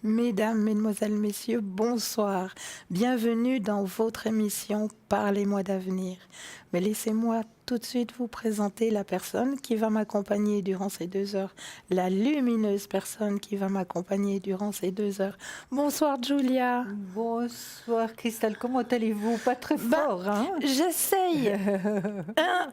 Mesdames, Mesdemoiselles, Messieurs, bonsoir. Bienvenue dans votre émission Parlez-moi d'avenir. Mais laissez-moi tout de suite vous présenter la personne qui va m'accompagner durant ces 2 heures, la lumineuse personne qui va m'accompagner durant ces 2 heures. Bonsoir Julia. Bonsoir Christelle, comment allez-vous? Pas très fort, hein? J'essaye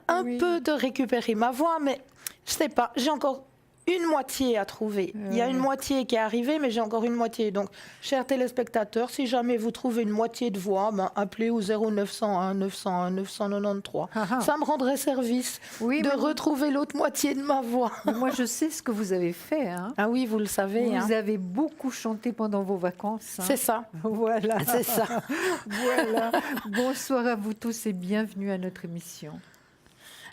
un Oui. peu de récupérer ma voix, mais je sais pas, j'ai encore une moitié à trouver. Il y a une moitié qui est arrivée, mais j'ai encore une moitié. Donc, chers téléspectateurs, si jamais vous trouvez une moitié de voix, appelez au 0901 901 993. Ça me rendrait service Oui, de mais retrouver l'autre moitié de ma voix. moi je sais ce que vous avez fait, hein? Ah oui, vous le savez. Vous avez beaucoup chanté pendant vos vacances, hein? C'est ça. Voilà. C'est ça. Voilà. Bonsoir à vous tous et bienvenue à notre émission.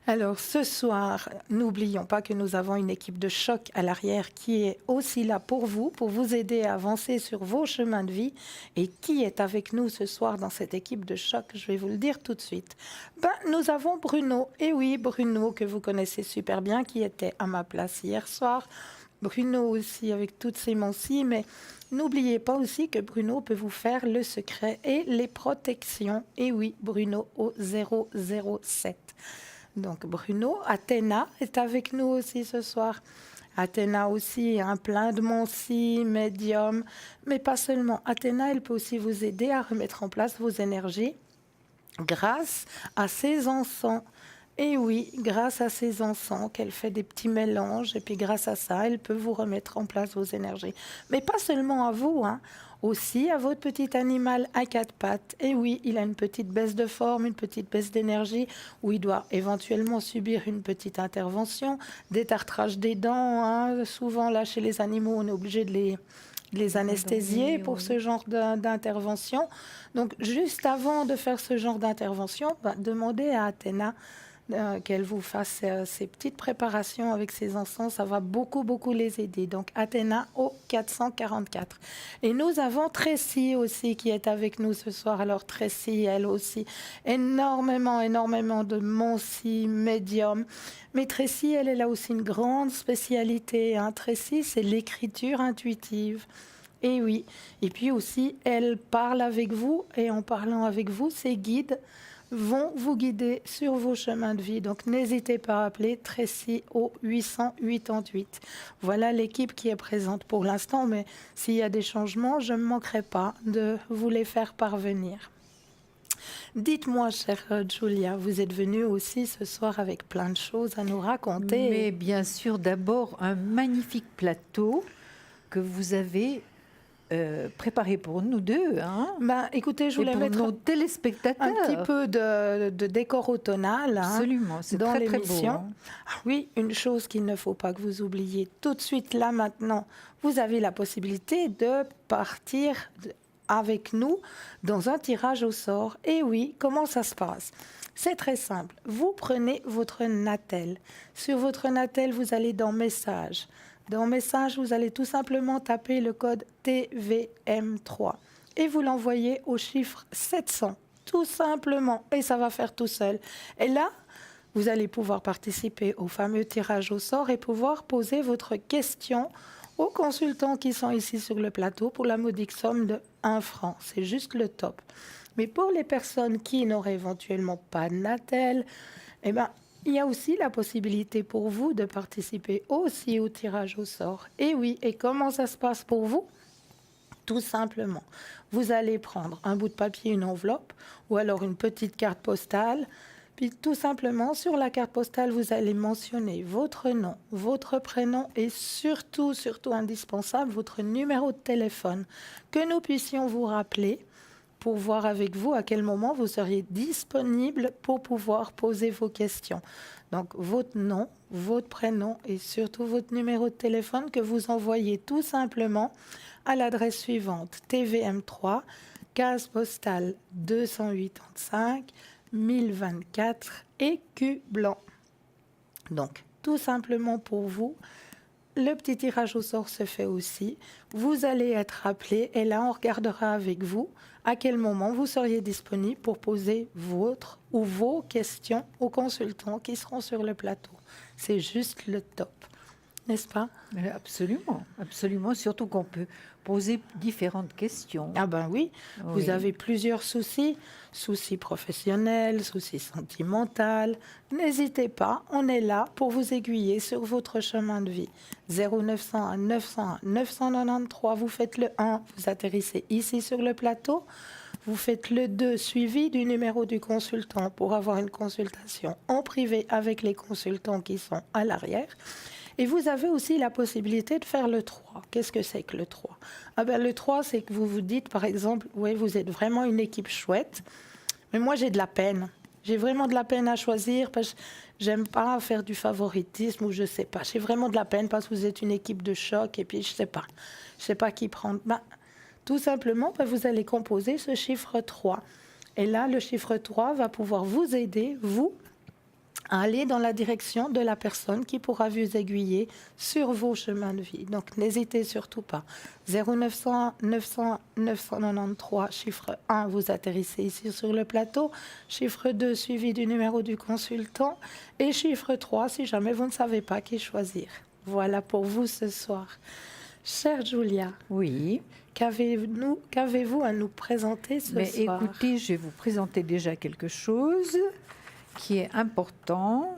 Alors ce soir, n'oublions pas que nous avons une équipe de choc à l'arrière qui est aussi là pour vous aider à avancer sur vos chemins de vie. Et qui est avec nous ce soir dans cette équipe de choc? Je vais vous le dire tout de suite. Nous avons Bruno, et oui, Bruno que vous connaissez super bien, qui était à ma place hier soir. Bruno aussi avec toutes ses menties, mais n'oubliez pas aussi que Bruno peut vous faire le secret et les protections. Et oui, Bruno au 007. Donc Bruno, Athéna est avec nous aussi ce soir. Athéna aussi, plein de mencies, médium, mais pas seulement. Athéna, elle peut aussi vous aider à remettre en place vos énergies grâce à ses encens. Et oui, grâce à ses encens, qu'elle fait des petits mélanges, et puis grâce à ça, elle peut vous remettre en place vos énergies. Mais pas seulement à vous, aussi à votre petit animal à 4 pattes. Et oui, il a une petite baisse de forme, une petite baisse d'énergie, où il doit éventuellement subir une petite intervention, détartrage des dents. Souvent, là, chez les animaux, on est obligé de les anesthésier pour ce genre d'intervention. Donc, juste avant de faire ce genre d'intervention, demandez à Athéna qu'elle vous fasse ces petites préparations avec ces encens. Ça va beaucoup, beaucoup les aider. Donc, Athéna au 444. Et nous avons Tracy aussi qui est avec nous ce soir. Alors, Tracy, elle aussi, énormément de mencies, médium. Mais Tracy, elle a aussi une grande spécialité. Tracy, c'est l'écriture intuitive. Et oui. Et puis aussi, elle parle avec vous. Et en parlant avec vous, ses guides vont vous guider sur vos chemins de vie. Donc, n'hésitez pas à appeler Tracy au 888. Voilà l'équipe qui est présente pour l'instant, mais s'il y a des changements, je ne manquerai pas de vous les faire parvenir. Dites-moi, chère Julia, vous êtes venue aussi ce soir avec plein de choses à nous raconter. Mais bien sûr, d'abord, un magnifique plateau que vous avez préparé pour nous deux, hein? Écoutez, je voulais mettre nos téléspectateurs un petit peu de décor automnal. Absolument, c'est dans très, très l'émission. beau, hein. Oui, une chose qu'il ne faut pas que vous oubliez tout de suite, là maintenant, vous avez la possibilité de partir avec nous dans un tirage au sort. Et oui, comment ça se passe? C'est très simple. Vous prenez votre Natel. Sur votre Natel, vous allez dans Messages. Dans Messages, vous allez tout simplement taper le code TVM3 et vous l'envoyez au chiffre 700, tout simplement, et ça va faire tout seul. Et là, vous allez pouvoir participer au fameux tirage au sort et pouvoir poser votre question aux consultants qui sont ici sur le plateau pour la modique somme de 1 franc. C'est juste le top. Mais pour les personnes qui n'auraient éventuellement pas de Natel, il y a aussi la possibilité pour vous de participer aussi au tirage au sort. Et oui, et comment ça se passe pour vous? Tout simplement, vous allez prendre un bout de papier, une enveloppe, ou alors une petite carte postale. Puis tout simplement, sur la carte postale, vous allez mentionner votre nom, votre prénom et surtout indispensable, votre numéro de téléphone, que nous puissions vous rappeler pour voir avec vous à quel moment vous seriez disponible pour pouvoir poser vos questions. Donc, votre nom, votre prénom et surtout votre numéro de téléphone que vous envoyez tout simplement à l'adresse suivante, TVM3, case postale 285 1024 écus blanc. Donc, tout simplement pour vous, le petit tirage au sort se fait aussi. Vous allez être appelé et là, on regardera avec vous à quel moment vous seriez disponible pour poser votre ou vos questions aux consultants qui seront sur le plateau. C'est juste le top. n'est-ce pas? Absolument, absolument. Surtout qu'on peut poser différentes questions. Ah ben oui, Oui. vous avez plusieurs soucis, soucis professionnels, soucis sentimentaux. N'hésitez pas, on est là pour vous aiguiller sur votre chemin de vie. 0900 901 993, vous faites le 1, vous atterrissez ici sur le plateau. Vous faites le 2 suivi du numéro du consultant pour avoir une consultation en privé avec les consultants qui sont à l'arrière. Et vous avez aussi la possibilité de faire le 3. Qu'est-ce que c'est que le 3? Ah ben, le 3, c'est que vous vous dites, par exemple, oui, vous êtes vraiment une équipe chouette, mais moi, j'ai de la peine. J'ai vraiment de la peine à choisir parce que j'aime pas faire du favoritisme ou je sais pas. J'ai vraiment de la peine parce que vous êtes une équipe de choc et puis je sais pas qui prendre. Ben, tout simplement, ben, vous allez composer ce chiffre 3. Et là, le chiffre 3 va pouvoir vous aider, vous, à aller dans la direction de la personne qui pourra vous aiguiller sur vos chemins de vie. Donc, n'hésitez surtout pas. 0900 900 993, chiffre 1, vous atterrissez ici sur le plateau. Chiffre 2, suivi du numéro du consultant. Et chiffre 3, si jamais vous ne savez pas qui choisir. Voilà pour vous ce soir. Chère Julia, Oui. qu'avez-vous à nous présenter ce Mais soir? écoutez, je vais vous présenter déjà quelque chose qui est important.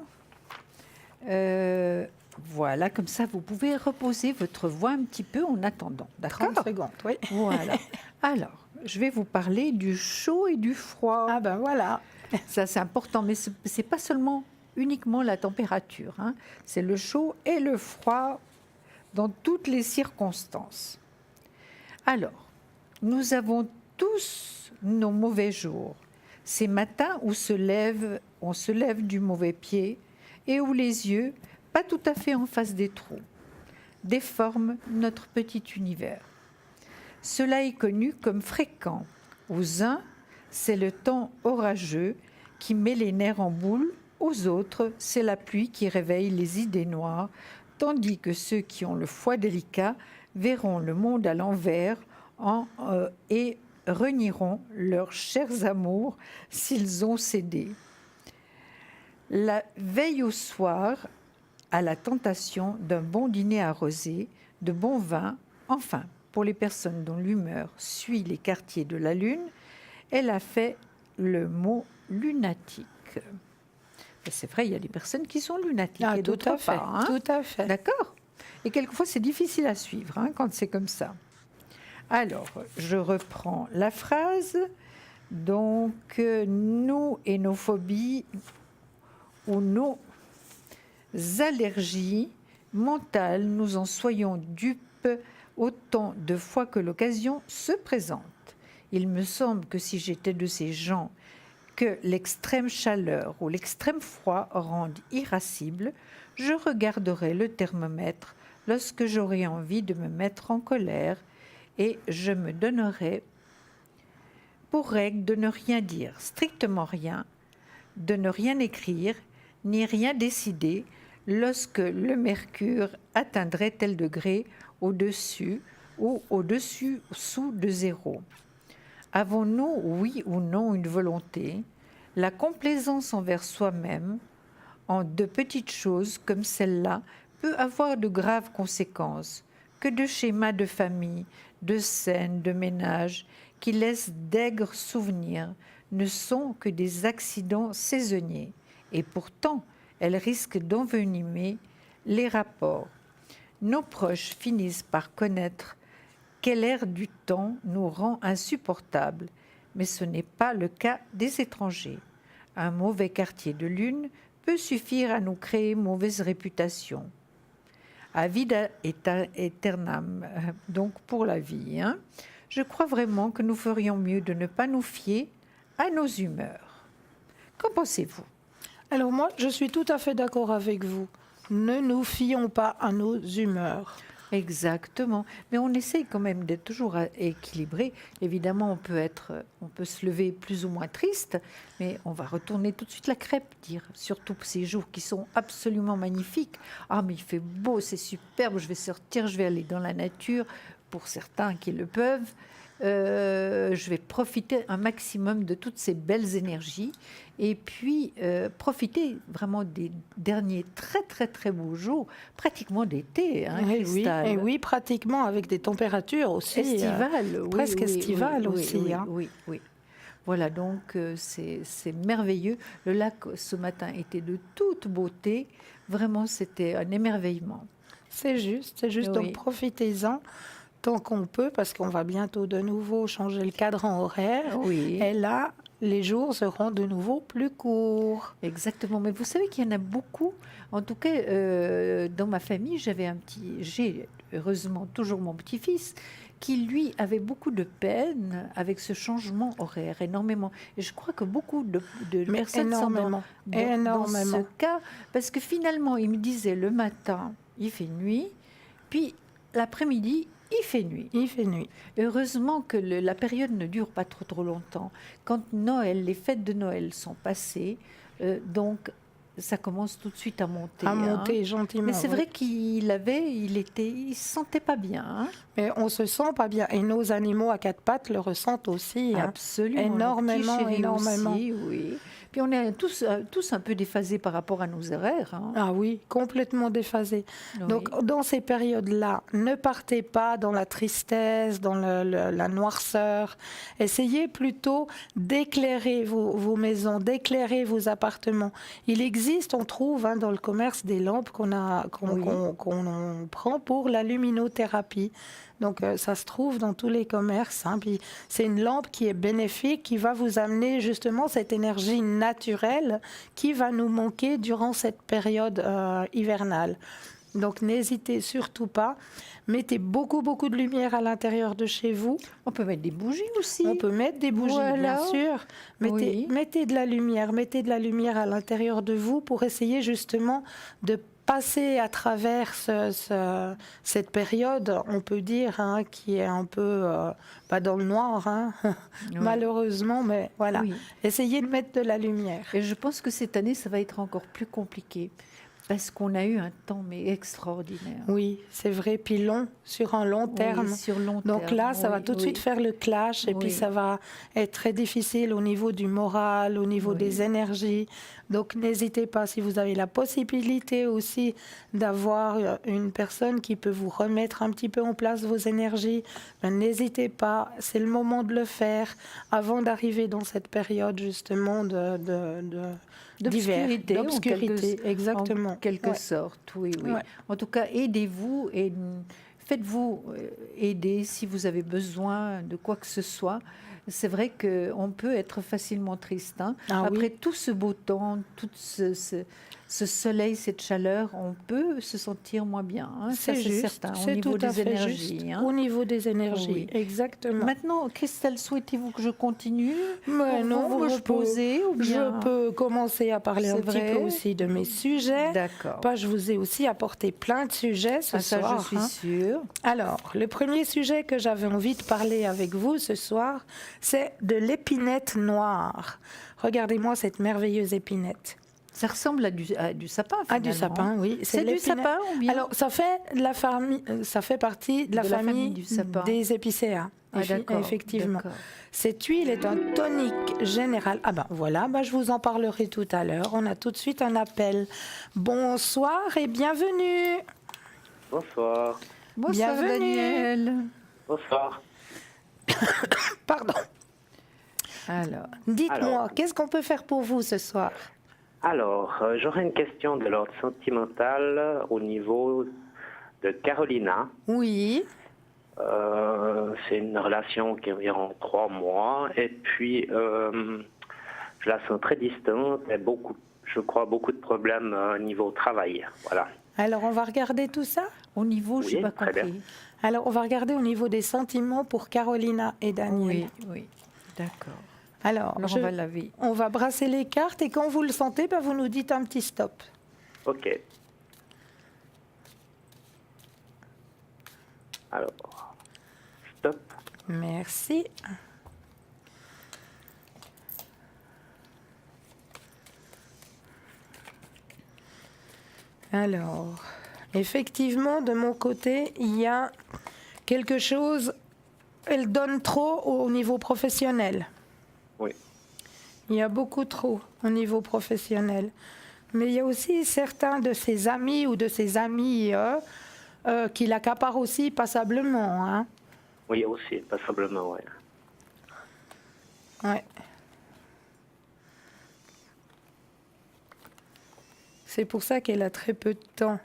Voilà, comme ça, vous pouvez reposer votre voix un petit peu en attendant. 30 D'accord? secondes, oui. Voilà. Alors, je vais vous parler du chaud et du froid. Ah ben voilà. Ça, c'est important, mais ce n'est pas seulement uniquement la température, hein. C'est le chaud et le froid dans toutes les circonstances. Alors, nous avons tous nos mauvais jours. Ces matins où on se lève du mauvais pied et où les yeux, pas tout à fait en face des trous, déforment notre petit univers. Cela est connu comme fréquent. Aux uns, c'est le temps orageux qui met les nerfs en boule. Aux autres, c'est la pluie qui réveille les idées noires, tandis que ceux qui ont le foie délicat verront le monde à l'envers et renieront leurs chers amours s'ils ont cédé. La veille au soir, à la tentation d'un bon dîner arrosé, de bons vins, enfin, pour les personnes dont l'humeur suit les quartiers de la lune, elle a fait le mot lunatique. Et c'est vrai, il y a des personnes qui sont lunatiques et tout d'autres à fait, pas. Hein. tout à fait. D'accord. Et quelquefois, c'est difficile à suivre hein, quand c'est comme ça. Alors, je reprends la phrase. Donc, nous et nos phobies ou nos allergies mentales, nous en soyons dupes autant de fois que l'occasion se présente. Il me semble que si j'étais de ces gens que l'extrême chaleur ou l'extrême froid rendent irascibles, je regarderais le thermomètre lorsque j'aurais envie de me mettre en colère et je me donnerais pour règle de ne rien dire, strictement rien, de ne rien écrire, ni rien décider lorsque le mercure atteindrait tel degré au-dessus ou au-dessous de zéro. Avons-nous, oui ou non, une volonté? La complaisance envers soi-même, en de petites choses comme celle-là, peut avoir de graves conséquences. Que de schémas de famille, de scènes, de ménage, qui laissent d'aigres souvenirs, ne sont que des accidents saisonniers. Et pourtant, elles risquent d'envenimer les rapports. Nos proches finissent par connaître quel air du temps nous rend insupportables, mais ce n'est pas le cas des étrangers. Un mauvais quartier de lune peut suffire à nous créer mauvaise réputation. À vida aeternam, donc pour la vie. Hein. Je crois vraiment que nous ferions mieux de ne pas nous fier à nos humeurs. Qu'en pensez-vous? Alors moi, je suis tout à fait d'accord avec vous. Ne nous fions pas à nos humeurs. Exactement. Mais on essaye quand même d'être toujours équilibré. Évidemment, on peut se lever plus ou moins triste, mais on va retourner tout de suite la crêpe, dire, surtout pour ces jours qui sont absolument magnifiques. Ah, mais il fait beau, c'est superbe, je vais sortir, je vais aller dans la nature, pour certains qui le peuvent. je vais profiter un maximum de toutes ces belles énergies et puis profiter vraiment des derniers très très très beaux jours, pratiquement d'été, hein, Oui, Cristal. et oui, pratiquement avec des températures aussi. Estivales, oui, presque oui, estivales oui, aussi. oui, hein. oui, oui. Voilà, donc c'est merveilleux. Le lac ce matin était de toute beauté. Vraiment, c'était un émerveillement. C'est juste, c'est juste. Donc Oui, profitez-en tant qu'on peut, parce qu'on va bientôt de nouveau changer le cadran horaire. oui, Et là, les jours seront de nouveau plus courts. exactement. Mais vous savez qu'il y en a beaucoup. En tout cas, dans ma famille, j'ai heureusement toujours mon petit-fils qui, lui, avait beaucoup de peine avec ce changement horaire, énormément. Et je crois que beaucoup de Mais personnes sont énormément, dans énormément. ce cas, parce que finalement, il me disait le matin, il fait nuit, puis l'après-midi, il fait nuit. Il fait nuit. Heureusement que la période ne dure pas trop trop longtemps. Quand Noël, les fêtes de Noël sont passées, donc ça commence tout de suite à monter. À hein. monter gentiment. Mais c'est oui. vrai il se sentait pas bien. hein. Mais on se sent pas bien. Et nos animaux à quatre pattes le ressentent aussi. hein. Absolument. Énormément, Notre petit chéri énormément. aussi, oui. Puis on est tous un peu déphasés par rapport à nos horaires. hein. Ah oui, complètement déphasé. Oui. Donc, dans ces périodes-là, ne partez pas dans la tristesse, dans la noirceur. Essayez plutôt d'éclairer vos maisons, d'éclairer vos appartements. Il existe, on trouve hein, dans le commerce des lampes Oui. qu'on prend pour la luminothérapie. Donc, ça se trouve dans tous les commerces. hein. Puis, c'est une lampe qui est bénéfique, qui va vous amener justement cette énergie naturelle qui va nous manquer durant cette période hivernale. Donc, n'hésitez surtout pas. Mettez beaucoup, beaucoup de lumière à l'intérieur de chez vous. On peut mettre des bougies aussi. On peut mettre des bougies, Voilà. bien sûr. Oui. Mettez de la lumière à l'intérieur de vous pour essayer justement de passer à travers cette période, on peut dire, hein, qui est un peu pas dans le noir, hein, Oui. malheureusement, mais voilà. Oui. Essayez de mettre de la lumière. Et je pense que cette année, ça va être encore plus compliqué parce qu'on a eu un temps mais extraordinaire. Oui, c'est vrai, puis long, sur un long terme. Oui, sur long Donc terme. là, ça va Oui, tout de suite oui. faire le clash et puis Oui. ça va être très difficile au niveau du moral, au niveau Oui. des énergies. Donc n'hésitez pas, si vous avez la possibilité aussi d'avoir une personne qui peut vous remettre un petit peu en place vos énergies, ben, n'hésitez pas, c'est le moment de le faire avant d'arriver dans cette période justement d'hiver, d'obscurité, exactement. En quelque Ouais. sorte, oui, oui. Ouais. En tout cas, aidez-vous et faites-vous aider si vous avez besoin de quoi que ce soit. C'est vrai qu'on peut être facilement triste. hein. Ah Après oui. tout ce beau temps, tout ce soleil, cette chaleur, on peut se sentir moins bien. hein. Ça, C'est juste, certain, au c'est niveau tout à des fait énergies. juste. hein. Au niveau des énergies, Oui. exactement. Maintenant, Christelle, souhaitez-vous que je continue Mais pour non, vous moi, reposer ou bien... je peux commencer à parler un C'est petit vrai. peu aussi de mes sujets. D'accord. Bah, je vous ai aussi apporté plein de sujets ce Ah, ça, soir. je suis hein. sûre. Alors, le premier sujet que j'avais envie de parler avec vous ce soir, c'est de l'épinette noire. Regardez-moi cette merveilleuse épinette. Ça ressemble à du sapin, finalement. Ah, du sapin, oui. C'est du l'épinette. sapin ou bien? Alors, ça fait partie de la famille du sapin. des épicéas. Ah, d'accord, Effectivement. d'accord. Cette huile est un tonique général. Ah ben voilà, je vous en parlerai tout à l'heure. On a tout de suite un appel. Bonsoir et bienvenue. Bonsoir. Bonsoir, Bienvenue. Daniel. Bonsoir. Pardon. Alors, Dites-moi, Alors. qu'est-ce qu'on peut faire pour vous ce soir? Alors, j'aurais une question de l'ordre sentimental au niveau de Carolina. Oui. C'est une relation qui a environ 3 mois et puis je la sens très distante et je crois beaucoup de problèmes au niveau travail. Voilà. Alors, on va regarder tout ça? au niveau, je n'ai Oui, pas très bien. compris. Alors, on va regarder au niveau des sentiments pour Carolina et Daniel. Oui, oui. D'accord. Alors, Alors, on va laver. on va brasser les cartes et quand vous le sentez, vous nous dites un petit stop. Ok. Alors, stop. Merci. Alors, effectivement, de mon côté, il y a quelque chose Elle donne trop au niveau professionnel. Oui. Il y a beaucoup trop au niveau professionnel. Mais il y a aussi certains de ses amis ou de ses amis qui l'accaparent aussi passablement. Hein. Oui, aussi, passablement, oui. Ouais. C'est pour ça qu'elle a très peu de temps,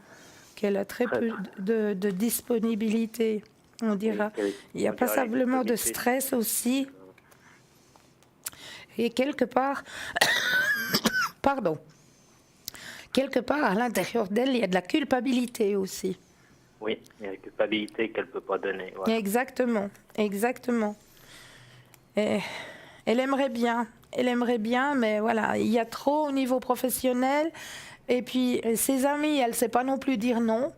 qu'elle a très peu de disponibilité, on dira. Il y a passablement de stress aussi. Et quelque part, pardon, quelque part à l'intérieur d'elle, il y a de la culpabilité aussi. Oui, il y a la culpabilité qu'elle ne peut pas donner. Voilà. Exactement, exactement. Et elle aimerait bien, mais voilà, il y a trop au niveau professionnel. Et puis, ses amis, elle ne sait pas non plus dire non.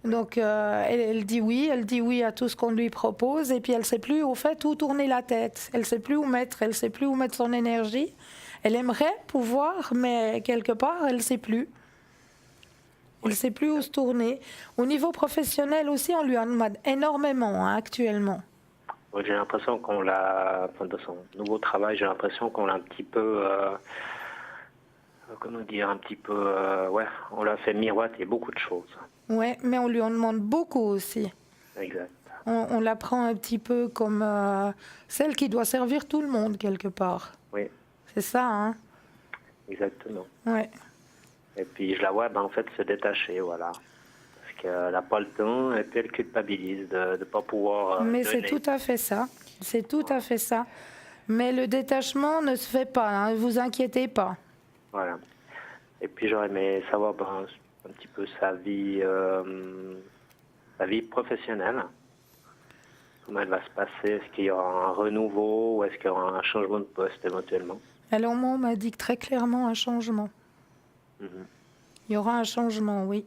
Donc, elle dit oui à tout ce qu'on lui propose. Et puis, elle ne sait plus, au fait, où tourner la tête. Elle ne sait plus où mettre, son énergie. Elle aimerait pouvoir, mais quelque part, elle ne sait plus. Elle ne sait plus où se tourner. Au niveau professionnel aussi, on lui en demande énormément hein, actuellement. Oui, j'ai l'impression qu'on l'a, enfin, de son nouveau travail, j'ai l'impression qu'on l'a un petit peu, comment dire, un petit peu, ouais, on l'a fait miroiter beaucoup de choses. Oui, mais on lui en demande beaucoup aussi. Exact. On la prend un petit peu comme celle qui doit servir tout le monde quelque part. Oui. C'est ça, hein? Exactement. Ouais. Et puis je la vois, en fait, se détacher, voilà. Parce qu'elle n'a pas le temps et puis elle culpabilise de ne pas pouvoir Mais donner. c'est tout à fait ça. C'est tout à fait ça. Mais le détachement ne se fait pas, hein, ne vous inquiétez pas. Voilà. Et puis j'aurais aimé savoir un petit peu sa vie professionnelle. Comment elle va se passer? Est-ce qu'il y aura un renouveau ou est-ce qu'il y aura un changement de poste éventuellement? Alors moi, on m'a dit très clairement un changement. Mhm. Il y aura un changement, oui.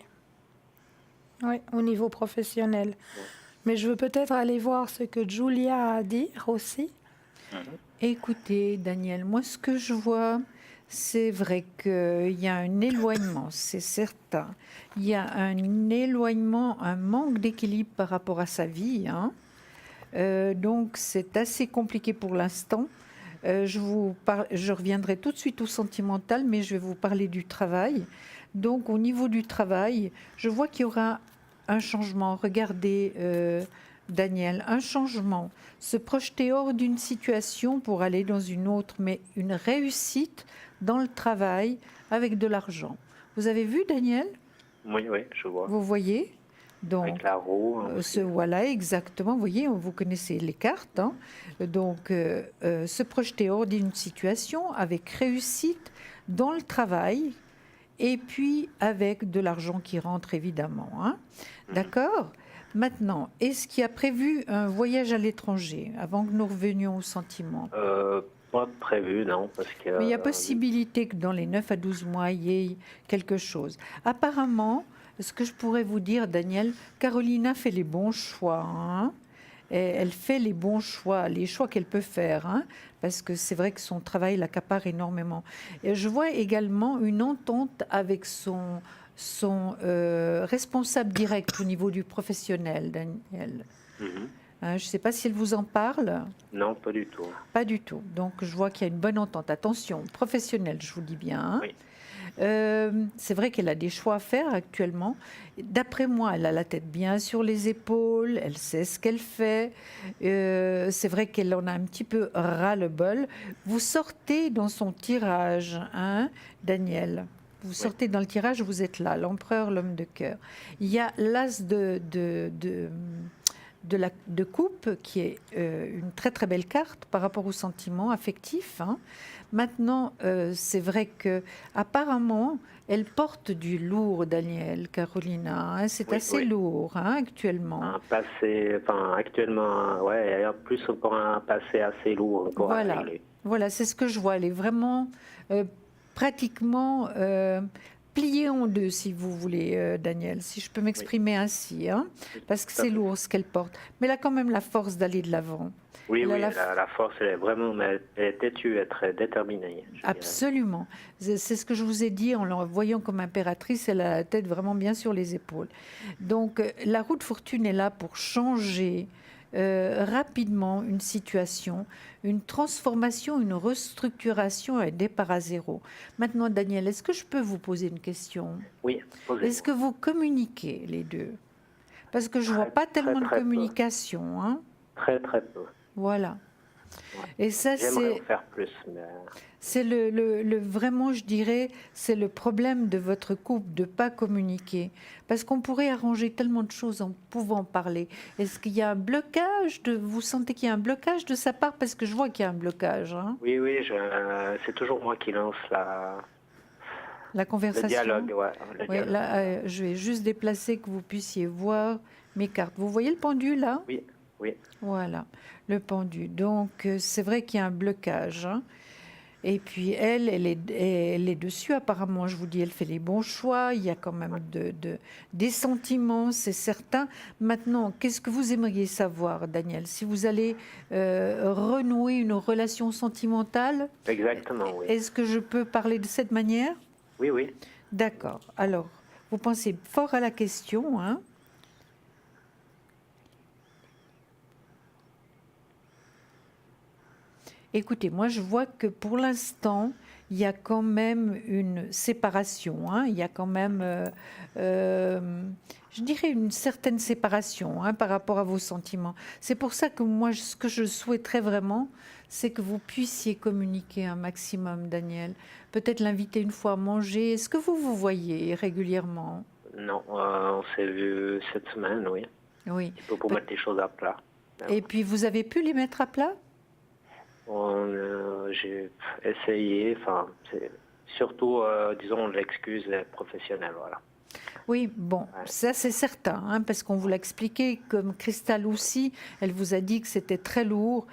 Oui, au niveau professionnel. Ouais. Mais je veux peut-être aller voir ce que Julia a à dire aussi. Écoutez, Daniel, moi, ce que je vois, c'est vrai qu'il y a un éloignement, c'est certain. Il y a un éloignement, un manque d'équilibre par rapport à sa vie. Hein. Donc, c'est assez compliqué pour l'instant. Je reviendrai tout de suite au sentimental, mais je vais vous parler du travail. Donc, au niveau du travail, je vois qu'il y aura un changement. Regardez, Daniel, un changement. Se projeter hors d'une situation pour aller dans une autre, mais une réussite dans le travail avec de l'argent. Vous avez vu, Daniel? Oui, je vois. Vous voyez? Donc, avec la roue. voilà, exactement. Vous voyez, vous connaissez les cartes. Hein. Donc, se projeter hors d'une situation avec réussite dans le travail et puis avec de l'argent qui rentre, évidemment. Hein. D'accord? Maintenant, est-ce qu'il y a prévu un voyage à l'étranger avant que nous revenions au sentiment? Pas prévu, non, parce que... Mais il y a possibilité que dans les 9 à 12 mois, il y ait quelque chose. Apparemment, ce que je pourrais vous dire, Daniel, Carolina fait les bons choix. Hein. Et elle fait les bons choix, les choix qu'elle peut faire, hein, parce que c'est vrai que son travail l'accapare énormément. Et je vois également une entente avec son responsable direct au niveau du professionnel, Daniel. Je ne sais pas si elle vous en parle. Non, pas du tout. Pas du tout. Donc, je vois qu'il y a une bonne entente. Attention, professionnelle, je vous dis bien. Hein. Oui. C'est vrai qu'elle a des choix à faire actuellement. D'après moi, elle a la tête bien sur les épaules, elle sait ce qu'elle fait. C'est vrai qu'elle en a un petit peu ras-le-bol. Vous sortez dans son tirage, hein, Daniel. Vous sortez dans le tirage, vous êtes là, l'empereur, l'homme de cœur. Il y a l'as de coupe, qui est une très très belle carte par rapport aux sentiments affectifs. Hein. Maintenant, c'est vrai que apparemment, elle porte du lourd, Daniel, Carolina. Hein. C'est assez lourd hein, actuellement. Un passé, enfin actuellement, ouais, en plus encore un passé assez lourd pour régler. Voilà, c'est ce que je vois. Elle est vraiment pratiquement pliée en deux, si vous voulez, Daniel, si je peux m'exprimer ainsi, hein, parce que c'est lourd ce qu'elle porte. Mais elle a quand même la force d'aller de l'avant. Oui, la force, elle est vraiment, elle est têtue, elle est très déterminée. Absolument. C'est ce que je vous ai dit en la voyant comme impératrice, elle a la tête vraiment bien sur les épaules. Donc, la roue de fortune est là pour changer rapidement une situation, une transformation, une restructuration, un départ à zéro. Maintenant, Daniel, est-ce que je peux vous poser une question? Oui, posez-moi. Est-ce que vous communiquez les deux? Parce que je ne vois Très, pas tellement très de peu. communication. Hein? Très, très peu. Voilà. Ouais. Et ça, J'aimerais en faire plus, mais c'est vraiment, je dirais, c'est le problème de votre couple de ne pas communiquer. Parce qu'on pourrait arranger tellement de choses en pouvant parler. Est-ce qu'il y a un blocage vous sentez qu'il y a un blocage de sa part? Parce que je vois qu'il y a un blocage. Hein, oui, c'est toujours moi qui lance la le conversation. dialogue. Ouais, le Oui, dialogue. là, je vais juste déplacer que vous puissiez voir mes cartes. Vous voyez le pendule là? Oui, oui. Voilà, le pendu. Donc, c'est vrai qu'il y a un blocage. Hein. Et puis, elle est dessus, apparemment. Je vous dis, elle fait les bons choix. Il y a quand même des sentiments, c'est certain. Maintenant, qu'est-ce que vous aimeriez savoir, Daniel? Si vous allez renouer une relation sentimentale, Exactement, oui. est-ce que je peux parler de cette manière? Oui, oui. D'accord. Alors, vous pensez fort à la question, hein? Écoutez, moi je vois que pour l'instant, il y a quand même une séparation. Hein, il y a quand même, je dirais, une certaine séparation hein, par rapport à vos sentiments. C'est pour ça que moi, ce que je souhaiterais vraiment, c'est que vous puissiez communiquer un maximum, Daniel. Peut-être l'inviter une fois à manger. Est-ce que vous vous voyez régulièrement? Non, on s'est vu cette semaine, oui. Oui. Un peu pour mettre les choses à plat. Et puis, vous avez pu les mettre à plat? J'ai essayé, enfin, c'est surtout, disons, l'excuse professionnelle, voilà. Oui, bon, Ouais. ça c'est certain, hein, parce qu'on vous l'a expliqué, comme Christelle aussi, elle vous a dit que c'était très lourd.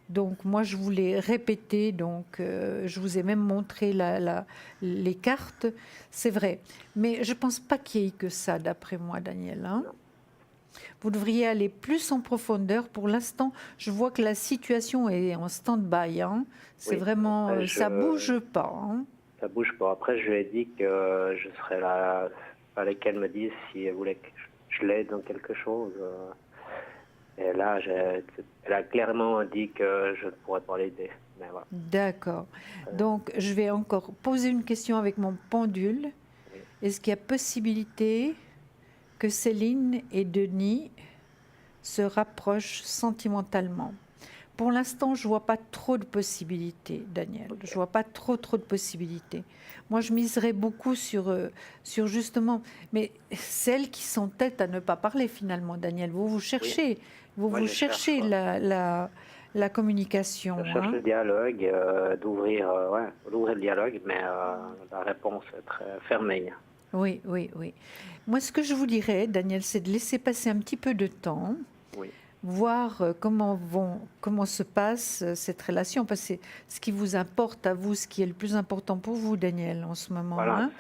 Donc moi je vous l'ai répété, donc je vous ai même montré les cartes, c'est vrai. Mais je ne pense pas qu'il y ait que ça, d'après moi, Daniel. Hein. Vous devriez aller plus en profondeur. Pour l'instant, je vois que la situation est en stand-by. Hein. C'est Oui, vraiment, après, ça bouge pas. Hein. Ça bouge pas. Après, je lui ai dit que je serais là. Fallait qu'elle me dise si elle voulait que je l'aide dans quelque chose. Et là, elle a clairement dit que je ne pourrais pas l'aider. Mais voilà. D'accord. Donc, je vais encore poser une question avec mon pendule. Oui. Est-ce qu'il y a possibilité que Céline et Denis se rapprochent sentimentalement? Pour l'instant, je ne vois pas trop de possibilités, Daniel. Okay. Je ne vois pas trop de possibilités. Moi, je miserais beaucoup sur justement... Mais celles qui s'entêtent à ne pas parler, finalement, Daniel. Vous cherchez, Oui. vous cherchez la communication. Je cherche hein. le dialogue, d'ouvrir le dialogue, mais la réponse est très fermée. Oui, oui, oui. Moi, ce que je vous dirais, Daniel, c'est de laisser passer un petit peu de temps, Oui. voir comment se passe cette relation, parce que c'est ce qui vous importe à vous, ce qui est le plus important pour vous, Daniel, en ce moment. Voilà, Hein.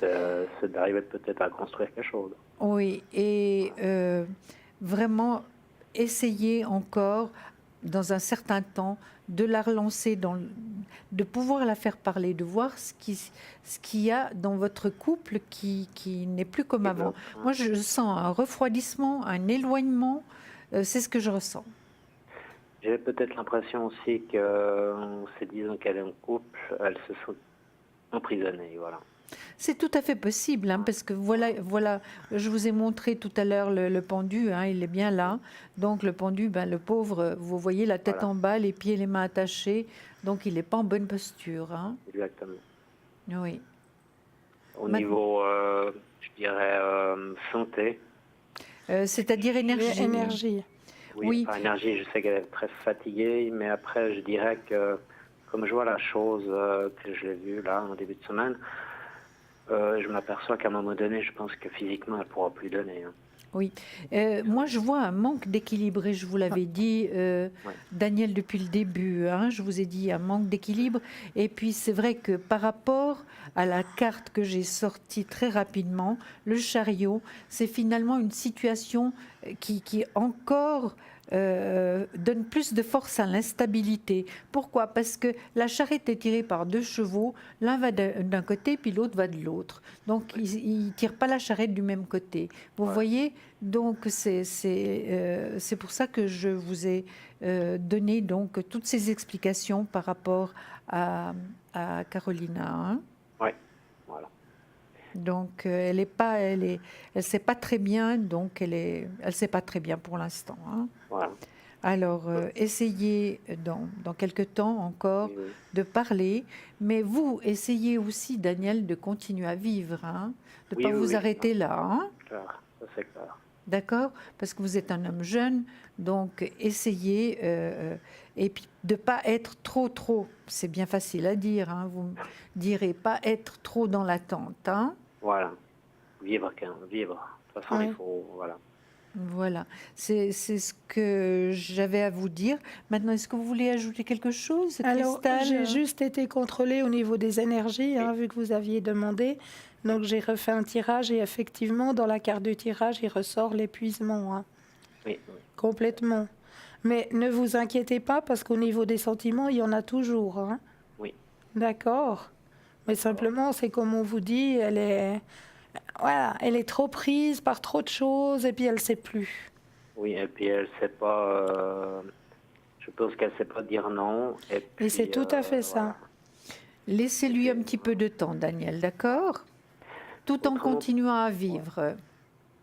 c'est d'arriver peut-être à construire quelque chose. Oui, et vraiment essayer encore, dans un certain temps, de la relancer, de pouvoir la faire parler, de voir ce qu'il y a dans votre couple qui n'est plus comme avant. Moi, je sens un refroidissement, un éloignement, c'est ce que je ressens. J'ai peut-être l'impression aussi qu'en se disant qu'elle est en couple, elle se sent emprisonnée, voilà. C'est tout à fait possible, hein, parce que voilà, je vous ai montré tout à l'heure le pendu, hein, il est bien là. Donc le pendu, ben, le pauvre, vous voyez la tête Voilà. en bas, les pieds et les mains attachés, donc il n'est pas en bonne posture. Hein. Exactement. Oui. Au niveau, je dirais, santé. C'est-à-dire énergie. Énergie. Oui. Enfin, énergie, je sais qu'elle est très fatiguée, mais après, je dirais que, comme je vois la chose que je l'ai vue là, en début de semaine, je m'aperçois qu'à un moment donné, je pense que physiquement, elle ne pourra plus donner. Hein. Oui. Moi, je vois un manque d'équilibre, et je vous l'avais dit, Daniel, depuis le début. Hein, je vous ai dit un manque d'équilibre. Et puis, c'est vrai que par rapport à la carte que j'ai sortie très rapidement, le chariot, c'est finalement une situation qui encore donne plus de force à l'instabilité. Pourquoi? Parce que la charrette est tirée par 2 chevaux, l'un va d'un côté puis l'autre va de l'autre. Donc ils ne tirent pas la charrette du même côté. Vous voyez? Donc c'est pour ça que je vous ai donné donc toutes ces explications par rapport à Carolina. Hein? Oui, voilà. Donc elle sait pas très bien, donc elle sait pas très bien pour l'instant. Hein. Voilà. Alors essayez dans quelques temps encore de parler, mais vous essayez aussi, Daniel, de continuer à vivre, hein, de ne pas vous arrêter là. Hein. Clair, ça c'est clair. D'accord? Parce que vous êtes un homme jeune, donc essayez et puis de ne pas être trop, c'est bien facile à dire, hein, vous me direz, pas être trop dans l'attente. Hein. Voilà, vivre. De toute façon, il faut, voilà. Voilà, c'est ce que j'avais à vous dire. Maintenant, est-ce que vous voulez ajouter quelque chose, Alors, Christelle? j'ai juste été contrôlée au niveau des énergies, hein, vu que vous aviez demandé. Donc, j'ai refait un tirage et effectivement, dans la carte du tirage, il ressort l'épuisement. Hein. Oui. Complètement. Mais ne vous inquiétez pas parce qu'au niveau des sentiments, il y en a toujours. Hein. Oui. D'accord. Mais simplement, c'est comme on vous dit, elle est trop prise par trop de choses et puis elle ne sait plus. Oui, et puis elle sait pas. Je pense qu'elle sait pas dire non. Et c'est tout à fait ça. Laissez-lui un petit peu de temps, Daniel, d'accord? Tout en continuant à vivre.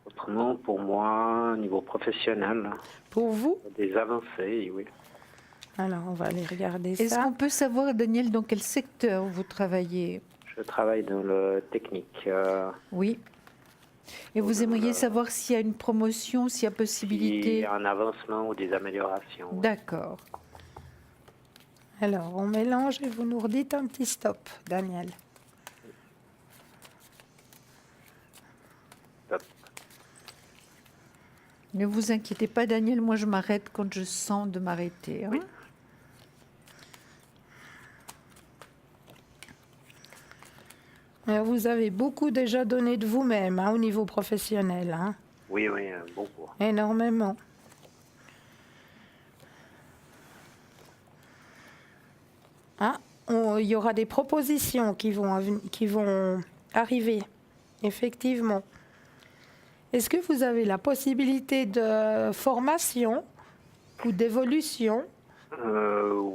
Autrement, pour moi, au niveau professionnel, Pour vous? des avancées, oui. Alors, on va aller regarder ça. Est-ce qu'on peut savoir, Daniel, dans quel secteur vous travaillez? Je travaille dans le technique. Oui. Et vous aimeriez savoir s'il y a une promotion, s'il y a possibilité? Il y a un avancement ou des améliorations. D'accord. Alors, on mélange et vous nous redites un petit stop, Daniel. Top. Ne vous inquiétez pas, Daniel, moi je m'arrête quand je sens de m'arrêter. Hein. Oui. Alors, vous avez beaucoup déjà donné de vous-même hein, au niveau professionnel. Hein. Oui, beaucoup. Énormément. Ah, il y aura des propositions qui vont arriver, effectivement. Est-ce que vous avez la possibilité de formation ou d'évolution?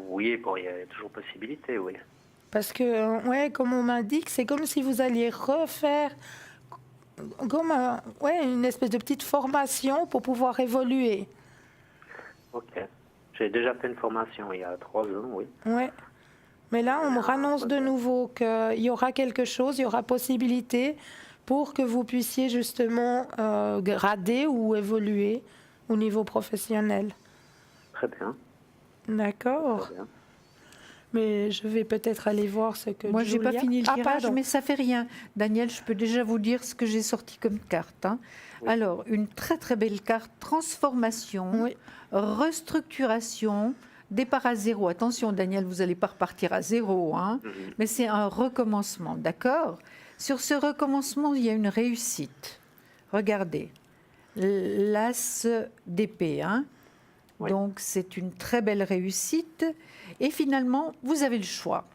Oui, bon, il y a toujours possibilité, oui. Parce que, ouais, comme on m'indique, c'est comme si vous alliez refaire comme une espèce de petite formation pour pouvoir évoluer. Ok. J'ai déjà fait une formation il y a 3 ans, oui. Ouais. Mais là, on me annonce de nouveau qu'il y aura quelque chose, il y aura possibilité pour que vous puissiez justement grader ou évoluer au niveau professionnel. Très bien. D'accord. Très bien. Mais je vais peut-être aller voir ce que Moi, je n'ai pas fini le tirage, pardon. mais ça fait rien. Daniel, je peux déjà vous dire ce que j'ai sorti comme carte. Hein. Oui. Alors, une très très belle carte, transformation, Oui. restructuration, départ à zéro. Attention, Daniel, vous n'allez pas repartir à zéro, hein, mais c'est un recommencement, d'accord? Sur ce recommencement, il y a une réussite. Regardez, l'as d'épée, hein. Oui. Donc, c'est une très belle réussite. Et finalement, vous avez le choix.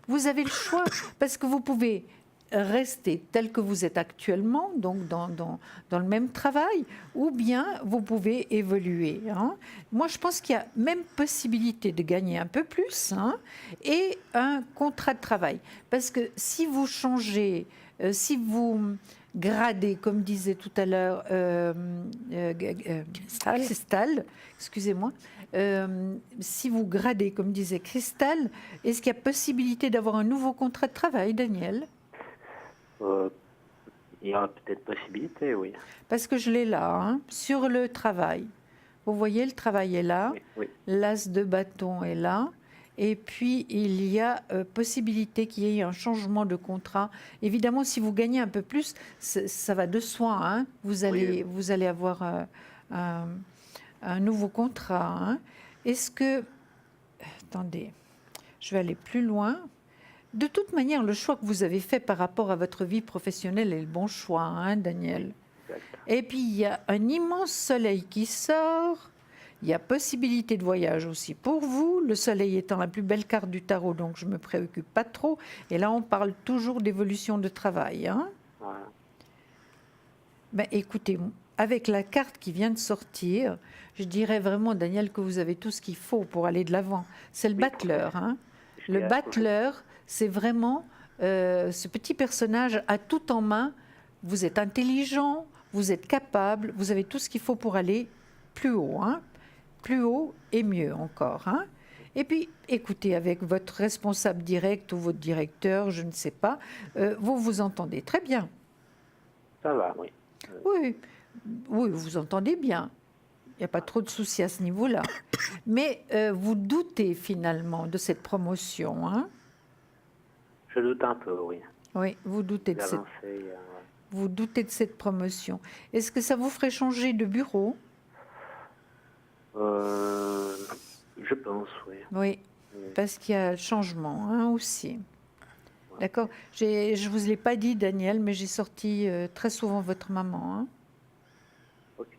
Vous avez le choix parce que vous pouvez rester tel que vous êtes actuellement, donc dans le même travail, ou bien vous pouvez évoluer. Hein. Moi, je pense qu'il y a même possibilité de gagner un peu plus hein, et un contrat de travail. Parce que si vous changez, si vous gradez, comme disait tout à l'heure Cristal, excusez-moi, si vous gradez, comme disait Cristal, est-ce qu'il y a possibilité d'avoir un nouveau contrat de travail, Daniel? Il y a peut-être possibilité, oui. Parce que je l'ai là, hein, sur le travail. Vous voyez, le travail est là, Oui. l'as de bâton est là, et puis il y a possibilité qu'il y ait un changement de contrat. Évidemment, si vous gagnez un peu plus, ça va de soi. Hein, vous allez avoir un nouveau contrat. Hein. Est-ce que... Attendez, je vais aller plus loin. De toute manière, le choix que vous avez fait par rapport à votre vie professionnelle est le bon choix, hein, Daniel. Exact. Et puis, il y a un immense soleil qui sort, Il y a possibilité de voyage aussi pour vous. Le soleil étant la plus belle carte du tarot, donc je ne me préoccupe pas trop. Et là, on parle toujours d'évolution de travail. Hein. Voilà. Ben, écoutez, avec la carte qui vient de sortir, je dirais vraiment, Daniel, que vous avez tout ce qu'il faut pour aller de l'avant. C'est le Oui, battleur. Hein. Je Le suis à- battleur, c'est vraiment ce petit personnage à tout en main. Vous êtes intelligent, vous êtes capable, vous avez tout ce qu'il faut pour aller plus haut. Hein. Plus haut et mieux encore. Hein. Et puis, écoutez, avec votre responsable direct ou votre directeur, je ne sais pas, vous vous entendez très bien. Ça va, oui. Oui, oui, vous vous entendez bien. Il n'y a pas trop de soucis à ce niveau-là. Mais vous doutez finalement de cette promotion. Hein. Je doute un peu, oui. Oui, vous doutez D'avancer, vous doutez de cette promotion. Est-ce que ça vous ferait changer de bureau? je pense, oui. Oui, parce qu'il y a le changement hein, aussi. D'accord. Je ne vous l'ai pas dit, Daniel, mais j'ai sorti très souvent votre maman hein, Ok.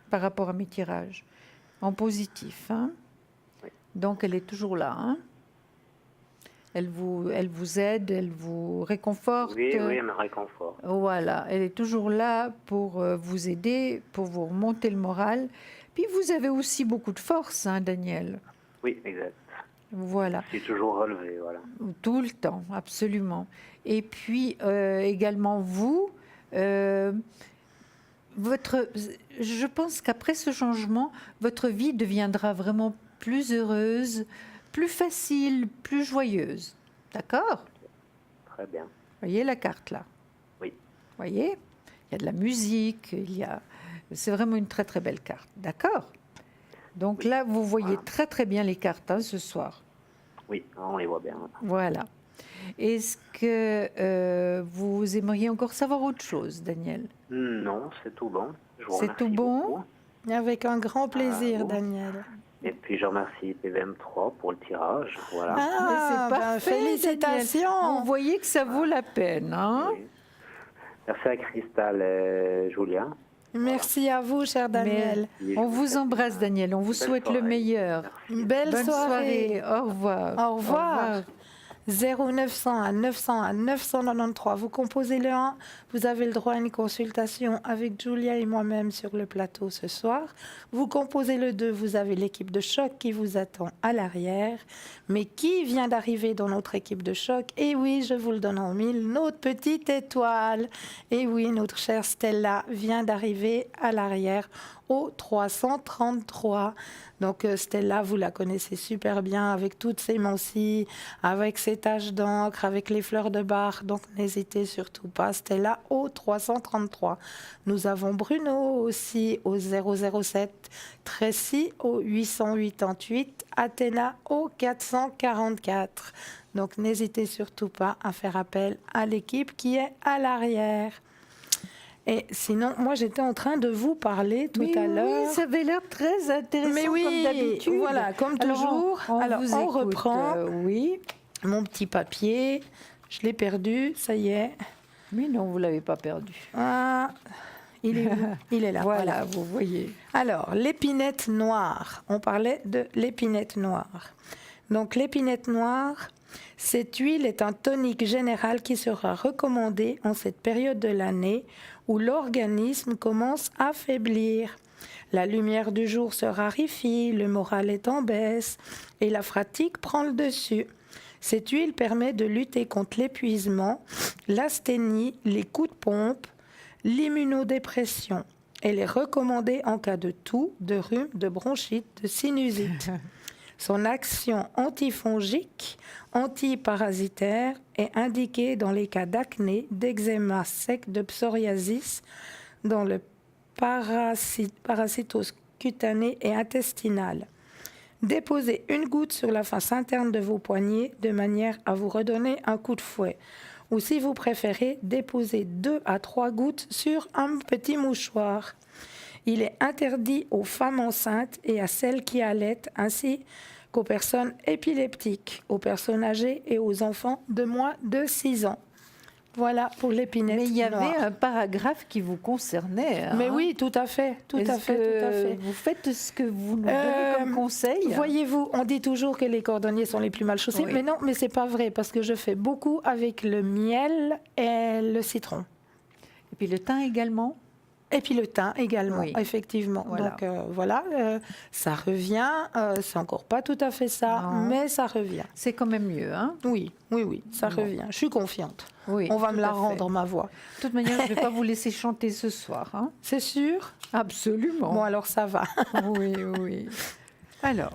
par rapport à mes tirages, en positif. Hein. Oui. Donc, elle est toujours là. Hein. Elle vous aide, elle vous réconforte. Oui, oui, elle me réconforte. Voilà, elle est toujours là pour vous aider, pour vous remonter le moral. Puis vous avez aussi beaucoup de force, hein, Daniel. Oui, exact. Voilà, Je suis toujours relevé, voilà. tout le temps, absolument. Et puis également vous, je pense qu'après ce changement, votre vie deviendra vraiment plus heureuse, plus facile, plus joyeuse. D'accord ? Très bien. Voyez la carte là. Oui. Voyez ? Il y a de la musique, c'est vraiment une très très belle carte. D'accord ? Donc Oui. là, vous voyez Voilà. très très bien les cartes hein, ce soir. Oui, on les voit bien. Voilà. Est-ce que vous aimeriez encore savoir autre chose, Daniel ? Non, c'est tout bon. Je vous C'est remercie tout bon beaucoup. Avec un grand plaisir, bon. Daniel. Et puis je remercie PVM3 pour le tirage. Voilà. Ah, c'est ben, parfait, félicitations. Vous voyez que ça vaut la peine. Hein ? Oui. Merci à Cristal et Julien. Merci à vous, cher Daniel. Et je On vous vous souhaite embrasse, Daniel. On vous belle souhaite le soirée. meilleur. Merci. Une belle Bonne soirée. soirée. Au revoir. Au revoir. 0900 à 900 à 993. Vous composez le 1. Vous avez le droit à une consultation avec Julia et moi-même sur le plateau ce soir. Vous composez le 2. Vous avez l'équipe de choc qui vous attend à l'arrière. Mais qui vient d'arriver dans notre équipe de choc? Et oui, je vous le donne en mille. Notre petite étoile. Et oui, notre chère Stella vient d'arriver à l'arrière au 333. Donc Stella, vous la connaissez super bien avec toutes ses mancies, avec ses taches d'encre, avec les fleurs de bar. Donc n'hésitez surtout pas. Stella au 333. Nous avons Bruno aussi au 007, Tracy au 888, Athéna au 444. Donc n'hésitez surtout pas à faire appel à l'équipe qui est à l'arrière. Et sinon, moi, j'étais en train de vous parler tout à l'heure. Oui, ça avait l'air très intéressant Mais oui, comme d'habitude. voilà, comme Alors, toujours. Alors, vous on écoute, reprend oui. mon petit papier. Je l'ai perdu, ça y est. Mais non, vous ne l'avez pas perdu. Ah, il est où? Il est là. Voilà, vous voyez. Alors, l'épinette noire. On parlait de l'épinette noire. Donc, l'épinette noire, cette huile est un tonique général qui sera recommandé en cette période de l'année où l'organisme commence à faiblir. La lumière du jour se raréfie, le moral est en baisse et la fatigue prend le dessus. Cette huile permet de lutter contre l'épuisement, l'asthénie, les coups de pompe, l'immunodépression. Elle est recommandée en cas de toux, de rhume, de bronchite, de sinusite. Son action antifongique, antiparasitaire est indiquée dans les cas d'acné, d'eczéma sec, de psoriasis, dans le parasitose cutanée et intestinale. Déposez une goutte sur la face interne de vos poignets de manière à vous redonner un coup de fouet. Ou si vous préférez, déposez 2 à 3 gouttes sur un petit mouchoir. Il est interdit aux femmes enceintes et à celles qui allaitent, ainsi qu'aux personnes épileptiques, aux personnes âgées et aux enfants de moins de 6 ans. Voilà, pour l'épinette. Mais il y avait noire. un paragraphe qui vous concernait. Hein. Mais oui, tout à fait, tout à fait. Vous faites ce que vous nous donnez comme conseil. Voyez-vous, on dit toujours que les cordonniers sont les plus mal chaussés, Oui. mais non, mais c'est pas vrai parce que je fais beaucoup avec le miel et le citron. Et puis le thym également. Et puis le thym également, Oui. effectivement. Voilà. Donc voilà, ça revient. C'est encore pas tout à fait ça, Non. mais ça revient. C'est quand même mieux. Hein. Oui, ça Bon. revient. Je suis confiante. Oui, On va me tout la à fait. rendre, ma voix. De toute manière, je ne vais pas vous laisser chanter ce soir. Hein. C'est sûr? Absolument. Bon, alors ça va. Oui, oui.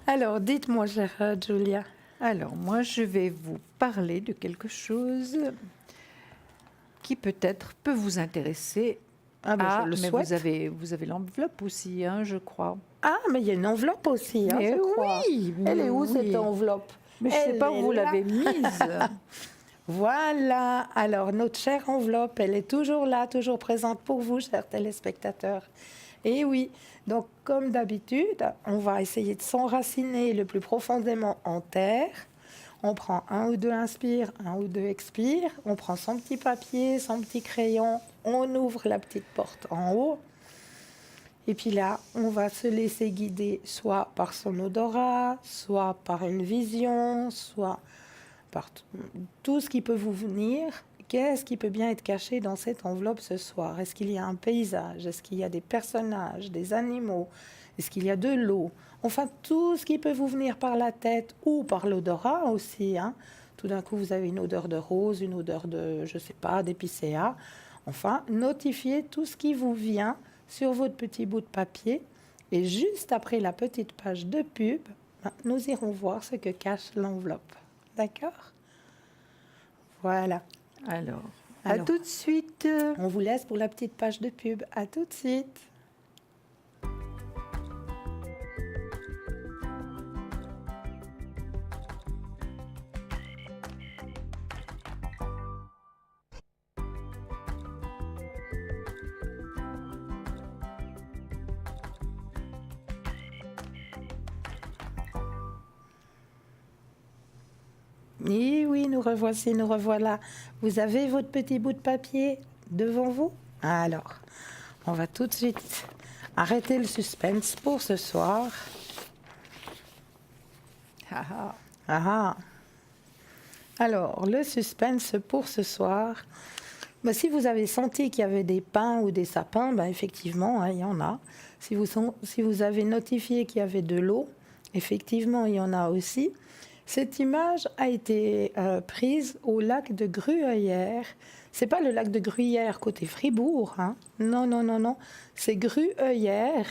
Alors, dites-moi, chère Julia. Alors, moi, je vais vous parler de quelque chose qui peut-être peut vous intéresser. Ah, ben, je le mais souhaite. vous avez l'enveloppe aussi, hein, je crois. Ah, mais il y a une enveloppe aussi, hein, Mais je crois. oui, Elle est où, oui. cette enveloppe? Mais je ne sais Elle pas où est vous là. l'avez mise. Voilà. Alors, notre chère enveloppe, elle est toujours là, toujours présente pour vous, chers téléspectateurs. Et oui, donc comme d'habitude, on va essayer de s'enraciner le plus profondément en terre. On prend un ou deux inspire, un ou deux expire. On prend son petit papier, son petit crayon. On ouvre la petite porte en haut. Et puis là, on va se laisser guider soit par son odorat, soit par une vision, soit par tout ce qui peut vous venir. Qu'est-ce qui peut bien être caché dans cette enveloppe ce soir? Est-ce qu'il y a un paysage? Est-ce qu'il y a des personnages, des animaux? Est-ce qu'il y a de l'eau? Enfin, tout ce qui peut vous venir par la tête ou par l'odorat aussi. Hein. Tout d'un coup, vous avez une odeur de rose, une odeur de, je ne sais pas, d'épicéa. Enfin, notifiez tout ce qui vous vient sur votre petit bout de papier. Et juste après la petite page de pub, nous irons voir ce que cache l'enveloppe. D'accord? Voilà. Alors, à Alors. tout de suite. On vous laisse pour la petite page de pub. À tout de suite. Et oui, nous revoici, nous revoilà. Vous avez votre petit bout de papier devant vous? Alors, on va tout de suite arrêter le suspense pour ce soir. Ah, ah. Ah. Alors, le suspense pour ce soir. Ben, si vous avez senti qu'il y avait des pins ou des sapins, ben, effectivement, hein, il y en a. Si vous avez notifié qu'il y avait de l'eau, effectivement, il y en a aussi. Cette image a été prise au lac de Gruyeres. C'est pas le lac de Gruyère côté Fribourg, hein. Non, non, non, non. C'est Gruyeres.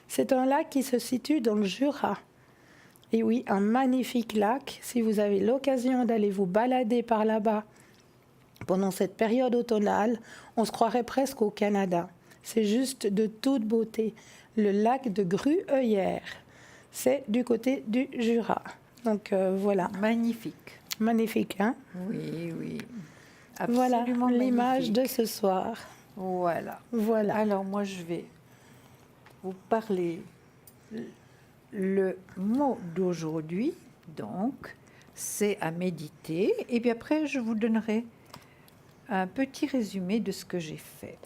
C'est un lac qui se situe dans le Jura. Et oui, un magnifique lac. Si vous avez l'occasion d'aller vous balader par là-bas pendant cette période automnale, on se croirait presque au Canada. C'est juste de toute beauté. Le lac de Gruyeres, c'est du côté du Jura. Donc voilà, Magnifique. magnifique, hein? Oui, oui. Voilà Absolument l'image de magnifique. ce soir. Voilà. Voilà. Alors, moi, je vais vous parler le mot d'aujourd'hui. Donc, c'est à méditer. Et puis après, je vous donnerai un petit résumé de ce que j'ai fait.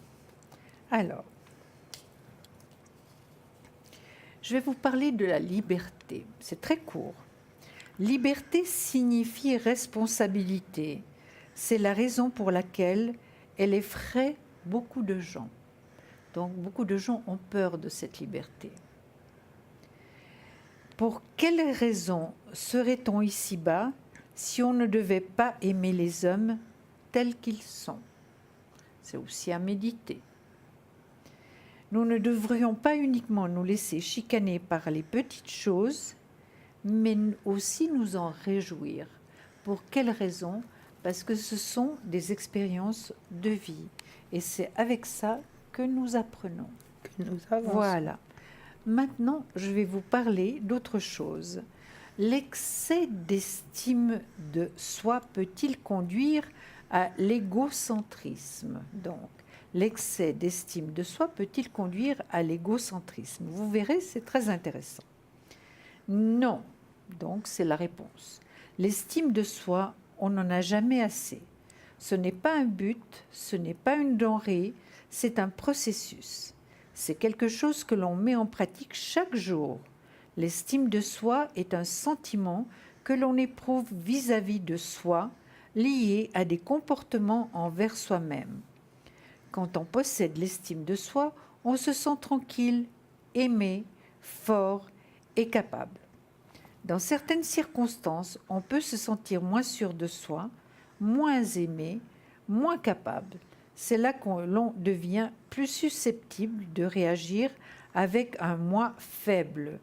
Alors, je vais vous parler de la liberté. C'est très court. Liberté signifie responsabilité. C'est la raison pour laquelle elle effraie beaucoup de gens. Donc, beaucoup de gens ont peur de cette liberté. Pour quelle raison serait-on ici-bas si on ne devait pas aimer les hommes tels qu'ils sont? C'est aussi à méditer. Nous ne devrions pas uniquement nous laisser chicaner par les petites choses, mais aussi nous en réjouir. Pour quelle raison? Parce que ce sont des expériences de vie. Et c'est avec ça que nous apprenons. Que nous avançons. Voilà. Maintenant, je vais vous parler d'autre chose. L'excès d'estime de soi peut-il conduire à l'égocentrisme? Donc, l'excès d'estime de soi peut-il conduire à l'égocentrisme? Vous verrez, c'est très intéressant. Non. Donc, c'est la réponse. L'estime de soi, on n'en a jamais assez. Ce n'est pas un but, ce n'est pas une denrée, c'est un processus. C'est quelque chose que l'on met en pratique chaque jour. L'estime de soi est un sentiment que l'on éprouve vis-à-vis de soi, lié à des comportements envers soi-même. Quand on possède l'estime de soi, on se sent tranquille, aimé, fort et capable. Dans certaines circonstances, on peut se sentir moins sûr de soi, moins aimé, moins capable. C'est là que l'on devient plus susceptible de réagir avec un moi faible,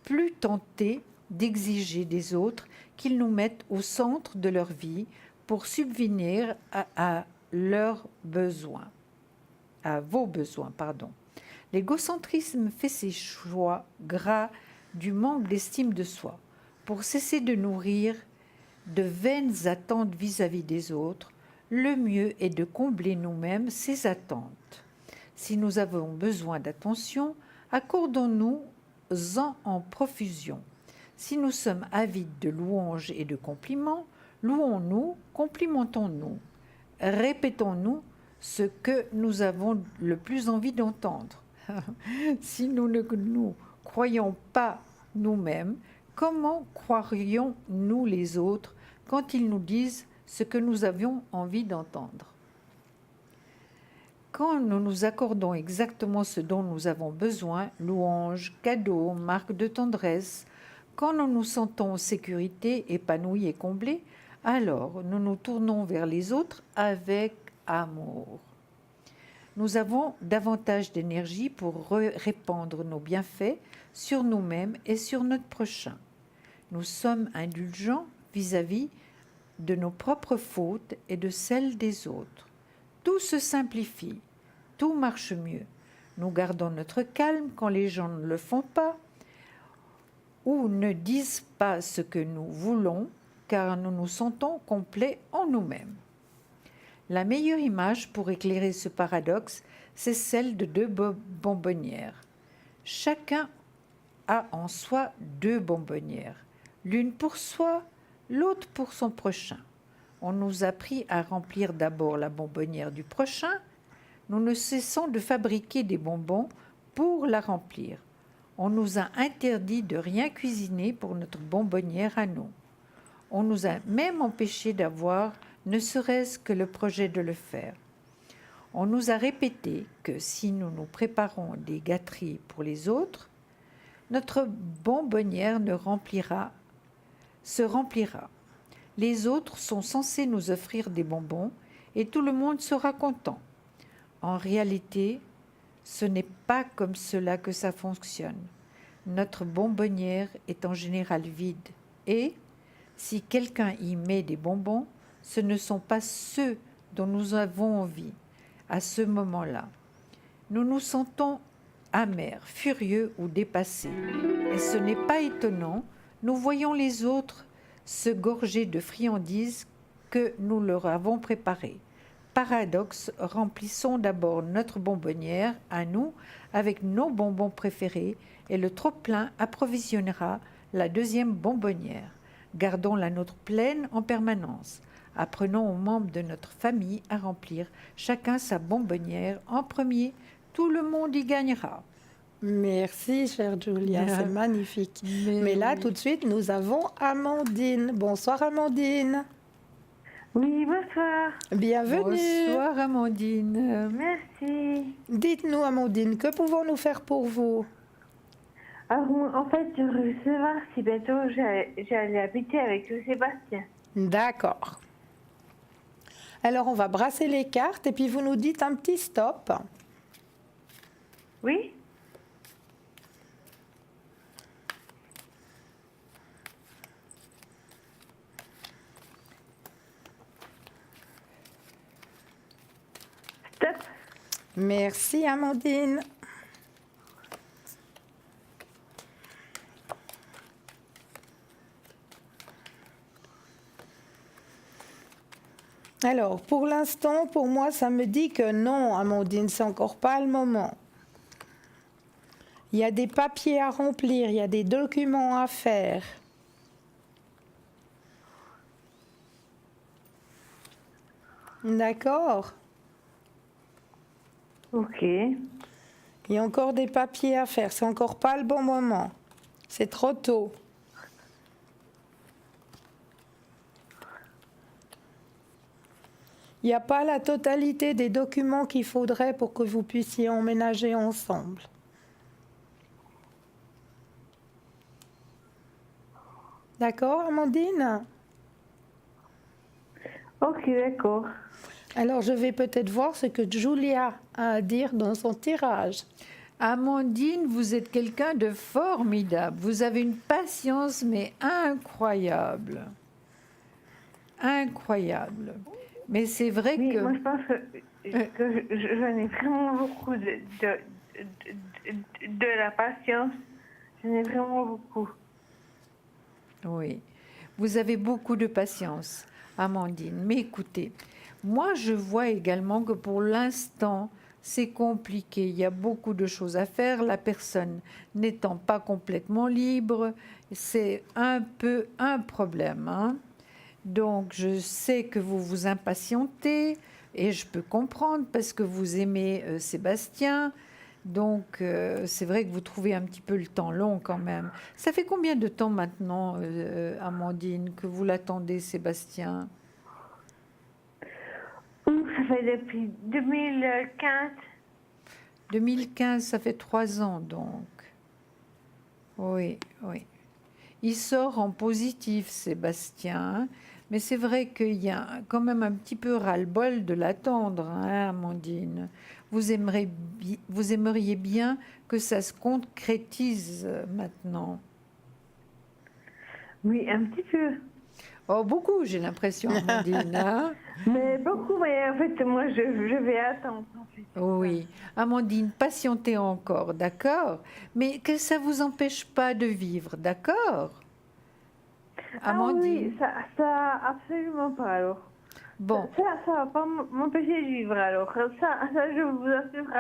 plus tenté d'exiger des autres qu'ils nous mettent au centre de leur vie pour subvenir à leurs besoins, à vos besoins, pardon. L'égocentrisme fait ses choix gras du manque d'estime de soi pour cesser de nourrir de vaines attentes vis-à-vis des autres. Le mieux est de combler nous-mêmes ces attentes. Si nous avons besoin d'attention, accordons-nous-en en profusion. Si nous sommes avides de louanges et de compliments, louons-nous, complimentons-nous. Répétons-nous ce que nous avons le plus envie d'entendre. Si nous ne nous croyons pas nous-mêmes, comment croirions-nous les autres quand ils nous disent ce que nous avions envie d'entendre? Quand nous nous accordons exactement ce dont nous avons besoin, louanges, cadeaux, marques de tendresse, quand nous nous sentons en sécurité, épanouis et comblés, alors nous nous tournons vers les autres avec amour. Nous avons davantage d'énergie pour répandre nos bienfaits sur nous-mêmes et sur notre prochain. Nous sommes indulgents vis-à-vis de nos propres fautes et de celles des autres. Tout se simplifie, tout marche mieux. Nous gardons notre calme quand les gens ne le font pas ou ne disent pas ce que nous voulons, car nous nous sentons complets en nous-mêmes. La meilleure image pour éclairer ce paradoxe, c'est celle de deux bonbonnières. Chacun a en soi deux bonbonnières, l'une pour soi, l'autre pour son prochain. On nous a appris à remplir d'abord la bonbonnière du prochain. Nous ne cessons de fabriquer des bonbons pour la remplir. On nous a interdit de rien cuisiner pour notre bonbonnière à nous. On nous a même empêché d'avoir ne serait-ce que le projet de le faire. On nous a répété que si nous nous préparons des gâteries pour les autres, notre bonbonnière se remplira. Les autres sont censés nous offrir des bonbons et tout le monde sera content. En réalité, ce n'est pas comme cela que ça fonctionne. Notre bonbonnière est en général vide et, si quelqu'un y met des bonbons, ce ne sont pas ceux dont nous avons envie à ce moment-là. Nous nous sentons amers, furieux ou dépassés. Et ce n'est pas étonnant, nous voyons les autres se gorger de friandises que nous leur avons préparées. Paradoxe, remplissons d'abord notre bonbonnière à nous avec nos bonbons préférés et le trop-plein approvisionnera la deuxième bonbonnière. Gardons la nôtre pleine en permanence. Apprenons aux membres de notre famille à remplir chacun sa bonbonnière en premier. Tout le monde y gagnera. Merci, chère Julia, c'est magnifique. Mais là, tout de suite, nous avons Amandine. Bonsoir, Amandine. Oui, bonsoir. Bienvenue. Bonsoir, Amandine. Merci. Dites-nous, Amandine, que pouvons-nous faire pour vous? Alors, en fait, je voudrais savoir si bientôt j'allais habiter avec le Sébastien. D'accord. Alors, on va brasser les cartes et puis vous nous dites un petit stop. Oui? Stop. Merci, Amandine. Alors, pour l'instant, pour moi, ça me dit que non, Amandine, c'est encore pas le moment. Il y a des papiers à remplir, il y a des documents à faire. D'accord. Ok. Il y a encore des papiers à faire. C'est encore pas le bon moment. C'est trop tôt. Il n'y a pas la totalité des documents qu'il faudrait pour que vous puissiez emménager ensemble. D'accord, Amandine? Ok, d'accord. Alors, je vais peut-être voir ce que Julia a à dire dans son tirage. Amandine, vous êtes quelqu'un de formidable. Vous avez une patience, mais incroyable. Incroyable. Mais c'est vrai Oui, que... moi je pense que j'en ai vraiment beaucoup de la patience. J'en ai vraiment beaucoup. Oui, vous avez beaucoup de patience, Amandine. Mais écoutez, moi je vois également que pour l'instant, c'est compliqué. Il y a beaucoup de choses à faire. La personne n'étant pas complètement libre, c'est un peu un problème, hein. Donc, je sais que vous vous impatientez et je peux comprendre parce que vous aimez Sébastien. Donc, c'est vrai que vous trouvez un petit peu le temps long quand même. Ça fait combien de temps maintenant, Amandine, que vous l'attendez, Sébastien? Ça fait depuis 2015. 2015, ça fait 3 ans donc. Oui, oui. Il sort en positif, Sébastien, mais c'est vrai qu'il y a quand même un petit peu ras-le-bol de l'attendre, hein, Amandine. Vous aimeriez bien que ça se concrétise maintenant. Oui, un petit peu. Oh, beaucoup, j'ai l'impression, Amandine, hein. Mais beaucoup, mais en fait, moi, je vais attendre. En fait. Oui, Amandine, patientez encore, d'accord? Mais que ça vous empêche pas de vivre, d'accord? Ah Amandine, oui, ça absolument pas alors. bon. Ça va pas m'empêcher de vivre alors. Ça, je vous assure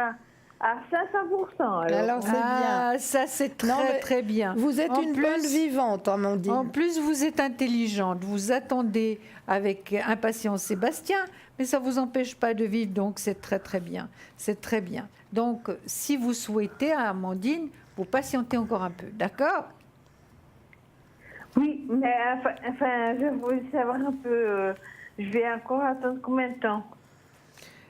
à 500% alors. Alors, c'est bien. Ah, ça c'est Non, très mais très bien. vous êtes En une plus- bonne vivante, Amandine. En plus, vous êtes intelligente, vous attendez avec impatience Sébastien, mais ça vous empêche pas de vivre, donc c'est très très bien. C'est très bien. Donc, si vous souhaitez, Amandine, vous patientez encore un peu, d'accord? Oui, mais enfin, je voulais savoir un peu, je vais encore attendre combien de temps?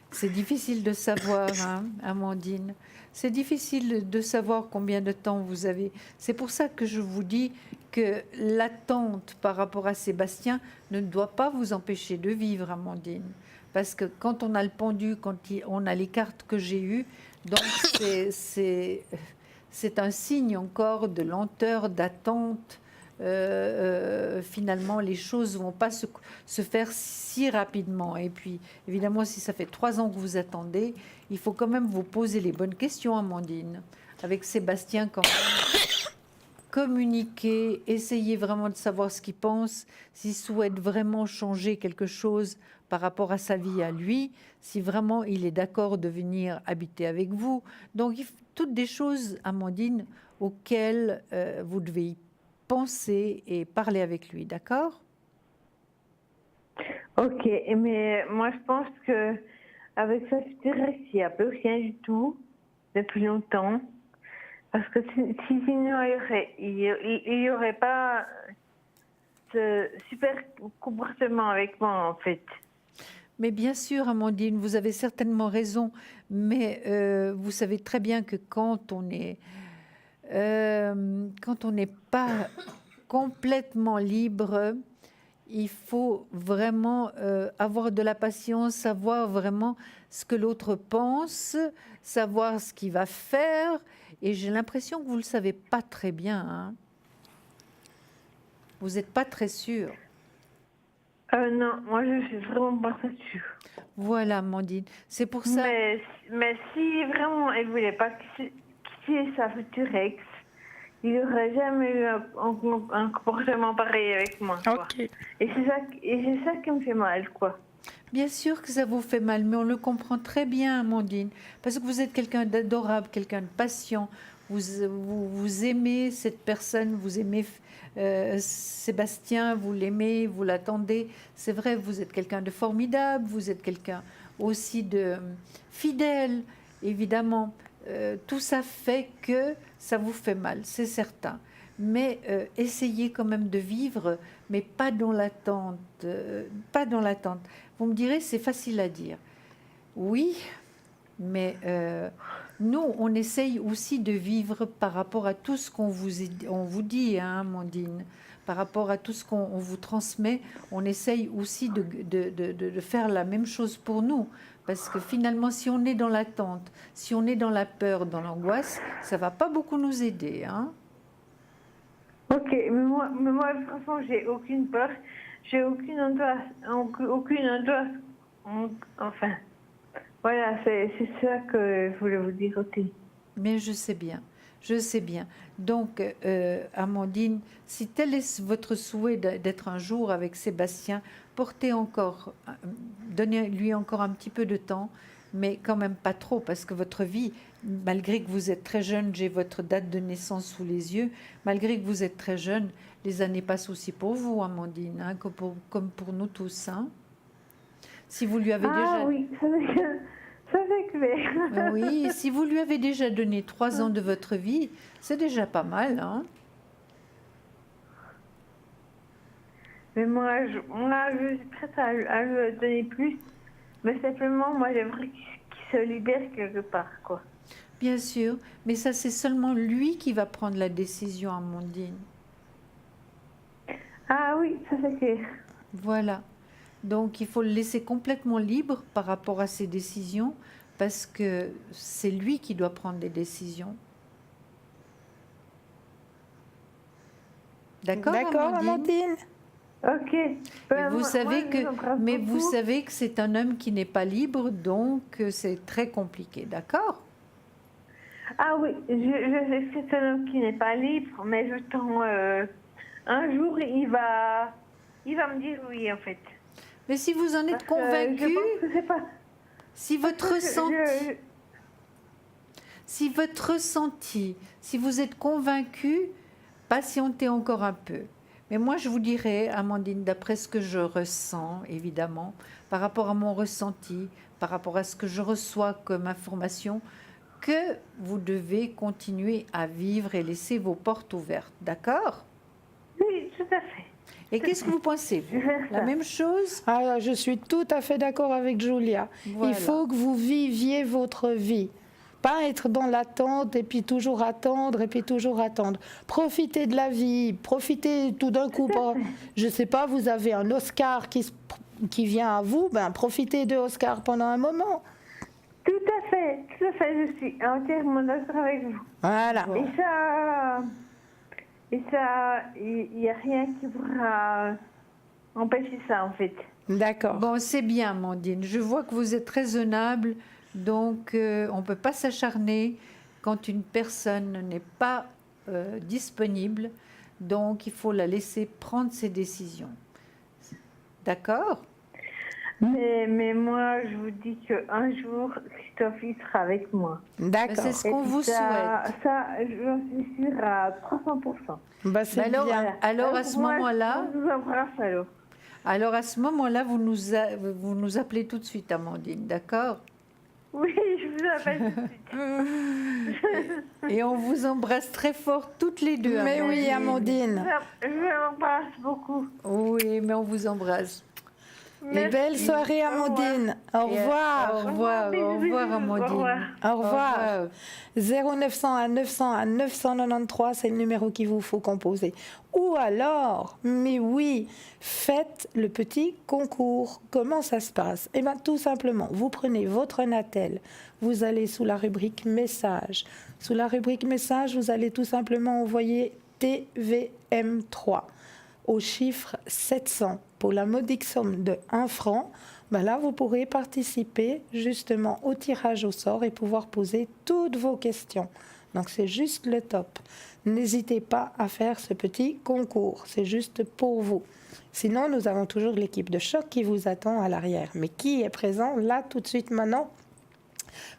C'est difficile de savoir, hein, Amandine. C'est difficile de savoir combien de temps vous avez. C'est pour ça que je vous dis que l'attente par rapport à Sébastien ne doit pas vous empêcher de vivre, Amandine. Parce que quand on a le pendu, on a les cartes que j'ai eues, donc c'est un signe encore de lenteur, d'attente. Finalement, les choses ne vont pas se faire si rapidement. Et puis, évidemment, si ça fait 3 ans que vous attendez, il faut quand même vous poser les bonnes questions, Amandine. Avec Sébastien, quand même, communiquer, essayer vraiment de savoir ce qu'il pense, s'il souhaite vraiment changer quelque chose par rapport à sa vie à lui, si vraiment il est d'accord de venir habiter avec vous. Donc, toutes des choses, Amandine, auxquelles vous devez y penser et parler avec lui, d'accord? Ok, mais moi je pense que avec ça, il n'y a plus rien du tout depuis longtemps. Parce que sinon, il y aurait pas ce super comportement avec moi, en fait. Mais bien sûr, Amandine, vous avez certainement raison, mais vous savez très bien que quand on n'est pas complètement libre, il faut vraiment avoir de la patience, savoir vraiment ce que l'autre pense, savoir ce qu'il va faire. Et j'ai l'impression que vous ne le savez pas très bien, hein. Vous n'êtes pas très sûr. Non, moi je suis vraiment pas très sûre. Voilà, Amandine. C'est pour ça. Mais si vraiment il voulait pas quitter sa future ex, il n'aurait jamais eu un comportement pareil avec moi. Quoi. Ok. Et c'est ça qui me fait mal, quoi. Bien sûr que ça vous fait mal, mais on le comprend très bien, Amandine, parce que vous êtes quelqu'un d'adorable, quelqu'un de patient. vous aimez cette personne, vous aimez Sébastien, vous l'aimez, vous l'attendez. C'est vrai, vous êtes quelqu'un de formidable, vous êtes quelqu'un aussi de fidèle, évidemment. Tout ça fait que ça vous fait mal, c'est certain. Mais essayez quand même de vivre, mais pas dans l'attente. Pas dans l'attente. Vous me direz, c'est facile à dire. Oui, mais nous, on essaye aussi de vivre par rapport à tout ce qu'on vous dit, hein, Amandine, par rapport à tout ce qu'on vous transmet. On essaye aussi de faire la même chose pour nous. Parce que finalement, si on est dans l'attente, si on est dans la peur, dans l'angoisse, ça ne va pas beaucoup nous aider, hein. Ok, mais moi, franchement, j'ai aucune peur, j'ai aucune angoisse, enfin, voilà, c'est ça que je voulais vous dire aussi. Mais je sais bien, je sais bien. Donc, Amandine, si tel est votre souhait d'être un jour avec Sébastien, donnez-lui encore un petit peu de temps, mais quand même pas trop, parce que votre vie, malgré que vous êtes très jeune, j'ai votre date de naissance sous les yeux, malgré que vous êtes très jeune, les années passent aussi pour vous, Amandine, hein, comme pour nous tous. Hein. Si vous lui avez déjà... oui, ça c'est clair. Oui, si vous lui avez déjà donné 3 ans de votre vie, c'est déjà pas mal, hein. Mais moi, je suis prête à lui donner plus. Mais simplement, moi, j'aimerais qu'il se libère quelque part, quoi. Bien sûr, mais ça, c'est seulement lui qui va prendre la décision, Amandine. Ah oui, ça c'est clair. Voilà. Donc, il faut le laisser complètement libre par rapport à ses décisions, parce que c'est lui qui doit prendre les décisions. D'accord, Amandine. Ok. Vous savez que c'est un homme qui n'est pas libre, donc c'est très compliqué, d'accord? Ah oui, je sais que c'est un homme qui n'est pas libre, mais j'attends un jour, il va me dire oui, en fait. Mais si vous en êtes convaincu, si votre ressenti, si vous êtes convaincu, patientez encore un peu. Mais moi, je vous dirais, Amandine, d'après ce que je ressens, évidemment, par rapport à mon ressenti, par rapport à ce que je reçois comme information, que vous devez continuer à vivre et laisser vos portes ouvertes. D'accord? Oui, tout à fait. Et qu'est-ce que vous pensez, vous? La même chose? Ah, je suis tout à fait d'accord avec Julia. Voilà. Il faut que vous viviez votre vie. Pas être dans l'attente et puis toujours attendre et puis toujours attendre. Profitez de la vie, profitez tout d'un coup. Je ne sais pas, vous avez un Oscar qui vient à vous, ben profitez de Oscar pendant un moment. Tout à fait, je suis entièrement d'accord avec vous. Voilà. Et ça, il n'y a rien qui pourra empêcher ça, en fait. D'accord. Bon, c'est bien, Amandine. Je vois que vous êtes raisonnable, donc on ne peut pas s'acharner quand une personne n'est pas disponible. Donc, il faut la laisser prendre ses décisions. D'accord? Mais moi, je vous dis qu'un jour, Christophe, il sera avec moi. D'accord. C'est ce qu'on vous souhaite. Ça, j'en suis sûre à 300%. Bah, c'est bien. Alors, à ce moment-là... Je vous embrasse, alors. Alors, à ce moment-là, vous nous appelez tout de suite, Amandine, d'accord? Oui, je vous appelle tout de suite. Et on vous embrasse très fort, toutes les deux. Mais oui, Amandine. Je vous embrasse beaucoup. Oui, mais on vous embrasse. Et belle soirée, Amandine. Au revoir. Au revoir, au revoir, Amandine. Au revoir. 0900 à 900 à 993, c'est le numéro qu'il vous faut composer. Ou alors, mais oui, faites le petit concours. Comment ça se passe? Eh bien, tout simplement, vous prenez votre Natel, vous allez sous la rubrique message. Sous la rubrique message, vous allez tout simplement envoyer TVM3 au chiffre 700 pour la modique somme de 1 franc. Ben là, vous pourrez participer justement au tirage au sort et pouvoir poser toutes vos questions. Donc, c'est juste le top. N'hésitez pas à faire ce petit concours. C'est juste pour vous. Sinon, nous avons toujours l'équipe de choc qui vous attend à l'arrière. Mais qui est présent là tout de suite maintenant?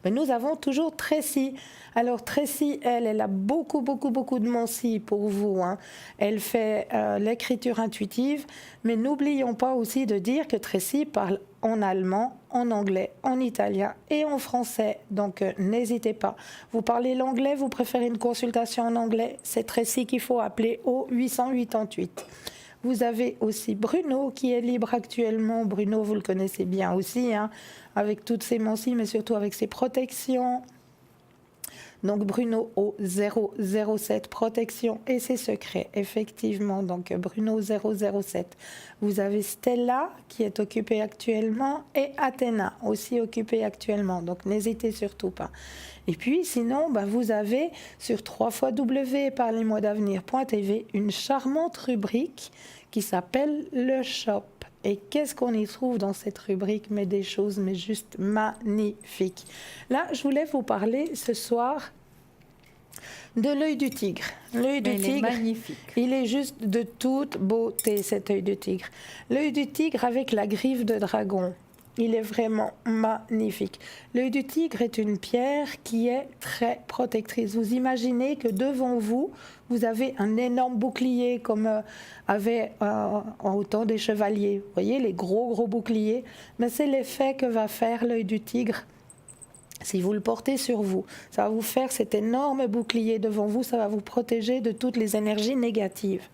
Mais nous avons toujours Tracy. Alors Tracy, elle a beaucoup de mensis pour vous, hein. Elle fait l'écriture intuitive, mais n'oublions pas aussi de dire que Tracy parle en allemand, en anglais, en italien et en français. Donc n'hésitez pas. Vous parlez l'anglais, vous préférez une consultation en anglais, c'est Tracy qu'il faut appeler au 888. Vous avez aussi Bruno qui est libre actuellement. Bruno, vous le connaissez bien aussi, hein, avec toutes ses mensis, mais surtout avec ses protections. Donc Bruno au 007, protection et ses secrets, effectivement. Donc Bruno 007. Vous avez Stella qui est occupée actuellement et Athéna aussi occupée actuellement. Donc n'hésitez surtout pas. Et puis sinon, vous avez sur www.parlez-moi-d'avenir.tv une charmante rubrique qui s'appelle le shop. Et qu'est-ce qu'on y trouve dans cette rubrique? Mais des choses, mais juste magnifiques. Là, je voulais vous parler ce soir de l'œil du tigre. L'œil du tigre, est magnifique. Il est juste de toute beauté, cet œil du tigre. L'œil du tigre avec la griffe de dragon. Il est vraiment magnifique. L'œil du tigre est une pierre qui est très protectrice. Vous imaginez que devant vous, vous avez un énorme bouclier comme avait au temps des chevaliers. Vous voyez, les gros boucliers. Mais c'est l'effet que va faire l'œil du tigre. Si vous le portez sur vous, ça va vous faire cet énorme bouclier devant vous, ça va vous protéger de toutes les énergies négatives.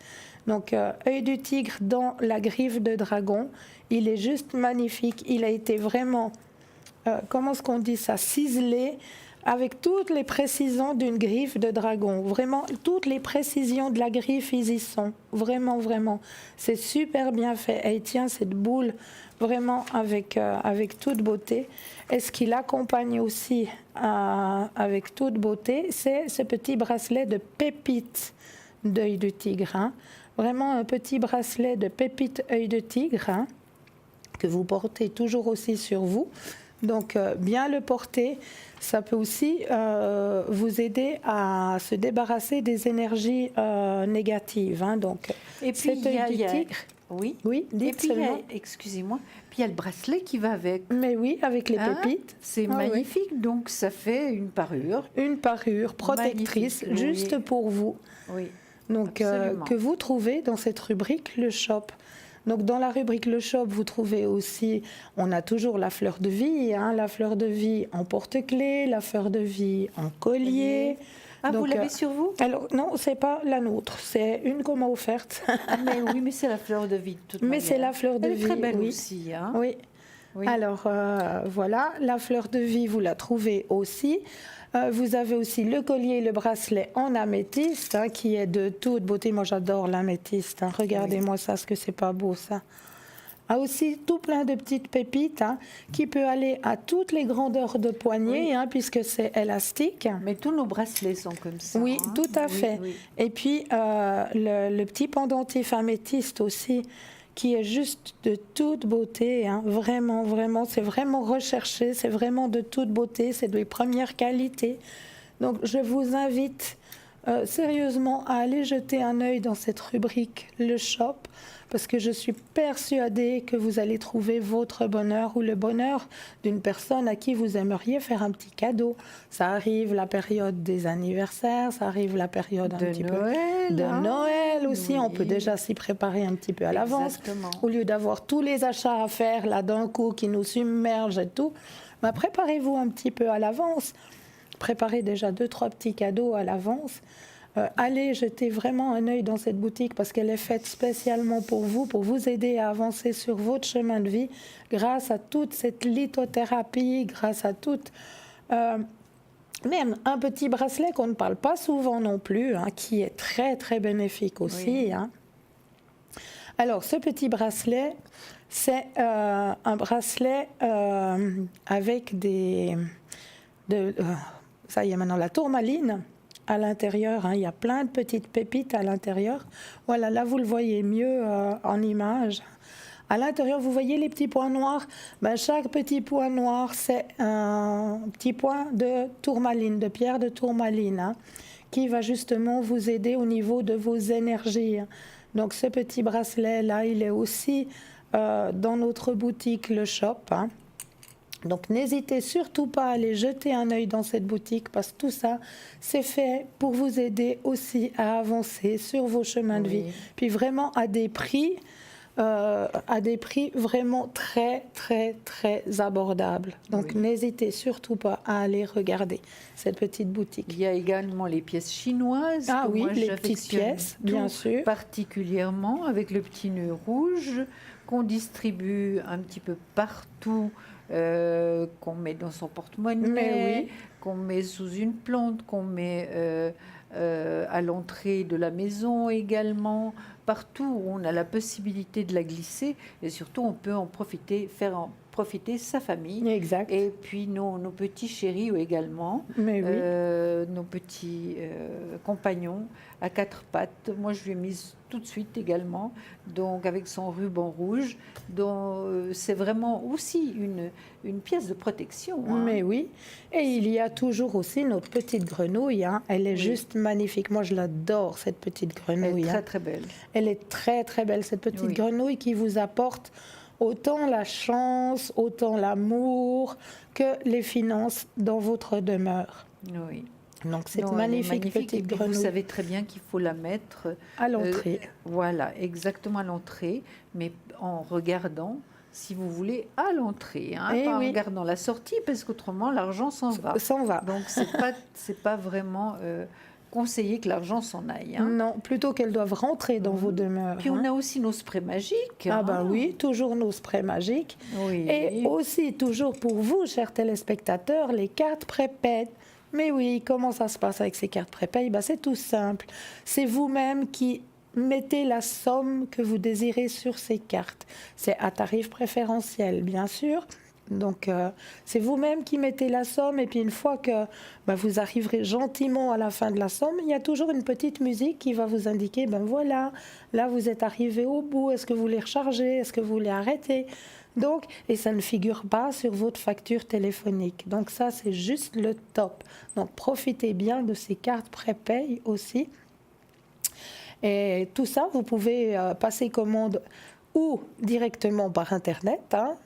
Donc, œil du tigre dans la griffe de dragon, il est juste magnifique. Il a été vraiment, comment est-ce qu'on dit ça, ciselé avec toutes les précisions d'une griffe de dragon. Vraiment, toutes les précisions de la griffe, ils y sont. Vraiment. C'est super bien fait. Et il tient cette boule vraiment avec toute beauté. Et ce qui l'accompagne aussi avec toute beauté, c'est ce petit bracelet de pépites d'œil de tigre, hein. Vraiment un petit bracelet de pépites œil de tigre, hein, que vous portez toujours aussi sur vous. Donc, bien le porter, ça peut aussi vous aider à se débarrasser des énergies négatives, hein. Donc, et puis, cet œil du tigre. Oui, dites et puis seulement. Excusez-moi, puis il y a le bracelet qui va avec. Mais oui, avec les pépites. C'est magnifique, donc ça fait une parure. Une parure protectrice, magnifique, juste pour vous. Oui. Donc, que vous trouvez dans cette rubrique, le shop. Donc, dans la rubrique le shop, vous trouvez aussi, on a toujours la fleur de vie, hein, la fleur de vie en porte-clés, la fleur de vie en collier. Ah, donc, vous l'avez sur vous? Alors, non, c'est pas la nôtre, c'est une qu'on m'a offerte. Mais oui, mais c'est la fleur de vie de toute manière. Mais c'est la fleur de vie. Elle est très belle oui. aussi. Hein. Oui. Alors, voilà, la fleur de vie, vous la trouvez aussi. Vous avez aussi le collier et le bracelet en améthyste, hein, qui est de toute beauté. Moi, j'adore l'améthyste. Hein. Regardez-moi ça, ce que c'est pas beau, ça. Aussi tout plein de petites pépites, hein, qui peut aller à toutes les grandeurs de poignet, hein, puisque c'est élastique. Mais tous nos bracelets sont comme ça. Oui, hein. tout à fait. Oui. Et puis, le petit pendentif améthyste aussi, qui est juste de toute beauté, hein, vraiment, c'est vraiment recherché, c'est vraiment de toute beauté, c'est de première qualité. Donc, je vous invite sérieusement à aller jeter un œil dans cette rubrique « Le Shop », parce que je suis persuadée que vous allez trouver votre bonheur ou le bonheur d'une personne à qui vous aimeriez faire un petit cadeau. Ça arrive la période des anniversaires, ça arrive la période un petit peu de Noël aussi. Oui. On peut déjà s'y préparer un petit peu à l'avance. Au lieu d'avoir tous les achats à faire là d'un coup qui nous submergent et tout, ben, préparez-vous un petit peu à l'avance. Préparez déjà 2-3 petits cadeaux à l'avance. Allez jeter vraiment un œil dans cette boutique parce qu'elle est faite spécialement pour vous aider à avancer sur votre chemin de vie grâce à toute cette lithothérapie, grâce à toute... même un petit bracelet qu'on ne parle pas souvent non plus, hein, qui est très, très bénéfique aussi. Oui. Hein. Alors, ce petit bracelet, c'est un bracelet avec ça y est maintenant, la tourmaline. À l'intérieur, hein, il y a plein de petites pépites à l'intérieur. Voilà, là vous le voyez mieux en image. À l'intérieur, vous voyez les petits points noirs. Ben, chaque petit point noir, c'est un petit point de tourmaline, de pierre de tourmaline, hein, qui va justement vous aider au niveau de vos énergies. Donc ce petit bracelet là, il est aussi dans notre boutique Le Shop. Hein. Donc n'hésitez surtout pas à aller jeter un œil dans cette boutique parce que tout ça, c'est fait pour vous aider aussi à avancer sur vos chemins de vie. Oui. Puis vraiment à des prix vraiment très, très, très abordables. Donc Oui. n'hésitez surtout pas à aller regarder cette petite boutique. Il y a également les pièces chinoises. Ah que oui, moi, les petites j'affectionne pièces, bien tout sûr. particulièrement avec le petit nœud rouge qu'on distribue un petit peu partout, qu'on met dans son porte-monnaie, Mais oui. qu'on met sous une plante, qu'on met à l'entrée de la maison également, partout où on a la possibilité de la glisser et surtout on peut en profiter, faire en profiter sa famille. Exact. Et puis nos petits chéris également, Mais oui. nos petits compagnons à quatre pattes. Moi, je lui ai mise tout de suite également, donc avec son ruban rouge. Donc, c'est vraiment aussi une pièce de protection. Hein. Mais oui. Et il y a toujours aussi notre petite grenouille. Hein. Elle est Oui. juste magnifique. Moi, je l'adore, cette petite Elle grenouille. est hein. très très belle. Elle est très, très belle, cette petite Oui. grenouille qui vous apporte autant la chance, autant l'amour que les finances dans votre demeure. Oui. Donc, cette Non, elle est magnifique magnifique. Et petite puis, vous grenouille savez très bien qu'il faut la mettre à l'entrée. voilà, exactement à l'entrée, mais en regardant, si vous voulez, à l'entrée, hein, Eh pas en oui. regardant la sortie, parce qu'autrement, l'argent s'en va. S'en va. Donc, c'est pas vraiment conseillé que l'argent s'en aille. Hein. Non, plutôt qu'elles doivent rentrer dans vos demeures. Puis, hein. on a aussi nos sprays magiques. Ah hein. ben oui, toujours nos sprays magiques. Oui. Et aussi, toujours pour vous, chers téléspectateurs, les cartes prépaies. Mais oui, comment ça se passe avec ces cartes prépaies? Ben, c'est tout simple. C'est vous-même qui mettez la somme que vous désirez sur ces cartes. C'est à tarif préférentiel, bien sûr. Donc, c'est vous-même qui mettez la somme. Et puis, une fois que vous arriverez gentiment à la fin de la somme, il y a toujours une petite musique qui va vous indiquer, ben voilà, là, vous êtes arrivé au bout. Est-ce que vous voulez recharger? Est-ce que vous voulez arrêter? Donc, et ça ne figure pas sur votre facture téléphonique. Donc, ça, c'est juste le top. Donc, profitez bien de ces cartes prépay aussi. Et tout ça, vous pouvez passer commande ou directement par Internet. Hein.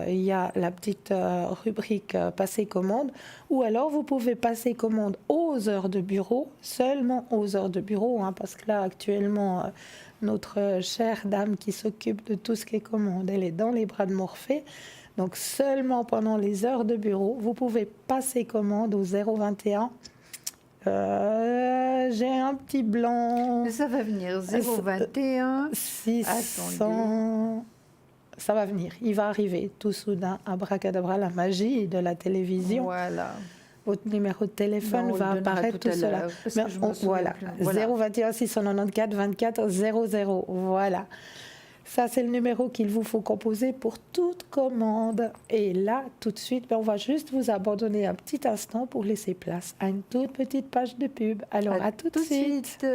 Il y a la petite rubrique passer commande. Ou alors, vous pouvez passer commande aux heures de bureau, seulement aux heures de bureau, hein, parce que là, actuellement, notre chère dame qui s'occupe de tout ce qui est commande, elle est dans les bras de Morphée. Donc, seulement pendant les heures de bureau, vous pouvez passer commande au 021. J'ai un petit blanc. Mais ça va venir. 021. 600. Ça va venir. Il va arriver tout soudain. Abracadabra, la magie de la télévision. Voilà. Votre numéro de téléphone Non, on va le donnera apparaître tout à tout cela. l'heure, parce Mais que je me souviens voilà. plus. Voilà. 021 694 24 00. Voilà. Ça, c'est le numéro qu'il vous faut composer pour toute commande. Et là, tout de suite, on va juste vous abandonner un petit instant pour laisser place à une toute petite page de pub. Alors, à tout de suite.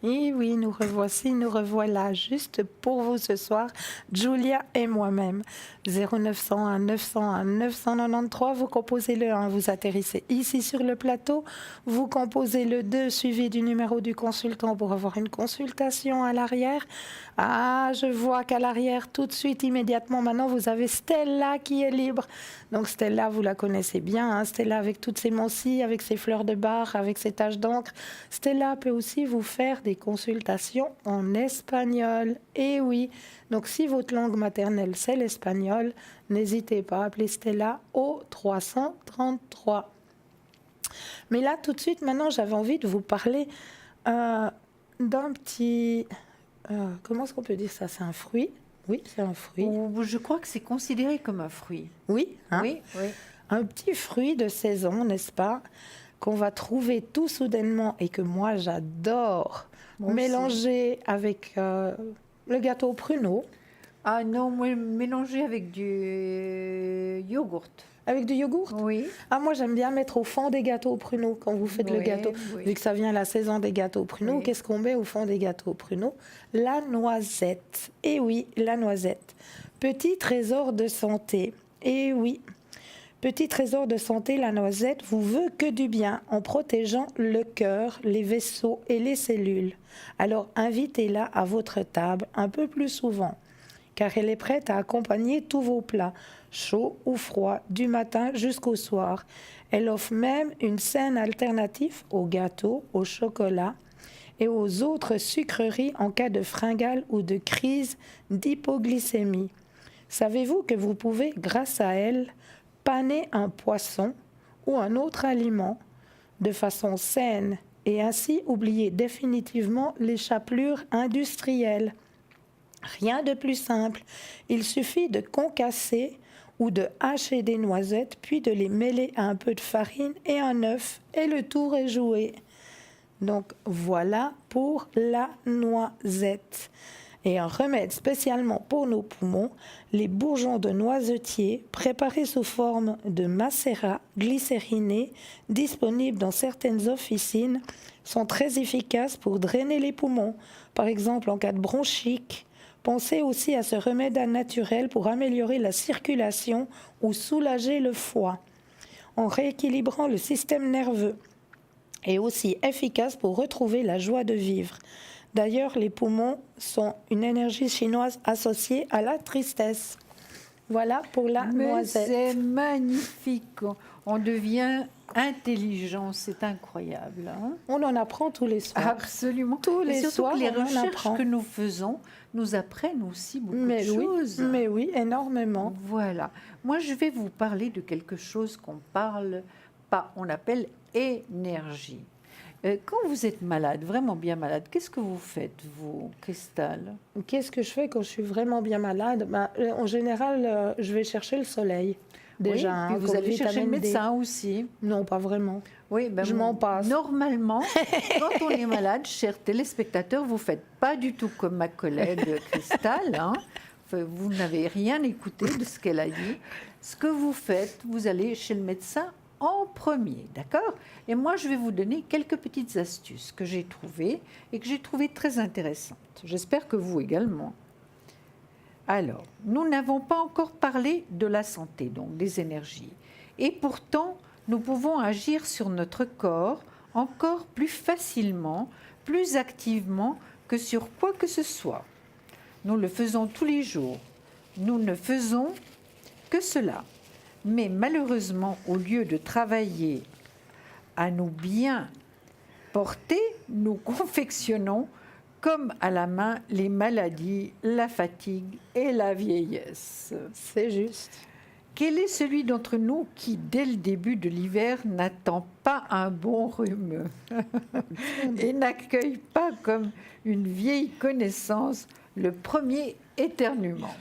Et oui, nous revoilà juste pour vous ce soir, Julia et moi-même. 0901 901 993, vous composez le 1, vous atterrissez ici sur le plateau, vous composez le 2 suivi du numéro du consultant pour avoir une consultation à l'arrière. Ah, je vois qu'à l'arrière, tout de suite, immédiatement, maintenant, vous avez Stella qui est libre. Donc Stella, vous la connaissez bien, hein, Stella avec toutes ses mancilles, avec ses fleurs de bar, avec ses taches d'encre. Stella peut aussi vous faire des consultations en espagnol. Et oui, donc si votre langue maternelle c'est l'espagnol, n'hésitez pas à appeler Stella au 333. Mais là, tout de suite, maintenant, j'avais envie de vous parler d'un petit... comment est-ce qu'on peut dire ça? C'est un fruit? Oui, c'est un fruit. Je crois que c'est considéré comme un fruit. Oui, hein? Oui, oui. Un petit fruit de saison, n'est-ce pas? Qu'on va trouver tout soudainement et que moi j'adore Moi aussi. mélanger avec le gâteau pruneau. Ah non, moi, mélanger avec du yogourt. Avec du yogourt? Oui. Ah, moi, j'aime bien mettre au fond des gâteaux aux pruneaux quand vous faites le Oui, gâteau. oui. Vu que ça vient la saison des gâteaux aux pruneaux, Oui. qu'est-ce qu'on met au fond des gâteaux aux pruneaux? La noisette. Eh oui, la noisette. Petit trésor de santé. Eh oui. Petit trésor de santé, la noisette vous veut que du bien en protégeant le cœur, les vaisseaux et les cellules. Alors invitez-la à votre table un peu plus souvent, car elle est prête à accompagner tous vos plats, chauds ou froids, du matin jusqu'au soir. Elle offre même une saine alternative aux gâteaux, au chocolat et aux autres sucreries en cas de fringale ou de crise d'hypoglycémie. Savez-vous que vous pouvez, grâce à elle, paner un poisson ou un autre aliment de façon saine et ainsi oublier définitivement les chapelures industrielles? Rien de plus simple. Il suffit de concasser ou de hacher des noisettes, puis de les mêler à un peu de farine et un œuf, et le tour est joué. Donc voilà pour la noisette. Et un remède spécialement pour nos poumons, les bourgeons de noisetier préparés sous forme de macérat glycériné, disponibles dans certaines officines, sont très efficaces pour drainer les poumons. Par exemple, en cas de bronchite, pensez aussi à ce remède naturel pour améliorer la circulation ou soulager le foie, en rééquilibrant le système nerveux, et aussi efficace pour retrouver la joie de vivre. D'ailleurs, les poumons sont une énergie chinoise associée à la tristesse. Voilà pour la noisette. C'est magnifique. On devient intelligent, c'est incroyable. Hein? On en apprend tous les soirs. Absolument. Tous les et surtout soirs, que les on en recherches apprend. que nous faisons nous apprennent aussi beaucoup de choses. Mais oui, énormément. Voilà. Moi, je vais vous parler de quelque chose on appelle énergie. Quand vous êtes malade, vraiment bien malade, qu'est-ce que vous faites, vous, Cristal? Qu'est-ce que je fais quand je suis vraiment bien malade? En général, je vais chercher le soleil. Déjà, oui, puis vous allez chercher le médecin aussi. Non, pas vraiment. Oui, je m'en passe. Normalement, quand on est malade, chers téléspectateurs, vous ne faites pas du tout comme ma collègue Cristal. Hein. Vous n'avez rien écouté de ce qu'elle a dit. Ce que vous faites, vous allez chez le médecin en premier, d'accord? Et moi, je vais vous donner quelques petites astuces que j'ai trouvées et que j'ai trouvées très intéressantes. J'espère que vous également. Alors, nous n'avons pas encore parlé de la santé, donc des énergies. Et pourtant, nous pouvons agir sur notre corps encore plus facilement, plus activement que sur quoi que ce soit. Nous le faisons tous les jours. Nous ne faisons que cela. Mais malheureusement, au lieu de travailler à nous bien porter, nous confectionnons comme à la main les maladies, la fatigue et la vieillesse. C'est juste. Quel est celui d'entre nous qui, dès le début de l'hiver, n'attend pas un bon rhume et n'accueille pas comme une vieille connaissance le premier éternuement?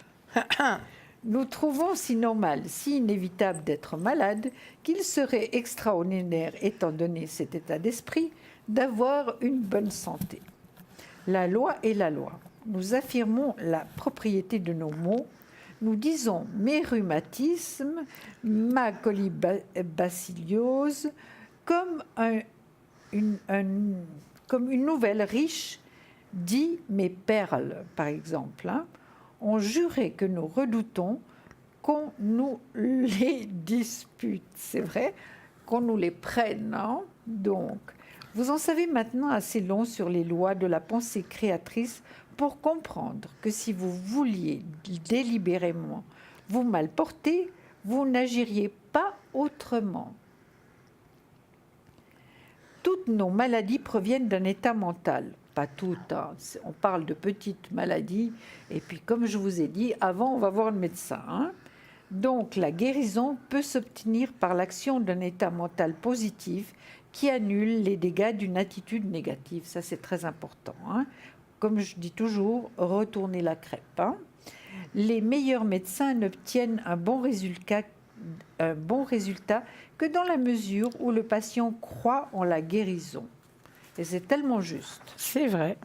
Nous trouvons si normal, si inévitable d'être malade, qu'il serait extraordinaire, étant donné cet état d'esprit, d'avoir une bonne santé. La loi est la loi. Nous affirmons la propriété de nos mots. Nous disons mes rhumatismes, ma colibacilliose, comme une nouvelle riche dit mes perles, par exemple. Hein. On jurait que nous redoutons qu'on nous les dispute. C'est vrai qu'on nous les prenne. Hein. Donc, vous en savez maintenant assez long sur les lois de la pensée créatrice pour comprendre que si vous vouliez délibérément vous mal porter, vous n'agiriez pas autrement. Toutes nos maladies proviennent d'un état mental. Pas toutes, hein. On parle de petites maladies. Et puis, comme je vous ai dit, avant, on va voir le médecin. Hein. Donc, la guérison peut s'obtenir par l'action d'un état mental positif qui annule les dégâts d'une attitude négative. Ça, c'est très important. Hein. Comme je dis toujours, retournez la crêpe. Hein. Les meilleurs médecins n'obtiennent un bon résultat que dans la mesure où le patient croit en la guérison. Et c'est tellement juste. C'est vrai.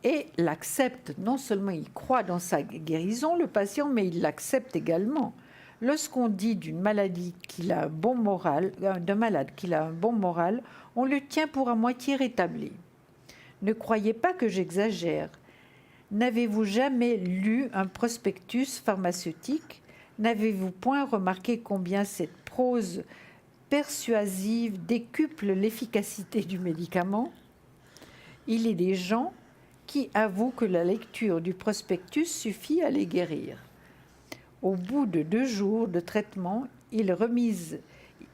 et l'accepte. Non seulement il croit dans sa guérison, le patient, mais il l'accepte également. Lorsqu'on dit d'une maladie qu'il a un bon moral, d'un malade qu'il a un bon moral, on le tient pour à moitié rétabli. Ne croyez pas que j'exagère. N'avez-vous jamais lu un prospectus pharmaceutique? N'avez-vous point remarqué combien cette prose persuasive décuple l'efficacité du médicament? Il est des gens qui avouent que la lecture du prospectus suffit à les guérir. Au bout de 2 jours de traitement, ils remisent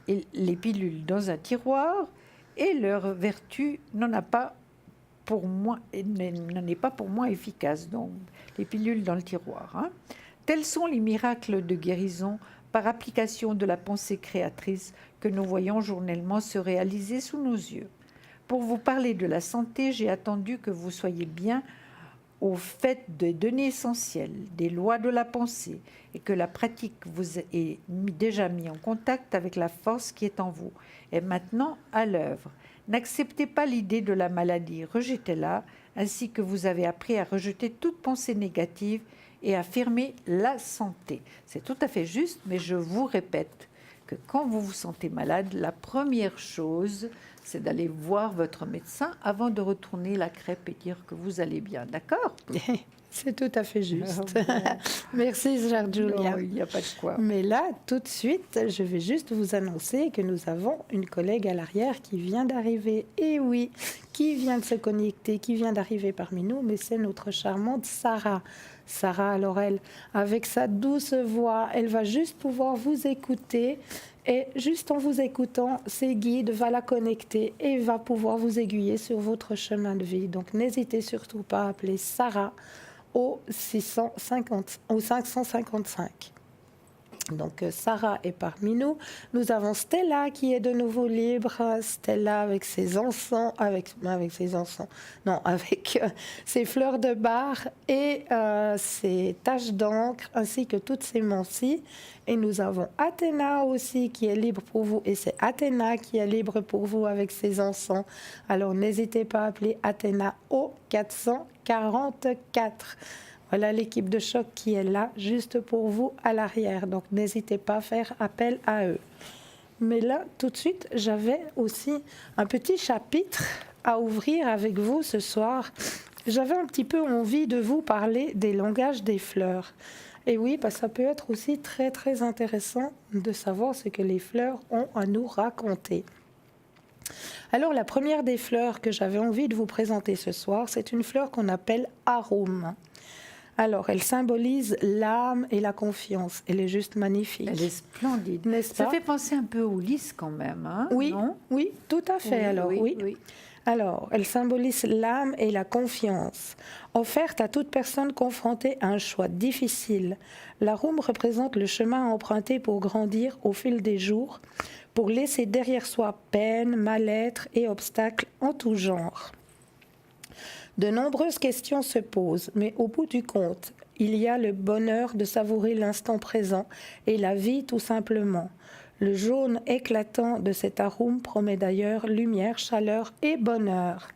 les pilules dans un tiroir et leur vertu n'en est pas pour moins efficace. Donc, les pilules dans le tiroir. Hein. Tels sont les miracles de guérison par application de la pensée créatrice que nous voyons journellement se réaliser sous nos yeux. Pour vous parler de la santé, j'ai attendu que vous soyez bien au fait des données essentielles, des lois de la pensée, et que la pratique vous ait déjà mis en contact avec la force qui est en vous, et maintenant à l'œuvre. N'acceptez pas l'idée de la maladie, rejetez-la, ainsi que vous avez appris à rejeter toute pensée négative et affirmer la santé. C'est tout à fait juste, mais je vous répète que quand vous vous sentez malade, la première chose, c'est d'aller voir votre médecin avant de retourner la crêpe et dire que vous allez bien, d'accord? C'est tout à fait juste. Merci, chère Julia. Non, il n'y a pas de quoi. Mais là, tout de suite, je vais juste vous annoncer que nous avons une collègue à l'arrière qui vient d'arriver. Et oui, qui vient de se connecter, qui vient d'arriver parmi nous, mais c'est notre charmante Sarah. Sarah, alors elle, avec sa douce voix, elle va juste pouvoir vous écouter. Et juste en vous écoutant, ses guides vont la connecter et va pouvoir vous aiguiller sur votre chemin de vie. Donc n'hésitez surtout pas à appeler Sarah au 555. Donc Sarah est parmi nous. Nous avons Stella qui est de nouveau libre. Stella avec ses encens, avec ses fleurs de bar et ses taches d'encre ainsi que toutes ses mancies. Et nous avons Athéna aussi qui est libre pour vous. Et c'est Athéna qui est libre pour vous avec ses encens. Alors n'hésitez pas à appeler Athéna au 444. Voilà l'équipe de choc qui est là, juste pour vous à l'arrière. Donc, n'hésitez pas à faire appel à eux. Mais là, tout de suite, j'avais aussi un petit chapitre à ouvrir avec vous ce soir. J'avais un petit peu envie de vous parler des langages des fleurs. Et oui, parce que ça peut être aussi très, très intéressant de savoir ce que les fleurs ont à nous raconter. Alors, la première des fleurs que j'avais envie de vous présenter ce soir, c'est une fleur qu'on appelle Arum. Alors, elle symbolise l'âme et la confiance. Elle est juste magnifique. Elle est splendide. N'est-ce pas? Ça fait penser un peu au lys quand même, hein, oui, non? Oui, tout à fait. Oui. Alors, elle symbolise l'âme et la confiance, offerte à toute personne confrontée à un choix difficile. L'arum représente le chemin à emprunter pour grandir au fil des jours, pour laisser derrière soi peine, mal-être et obstacles en tout genre. De nombreuses questions se posent, mais au bout du compte, il y a le bonheur de savourer l'instant présent et la vie tout simplement. Le jaune éclatant de cet arôme promet d'ailleurs lumière, chaleur et bonheur.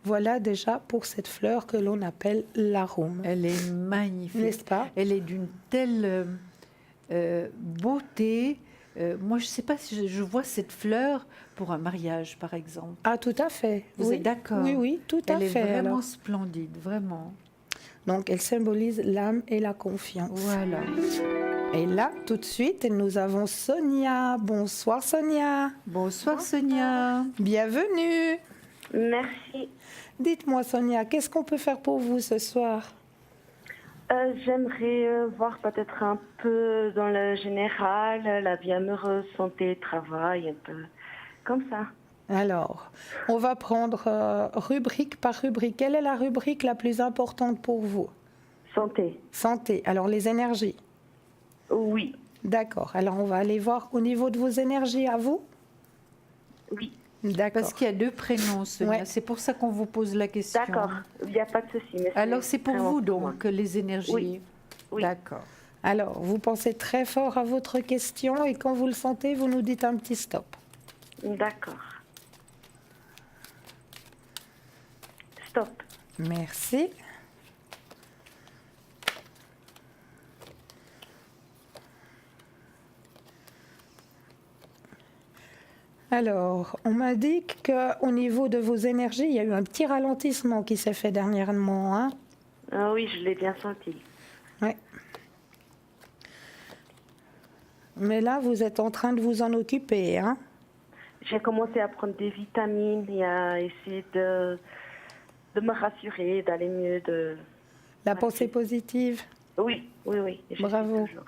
Voilà déjà pour cette fleur que l'on appelle l'arôme. Elle est magnifique. N'est-ce pas? Elle est d'une telle beauté. Moi, je ne sais pas si je vois cette fleur pour un mariage, par exemple. Ah, tout à fait. Vous êtes d'accord? Oui, tout à fait. Elle est vraiment alors. splendide, vraiment. Donc, elle symbolise l'âme et la confiance. Voilà. Et là, tout de suite, nous avons Sonia. Bonsoir, Sonia. Bonsoir, Sonia. Bienvenue. Merci. Dites-moi, Sonia, qu'est-ce qu'on peut faire pour vous ce soir? J'aimerais voir peut-être un peu dans le général, la vie amoureuse, santé, travail, un peu comme ça. Alors, on va prendre rubrique par rubrique. Quelle est la rubrique la plus importante pour vous? Santé. Santé. Alors, les énergies. Oui. D'accord. Alors, on va aller voir au niveau de vos énergies à vous. Oui. D'accord. Parce qu'il y a 2 prénoms, Sonia. Ouais. C'est pour ça qu'on vous pose la question. D'accord. Il n'y a pas de souci. mais Alors, c'est pour vraiment vous, pour moi. donc, les énergies. Oui. Oui. D'accord. Alors, vous pensez très fort à votre question et quand vous le sentez, vous nous dites un petit stop. D'accord. Stop. Merci. Alors, on m'indique qu'au niveau de vos énergies, il y a eu un petit ralentissement qui s'est fait dernièrement, hein? Ah oui, je l'ai bien senti. Ouais. Mais là, vous êtes en train de vous en occuper, hein? J'ai commencé à prendre des vitamines et à essayer de me rassurer, d'aller mieux. La pensée positive. Oui, oui, oui. Je Bravo. sais toujours.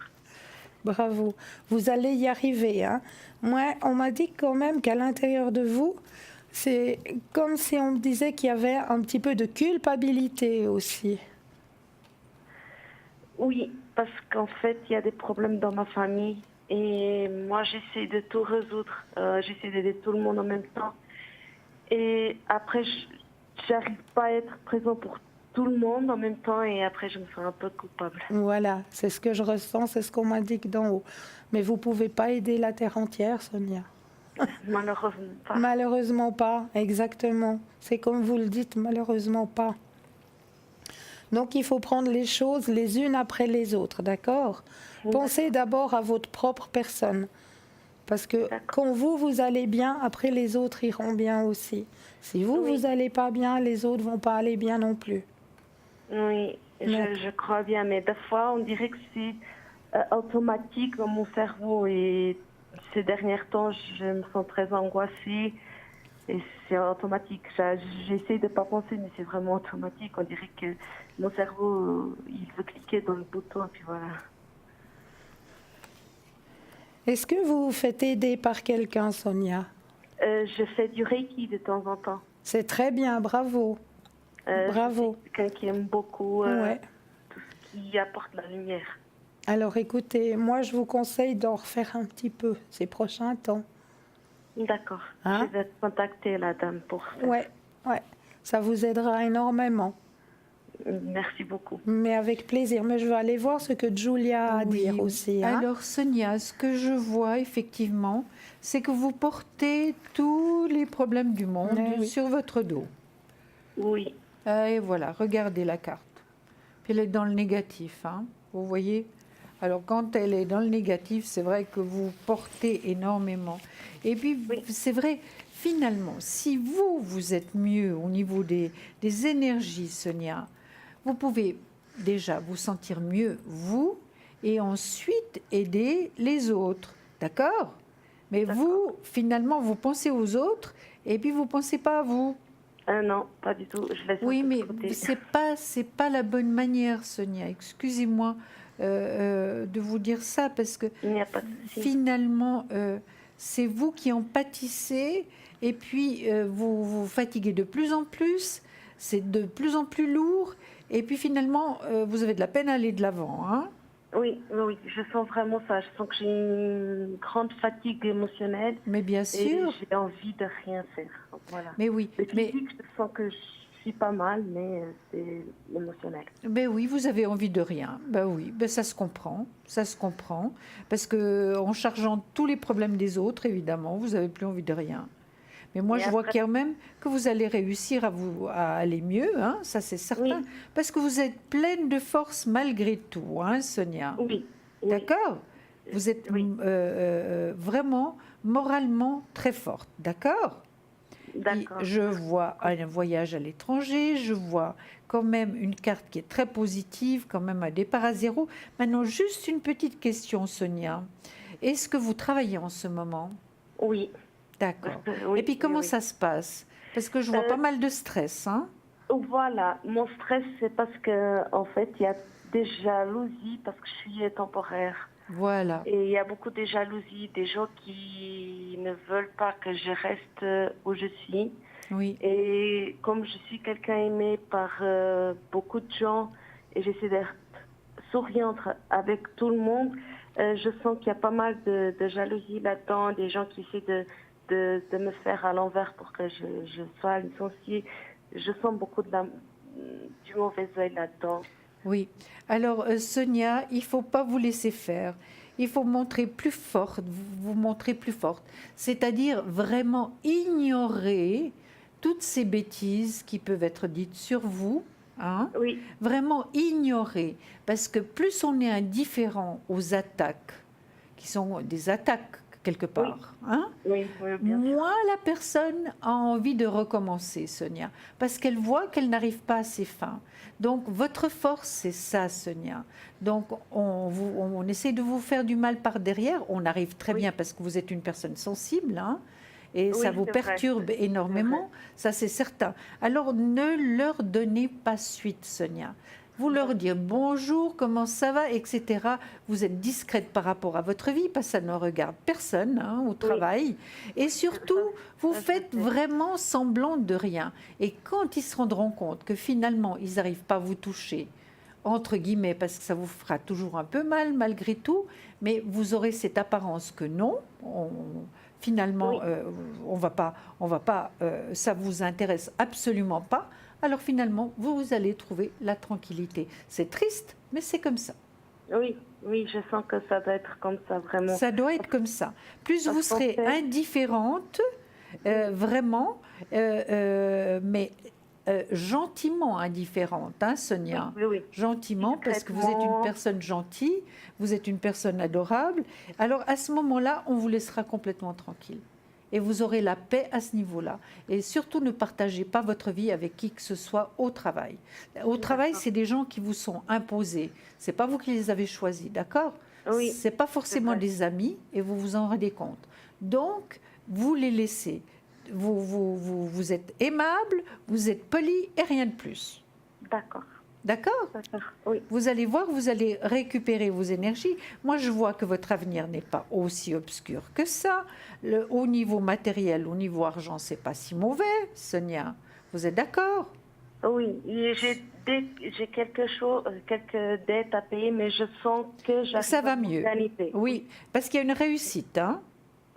Bravo. Vous allez y arriver, hein? Moi, on m'a dit quand même qu'à l'intérieur de vous, c'est comme si on me disait qu'il y avait un petit peu de culpabilité aussi. Oui, parce qu'en fait, il y a des problèmes dans ma famille et moi, j'essaie de tout résoudre. J'essaie d'aider tout le monde en même temps. Et après, j'arrive pas à être présent pour tout le monde en même temps et après, je me sens un peu coupable. Voilà, c'est ce que je ressens, c'est ce qu'on m'indique d'en haut. Mais vous ne pouvez pas aider la Terre entière, Sonia. Malheureusement pas. Malheureusement pas, exactement. C'est comme vous le dites, malheureusement pas. Donc il faut prendre les choses les unes après les autres, d'accord? Pensez d'abord à votre propre personne. Parce que quand vous allez bien, après les autres iront bien aussi. Si vous, Oui. vous n'allez pas bien, les autres vont pas aller bien non plus. Oui, je crois bien, mais des fois, on dirait que c'est automatique dans mon cerveau et ces derniers temps, je me sens très angoissée et c'est automatique. J'essaie de ne pas penser, mais c'est vraiment automatique. On dirait que mon cerveau, il veut cliquer dans le bouton et puis voilà. Est-ce que vous vous faites aider par quelqu'un, Sonia? Je fais du Reiki de temps en temps. C'est très bien, bravo. Bravo. Je suis quelqu'un qui aime beaucoup Ouais. tout ce qui apporte la lumière. Alors écoutez, moi je vous conseille d'en refaire un petit peu ces prochains temps. D'accord. Hein? Je vais contacter la dame pour ça. Ouais, ça vous aidera énormément. Merci beaucoup. Mais avec plaisir. Mais je vais aller voir ce que Julia a à Oui. dire aussi. Hein? Alors Sonia, ce que je vois effectivement, c'est que vous portez tous les problèmes du monde Oui. sur votre dos. Oui. Et voilà, regardez la carte. Puis elle est dans le négatif, hein, vous voyez. Alors quand elle est dans le négatif, c'est vrai que vous portez énormément. Et puis c'est vrai, finalement, si vous êtes mieux au niveau des énergies, Sonia, vous pouvez déjà vous sentir mieux, vous, et ensuite aider les autres. D'accord? Mais vous, finalement, vous pensez aux autres et puis vous ne pensez pas à vous. Non, pas du tout. Je laisse Oui, un peu mais de côté. c'est pas la bonne manière, Sonia. Excusez-moi de vous dire ça parce que Il n'y a pas de souci. finalement, c'est vous qui en pâtissez et puis vous vous fatiguez de plus en plus. C'est de plus en plus lourd et puis finalement, vous avez de la peine à aller de l'avant, hein? Oui, oui, je sens vraiment ça. Je sens que j'ai une grande fatigue émotionnelle. Mais bien Et sûr. j'ai envie de rien faire. Voilà. Mais oui. Le Mais physique, je sens que je suis pas mal, mais c'est l'émotionnel. ben oui, vous avez envie de rien. Ben oui, ben ça se comprend, parce que en chargeant tous les problèmes des autres, évidemment, vous avez plus envie de rien. Mais moi, Et je vois après- quand même que vous allez réussir à aller mieux, hein, ça c'est certain, Oui. parce que vous êtes pleine de force malgré tout, hein, Sonia. Oui. Oui. D'accord? Vous êtes Oui. vraiment moralement très forte, d'accord? D'accord. Je vois un voyage à l'étranger, je vois quand même une carte qui est très positive, quand même un départ à zéro. Maintenant, juste une petite question, Sonia. Est-ce que vous travaillez en ce moment? Oui. D'accord. Oui, Et puis, comment oui. ça se passe? Parce que je vois pas mal de stress, hein? Voilà, mon stress, c'est parce que en fait, il y a des jalousies parce que je suis temporaire. Voilà. Et il y a beaucoup de jalousies, des gens qui ne veulent pas que je reste où je suis. Oui. Et comme je suis quelqu'un aimé par beaucoup de gens et j'essaie d'être souriante avec tout le monde, je sens qu'il y a pas mal de jalousie là-dedans, des gens qui essaient de me faire à l'envers pour que je sois licenciée. Je sens beaucoup du mauvais œil là-dedans. Oui. Alors, Sonia, il faut pas vous laisser faire. Il faut montrer plus forte, vous montrer plus forte. C'est-à-dire vraiment ignorer toutes ces bêtises qui peuvent être dites sur vous, hein, Oui, vraiment ignorer. Parce que plus on est indifférent aux attaques, qui sont des attaques quelque part, hein, oui, bien sûr. moins la personne a envie de recommencer, Sonia, parce qu'elle voit qu'elle n'arrive pas à ses fins. Donc, votre force, c'est ça, Sonia. Donc, on essaie de vous faire du mal par derrière. On arrive très bien parce que vous êtes une personne sensible, hein, et Oui, ça vous c'est vrai. perturbe énormément, ça c'est certain. Alors, ne leur donnez pas suite, Sonia. Vous leur dire bonjour, comment ça va, etc. Vous êtes discrète par rapport à votre vie, parce que ça ne regarde personne, hein, au travail. Et surtout, vous ça, je faites sais. vraiment semblant de rien. Et quand ils se rendront compte que finalement, ils n'arrivent pas à vous toucher, entre guillemets, parce que ça vous fera toujours un peu mal malgré tout, mais vous aurez cette apparence que non, finalement, Oui. on va pas, ça vous intéresse absolument pas. Alors finalement, vous allez trouver la tranquillité. C'est triste, mais c'est comme ça. Oui, oui, je sens que ça doit être comme ça, vraiment. Ça doit être comme ça. Plus Parce vous qu'en serez fait- indifférente, vraiment, mais gentiment indifférente, hein, Sonia. Oui, oui. Gentiment, parce que vous êtes une Discrètement. personne gentille, vous êtes une personne adorable. Alors à ce moment-là, on vous laissera complètement tranquille. Et vous aurez la paix à ce niveau-là. Et surtout, ne partagez pas votre vie avec qui que ce soit au travail. Au travail, c'est des gens qui vous sont imposés. C'est pas vous qui les avez choisis, d'accord? Oui, C'est pas forcément vrai. des amis et vous vous en rendez compte. Donc, vous les laissez. Vous êtes aimable, vous êtes poli et rien de plus. D'accord, D'accord? d'accord. Oui, Vous allez voir, vous allez récupérer vos énergies. Moi, je vois que votre avenir n'est pas aussi obscur que ça. Au niveau matériel, au niveau argent, c'est pas si mauvais, Sonia. Vous êtes d'accord? oui. Et j'ai quelque chose, quelques dettes à payer, mais je sens que j'arrive Ça va à mieux. m'organiser. Oui, parce qu'il y a une réussite, hein?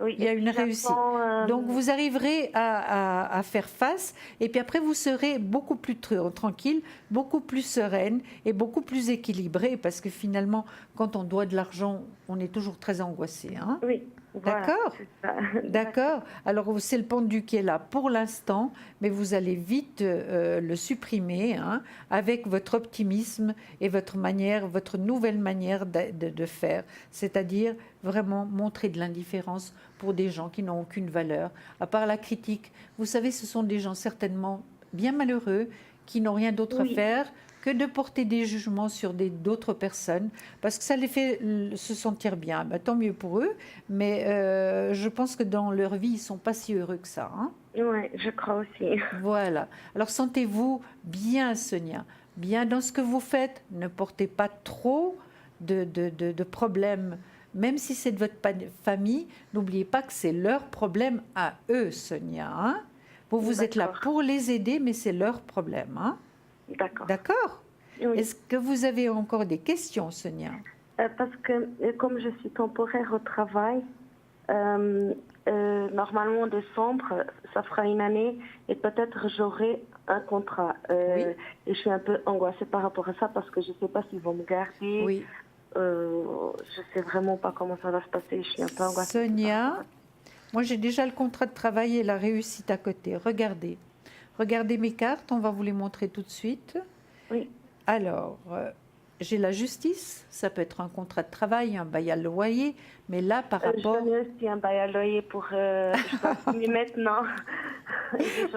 Oui, Il y a et une puis réussite. j'attends, Donc, vous arriverez à faire face et puis après, vous serez beaucoup plus tranquille, beaucoup plus sereine et beaucoup plus équilibrée parce que finalement, quand on doit de l'argent, on est toujours très angoissé, hein? Oui, voilà, D'accord. c'est ça. D'accord. Alors, c'est le pendu qui est là pour l'instant, mais vous allez vite le supprimer, hein, avec votre optimisme et votre manière, votre nouvelle manière de faire, c'est-à-dire vraiment montrer de l'indifférence pour des gens qui n'ont aucune valeur, à part la critique. Vous savez, ce sont des gens certainement bien malheureux qui n'ont rien d'autre Oui. à faire que de porter des jugements sur d'autres personnes, parce que ça les fait se sentir bien. Ben, tant mieux pour eux, mais je pense que dans leur vie, ils ne sont pas si heureux que ça, hein. Oui, je crois aussi. Voilà. Alors sentez-vous bien, Sonia, bien dans ce que vous faites. Ne portez pas trop de problèmes. Même si c'est de votre famille, n'oubliez pas que c'est leur problème à eux, Sonia, hein. Vous êtes là D'accord. pour les aider, mais c'est leur problème, hein. D'accord. D'accord? Oui. Est-ce que vous avez encore des questions, Sonia? Parce que comme je suis temporaire au travail, normalement en décembre, ça fera une année et peut-être j'aurai un contrat. Oui. Et je suis un peu angoissée par rapport à ça parce que je ne sais pas s'ils vont me garder. Oui. Je ne sais vraiment pas comment ça va se passer. Je suis un peu angoissée. Sonia, moi j'ai déjà le contrat de travail et la réussite à côté. Regardez. Regardez mes cartes, on va vous les montrer tout de suite. Oui. Alors, j'ai la justice, ça peut être un contrat de travail, un bail à loyer, mais là, par rapport... J'en ai aussi un bail à loyer pour... je dois m'y maintenant.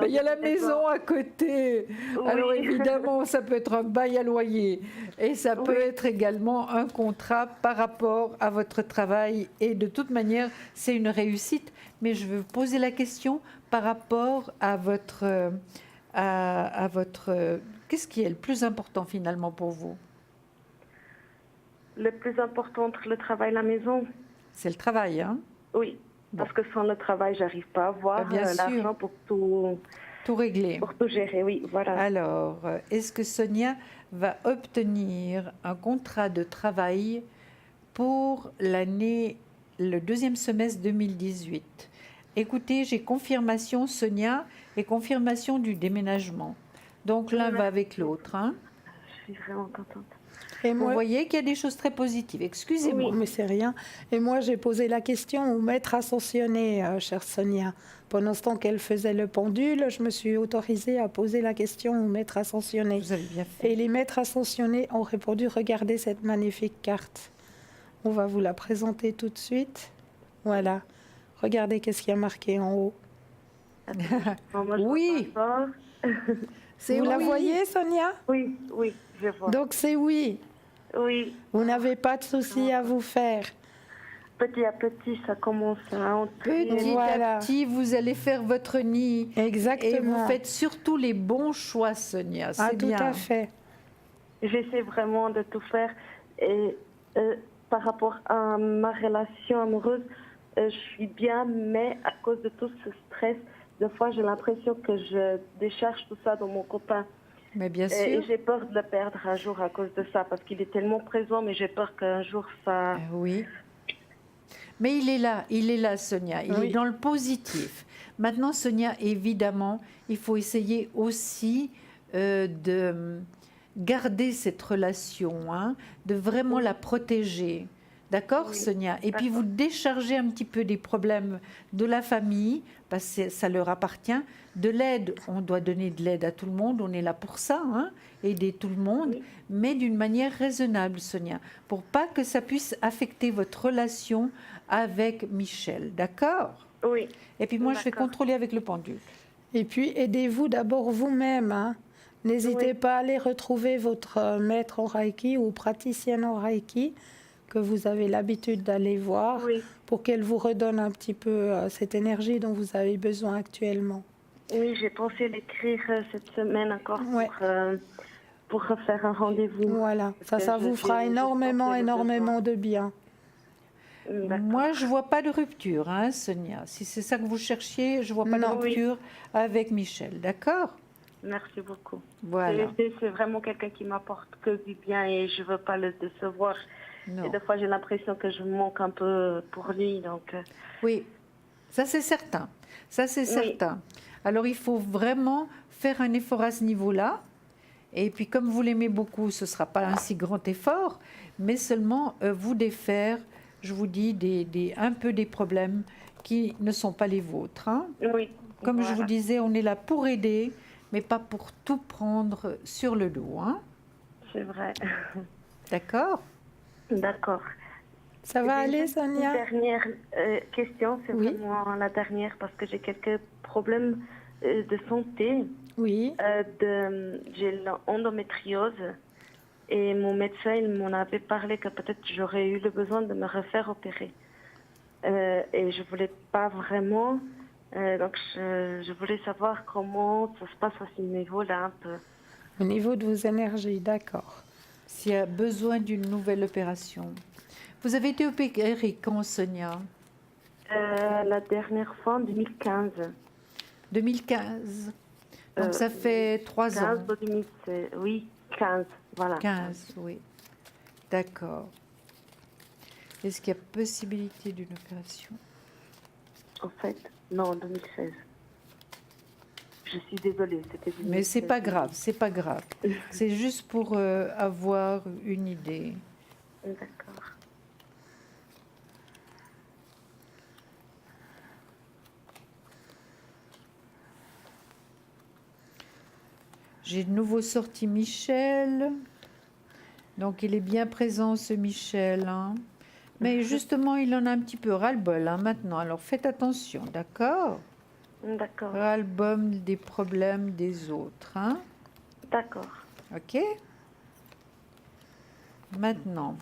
Il y a la maison à côté. Oui. Alors évidemment, ça peut être un bail à loyer et ça peut Oui. être également un contrat par rapport à votre travail. Et de toute manière, c'est une réussite. Mais je veux vous poser la question par rapport à votre... Qu'est-ce qui est le plus important finalement pour vous? Le plus important entre le travail et la maison, C'est le travail, hein? oui. Parce que sans le travail, j'arrive pas à avoir Bien sûr. l'argent pour tout Tout gérer, oui, voilà. Alors, est-ce que Sonia va obtenir un contrat de travail pour l'année, le deuxième semestre 2018? Écoutez, j'ai confirmation, Sonia, et confirmation du déménagement. Donc l'un va avec l'autre, hein? Je suis vraiment contente. Et Vous moi, voyez qu'il y a des choses très positives. Excusez-moi. mais c'est rien. Et moi, j'ai posé la question au maître ascensionné, chère Sonia. Pendant ce temps qu'elle faisait le pendule, je me suis autorisée à poser la question au maître ascensionné. Vous avez bien fait. Et les maîtres ascensionnés ont répondu, regardez cette magnifique carte. On va vous la présenter tout de suite. Voilà. Regardez qu'est-ce qu'il y a marqué en haut. Non, moi, je Oui. vois pas encore. Vous la oui. voyez, Sonia? Oui, oui, je vois. Donc c'est oui. Oui, Vous n'avez pas de soucis à vous faire. petit à petit, ça commence à entrer. Petit Voilà. à petit, vous allez faire votre nid. Exactement. Et vous faites surtout les bons choix, Sonia. Ah, C'est tout bien. à fait. J'essaie vraiment de tout faire. Et par rapport à ma relation amoureuse, je suis bien, mais à cause de tout ce stress, des fois j'ai l'impression que je décharge tout ça dans mon copain. Mais bien Et sûr. j'ai peur de le perdre un jour à cause de ça, parce qu'il est tellement présent, mais j'ai peur qu'un jour ça... Oui. Mais il est là, Sonia. Il Oui. est dans le positif. Maintenant, Sonia, évidemment, il faut essayer aussi de garder cette relation, hein, de vraiment la protéger. D'accord, Oui, Sonia? Et puis d'accord. vous déchargez un petit peu des problèmes de la famille, parce que ça leur appartient. De l'aide, on doit donner de l'aide à tout le monde, on est là pour ça, hein, aider tout le monde, Oui. mais d'une manière raisonnable, Sonia, pour pas que ça puisse affecter votre relation avec Michel, d'accord? Oui, Et puis moi, je vais D'accord. contrôler avec le pendule. Et puis, aidez-vous d'abord vous-même. Hein. N'hésitez Oui. pas à aller retrouver votre maître en Reiki ou praticienne en Reiki que vous avez l'habitude d'aller voir oui, pour qu'elle vous redonne un petit peu cette énergie dont vous avez besoin actuellement. oui, j'ai pensé l'écrire cette semaine encore Ouais. pour refaire un rendez-vous. Voilà, ça Parce que vous fera j'ai énormément, senti le énormément de bien. D'accord. Moi, je vois pas de rupture, hein, Sonia. Si c'est ça que vous cherchiez, je vois pas Non. de rupture avec Michel, d'accord? Merci beaucoup. Voilà. C'est vraiment quelqu'un qui m'apporte que du bien et je veux pas le décevoir. Non. Et des fois, j'ai l'impression que je manque un peu pour lui. Donc, Oui, ça c'est certain. Ça c'est certain. Alors il faut vraiment faire un effort à ce niveau-là. Et puis comme vous l'aimez beaucoup, ce ne sera pas un si grand effort, mais seulement vous défaire, je vous dis, un peu des problèmes qui ne sont pas les vôtres, hein. oui. Comme je vous Voilà. disais, on est là pour aider, mais pas pour tout prendre sur le dos, hein. C'est vrai. D'accord? D'accord. Ça va J'ai aller, juste une Sonia? dernière question, c'est Oui. vraiment la dernière parce que j'ai quelques problèmes de santé. Oui. J'ai l'endométriose et mon médecin il m'en avait parlé que peut-être j'aurais eu le besoin de me refaire opérer. Et je voulais pas vraiment, donc je voulais savoir comment ça se passe à ce niveau-là un peu. Au niveau de vos énergies, d'accord. S'il y a besoin d'une nouvelle opération. Vous avez été opérée quand, Sonia? La dernière fois en 2015. 2015. Donc ça fait 3 ans. 15 ou 2016, oui, 15, voilà. 15, oui. D'accord. Est-ce qu'il y a possibilité d'une opération? En fait, non, 2016. Je suis désolée, c'était 2016. Mais c'est pas grave, c'est pas grave. C'est juste pour avoir une idée. D'accord. J'ai de nouveau sorti Michel. Donc il est bien présent ce Michel, hein. Mais justement, il en a un petit peu ras-le-bol hein, maintenant. Alors faites attention, d'accord? D'accord, Ras-le-bol des problèmes des autres, hein. d'accord. Ok? Maintenant,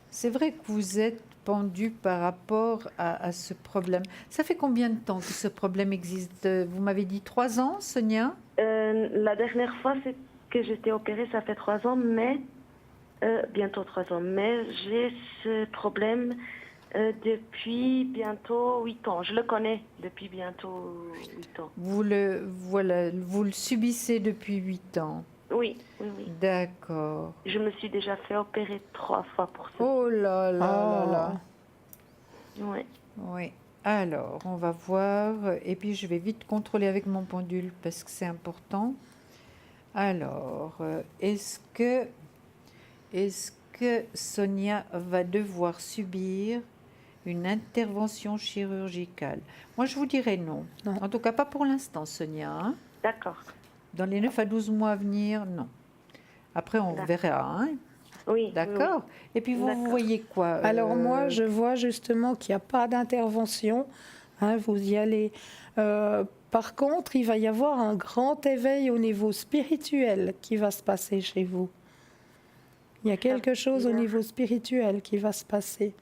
c'est vrai que vous êtes pendu par rapport à ce problème. Ça fait combien de temps que ce problème existe? Vous m'avez dit 3 ans, Sonia? La dernière fois c'est que j'étais opérée, ça fait 3 ans, mais bientôt 3 ans. Mais j'ai ce problème depuis bientôt 8 ans. Je le connais depuis bientôt 8 ans. Vous le subissez depuis 8 ans. Oui, oui, oui. D'accord. Je me suis déjà fait opérer 3 fois pour ça. Oh là là là là. Oui. Oui. Alors, on va voir. Et puis, je vais vite contrôler avec mon pendule parce que c'est important. Alors, est-ce que Est-ce que Sonia va devoir subir une intervention chirurgicale? Moi, je vous dirais non. Non. En tout cas, pas pour l'instant, Sonia, hein. D'accord. Dans les 9 à 12 mois à venir, non. Après, on D'accord. verra, hein. Oui. D'accord. Et puis, vous D'accord. voyez quoi? Alors moi, je vois justement qu'il n'y a pas d'intervention. Hein, vous y allez. Par contre, il va y avoir un grand éveil au niveau spirituel qui va se passer chez vous. Il y a quelque chose au bien. niveau spirituel qui va se passer.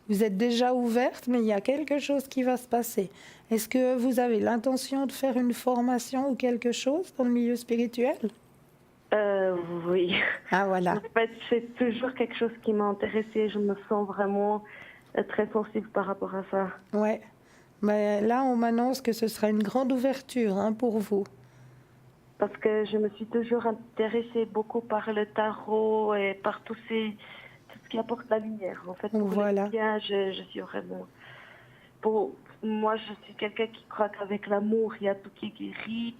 Vous êtes déjà ouverte, mais il y a quelque chose qui va se passer. Est-ce que vous avez l'intention de faire une formation ou quelque chose dans le milieu spirituel? Oui. Ah voilà. En fait, c'est toujours quelque chose qui m'a intéressée. Je me sens vraiment très sensible par rapport à ça. Ouais. Mais là, on m'annonce que ce sera une grande ouverture hein, pour vous. Parce que je me suis toujours intéressée beaucoup par le tarot et par tout ce qui apporte la lumière. En fait, pour Voilà. le bien, je suis vraiment... Moi, je suis quelqu'un qui croit qu'avec l'amour, il y a tout qui est guéri.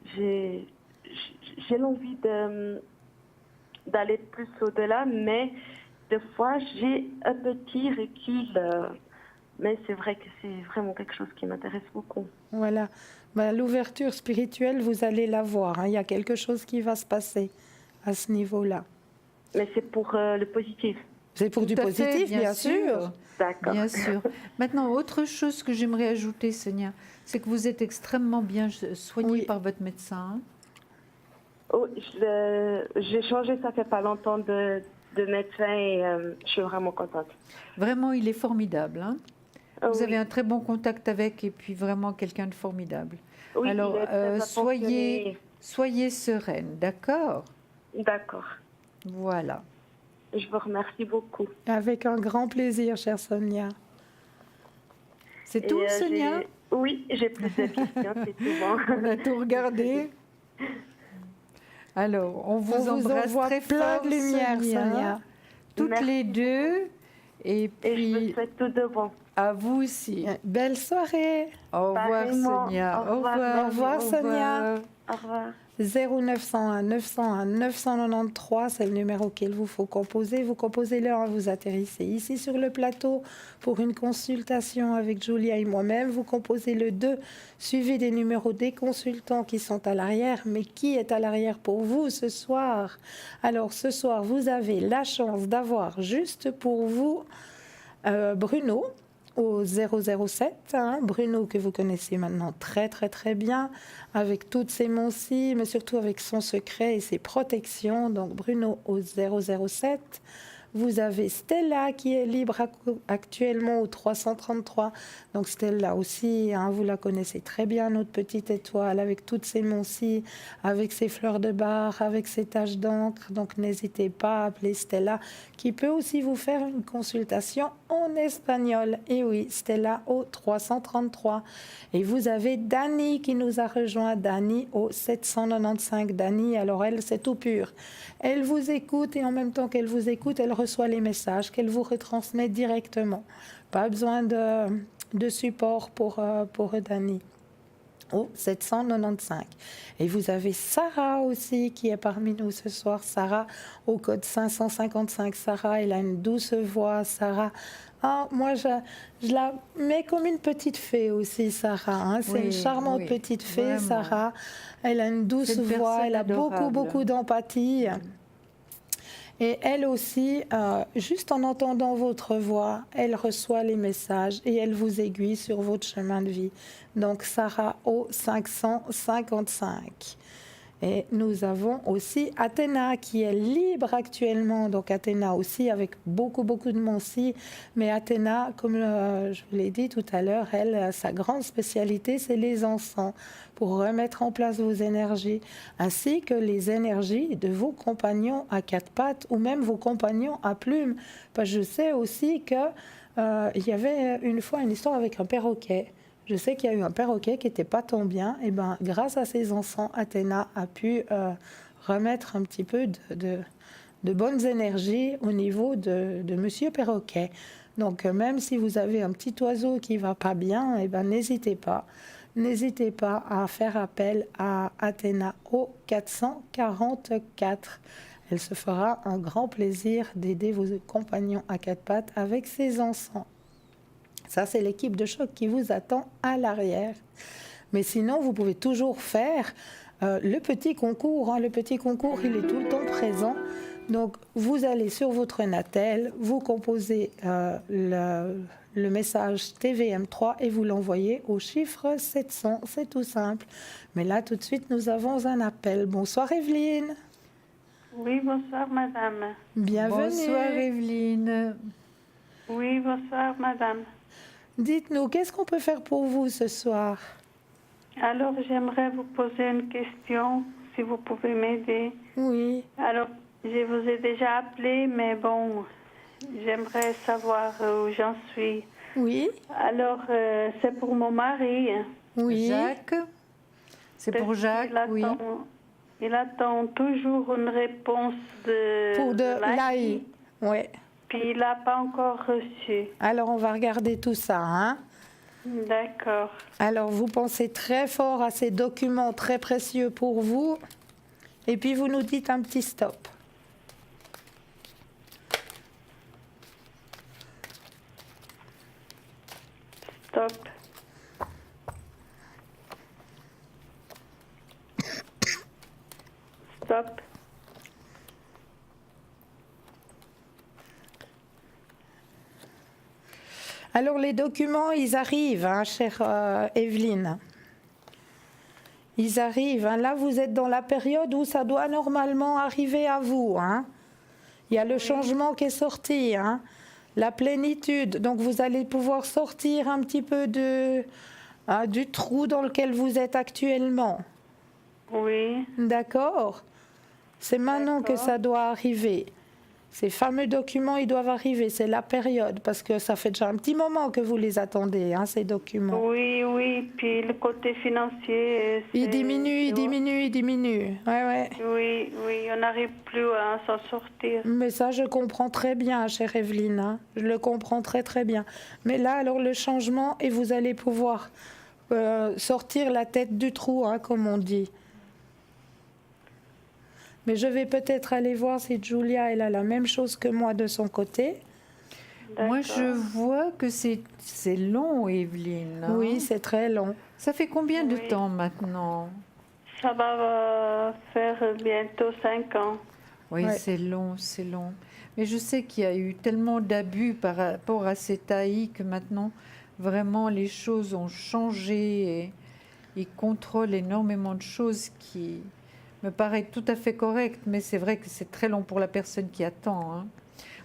Puis j'ai l'envie d'aller plus au-delà, mais des fois, j'ai un petit recul. Mais c'est vrai que c'est vraiment quelque chose qui m'intéresse beaucoup. Voilà. Ben, l'ouverture spirituelle, vous allez la voir. Hein. Il y a quelque chose qui va se passer à ce niveau-là. Mais c'est pour le positif. C'est pour du Tout à fait, positif, bien sûr. D'accord. Bien sûr. Maintenant, autre chose que j'aimerais ajouter, Sonia, c'est que vous êtes extrêmement bien soignée Oui. par votre médecin. Oh, j'ai changé, ça fait pas longtemps de médecin et je suis vraiment contente. Vraiment, il est formidable, hein. Oh, Vous oui. avez un très bon contact avec et puis vraiment quelqu'un de formidable. Oui, Alors, il est très soyez sereine, d'accord? D'accord. Voilà. Je vous remercie beaucoup. Avec un grand plaisir, chère Sonia. C'est Et, tout, Sonia? Oui, j'ai plus de questions, c'est tout bon. On a tout regardé. Alors, on vous embrasse envoie très plein fort, de lumière, Sonia. toutes Merci les deux. Et Et je vous puis, souhaite tout de bon. à vous aussi. Belle soirée. Au revoir, Pareillement. Sonia. Au revoir. Au revoir, Sonia. Au revoir. 0901 901 993, c'est le numéro qu'il vous faut composer. Vous composez le 1, vous atterrissez ici sur le plateau pour une consultation avec Julia et moi-même. Vous composez le 2, suivi des numéros des consultants qui sont à l'arrière. Mais qui est à l'arrière pour vous ce soir? Alors ce soir, vous avez la chance d'avoir juste pour vous Bruno au 007, hein, Bruno que vous connaissez maintenant très très très bien, avec toutes ses moncies, mais surtout avec son secret et ses protections. Donc Bruno au 007. Vous avez Stella qui est libre actuellement au 333. Donc Stella aussi, hein, vous la connaissez très bien, notre petite étoile, avec toutes ses moncies, avec ses fleurs de bar, avec ses taches d'encre. Donc n'hésitez pas à appeler Stella, qui peut aussi vous faire une consultation en espagnol. Et oui, Stella au 333. Et vous avez Dani qui nous a rejoint, Dani au 795. Dani, alors elle, c'est tout pur. Elle vous écoute et en même temps qu'elle vous écoute, elle reçoit les messages qu'elle vous retransmet directement. Pas besoin de support pour Dani. Au 795. Et vous avez Sarah aussi qui est parmi nous ce soir. Sarah au code 555. Sarah, elle a une douce voix. Sarah, moi je la mets comme une petite fée aussi, Sarah. Hein. C'est Oui, une charmante oui, petite fée, vraiment. Sarah. Elle a une douce C'est une voix, personne elle a adorable. beaucoup d'empathie. Et elle aussi, juste en entendant votre voix, elle reçoit les messages et elle vous aiguille sur votre chemin de vie. Donc Sarah au 555. Et nous avons aussi Athéna qui est libre actuellement. Donc Athéna aussi avec beaucoup de moncies. Mais Athéna, comme je vous l'ai dit tout à l'heure, elle, sa grande spécialité, c'est les encens pour remettre en place vos énergies, ainsi que les énergies de vos compagnons à quatre pattes ou même vos compagnons à plumes. Parce que je sais aussi qu'il y avait une fois une histoire avec un perroquet. Je sais qu'il y a eu un perroquet qui n'était pas tant bien. Et ben, grâce à ces encens, Athéna a pu remettre un petit peu de bonnes énergies au niveau de Monsieur Perroquet. Donc, même si vous avez un petit oiseau qui va pas bien, et ben, n'hésitez pas. N'hésitez pas à faire appel à Athéna au 444. Elle se fera un grand plaisir d'aider vos compagnons à quatre pattes avec ses enfants. Ça, c'est l'équipe de choc qui vous attend à l'arrière. Mais sinon, vous pouvez toujours faire le petit concours. Hein. Le petit concours, il est tout le temps présent. Donc, vous allez sur votre Natel, vous composez le message TVM3 et vous l'envoyez au chiffre 700. C'est tout simple. Mais là, tout de suite, nous avons un appel. Bonsoir, Evelyne. Oui, bonsoir, madame. Bienvenue. Bonsoir Evelyne. Oui, bonsoir, madame. Dites-nous, qu'est-ce qu'on peut faire pour vous ce soir? Alors, j'aimerais vous poser une question, si vous pouvez m'aider. Oui. Alors, je vous ai déjà appelé, mais bon, j'aimerais savoir où j'en suis. Oui. Alors, c'est pour mon mari. Oui. Jacques. C'est Parce pour Jacques, qu'il oui. Il attend toujours une réponse Pour de l'AI. l'AI. Oui. Puis il n'a pas encore reçu. Alors, on va regarder tout ça. Hein? D'accord. Alors, vous pensez très fort à ces documents très précieux pour vous. Et puis, vous nous dites un petit stop. Stop. Stop. Alors, les documents, ils arrivent, hein, chère Evelyne. Ils arrivent. Hein. Là, vous êtes dans la période où ça doit normalement arriver à vous. Hein. Il y a le changement qui est sorti, hein. La plénitude. Donc, vous allez pouvoir sortir un petit peu du trou dans lequel vous êtes actuellement. Oui. D'accord? C'est maintenant que ça doit arriver. Ces fameux documents, ils doivent arriver. C'est la période, parce que ça fait déjà un petit moment que vous les attendez, hein, ces documents. Oui, oui. Puis le côté financier... Il diminue. Ouais, ouais. Oui, oui. On n'arrive plus à s'en sortir. Mais ça, je comprends très bien, chère Evelyne. Hein. Je le comprends très, très bien. Mais là, alors, le changement, et vous allez pouvoir sortir la tête du trou, hein, comme on dit. Mais je vais peut-être aller voir si Julia, elle a la même chose que moi de son côté. Moi, je vois que c'est long, Evelyne. Hein. Oui, c'est très long. Ça fait combien de Oui. temps maintenant? Ça va faire bientôt 5 ans. Oui, Ouais. c'est long, c'est long. Mais je sais qu'il y a eu tellement d'abus par rapport à cette AI que maintenant, vraiment, les choses ont changé et ils contrôlent énormément de choses qui me paraissent tout à fait correctes. Mais c'est vrai que c'est très long pour la personne qui attend. Hein.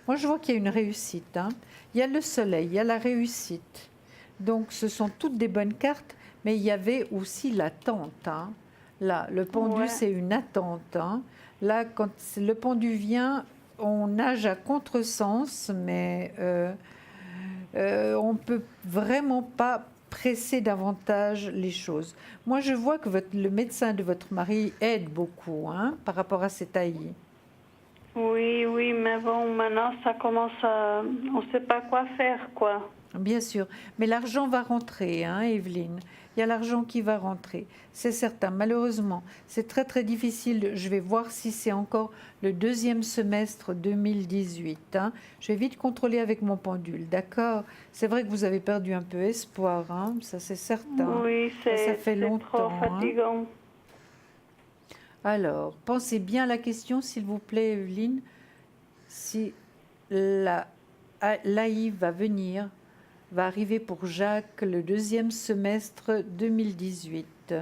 Moi, je vois qu'il y a une réussite. Hein. Il y a le soleil, il y a la réussite. Donc, ce sont toutes des bonnes cartes, mais il y avait aussi l'attente. Hein. Là, le pendu, Ouais. c'est une attente. Hein. Là, quand le pendu vient, on nage à contresens, mais on ne peut vraiment pas presser davantage les choses. Moi, je vois que le médecin de votre mari aide beaucoup hein, par rapport à cet AI. Oui, oui, mais bon, maintenant, ça commence à... On ne sait pas quoi faire, quoi. Bien sûr, mais l'argent va rentrer, hein, Evelyne. Il y a l'argent qui va rentrer, c'est certain. Malheureusement, c'est très très difficile. Je vais voir si c'est encore le deuxième semestre 2018. Hein. Je vais vite contrôler avec mon pendule, d'accord? C'est vrai que vous avez perdu un peu espoir, hein, ça c'est certain. Oui, Ça c'est fait longtemps. trop Hein. fatigant. Alors, pensez bien à la question, s'il vous plaît, Evelyne. Si l'AI va venir, va arriver pour Jacques le deuxième semestre 2018.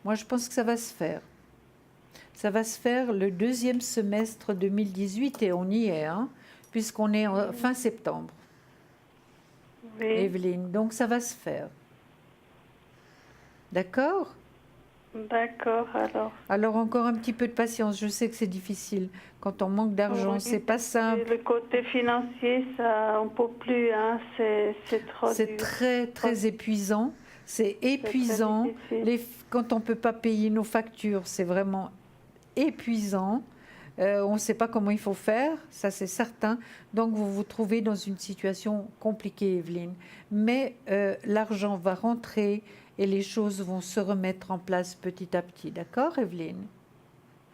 Moi, je pense que ça va se faire. Ça va se faire le deuxième semestre 2018 et on y est, hein, puisqu'on est en fin septembre. Oui. Evelyne, donc ça va se faire. D'accord? D'accord, alors. Alors encore un petit peu de patience, je sais que c'est difficile. Quand on manque d'argent, Oui. c'est pas Et simple. le côté financier, ça, on ne peut plus, hein. C'est trop C'est dur. très très épuisant. C'est épuisant. difficile. Quand on ne peut pas payer nos factures, c'est vraiment épuisant. On ne sait pas comment il faut faire, ça c'est certain. Donc vous vous trouvez dans une situation compliquée, Evelyne. Mais l'argent va rentrer et les choses vont se remettre en place petit à petit. D'accord, Evelyne?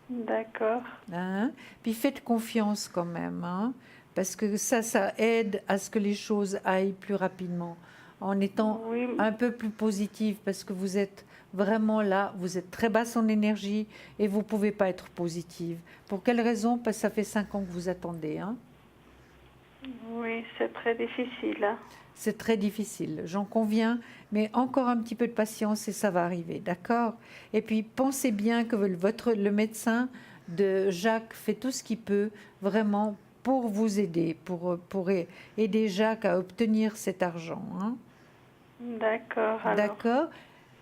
D'accord. Hein? Puis faites confiance quand même, hein, parce que ça aide à ce que les choses aillent plus rapidement, en étant Oui, un peu plus positive, parce que vous êtes vraiment là, vous êtes très basse en énergie et vous ne pouvez pas être positive. Pour quelle raison? Parce que ça fait 5 ans que vous attendez. Hein? oui, c'est très difficile. Hein. C'est très difficile, j'en conviens, mais encore un petit peu de patience et ça va arriver, d'accord? Et puis pensez bien que le médecin de Jacques fait tout ce qu'il peut vraiment pour vous aider, pour aider Jacques à obtenir cet argent. Hein? D'accord. Alors, D'accord?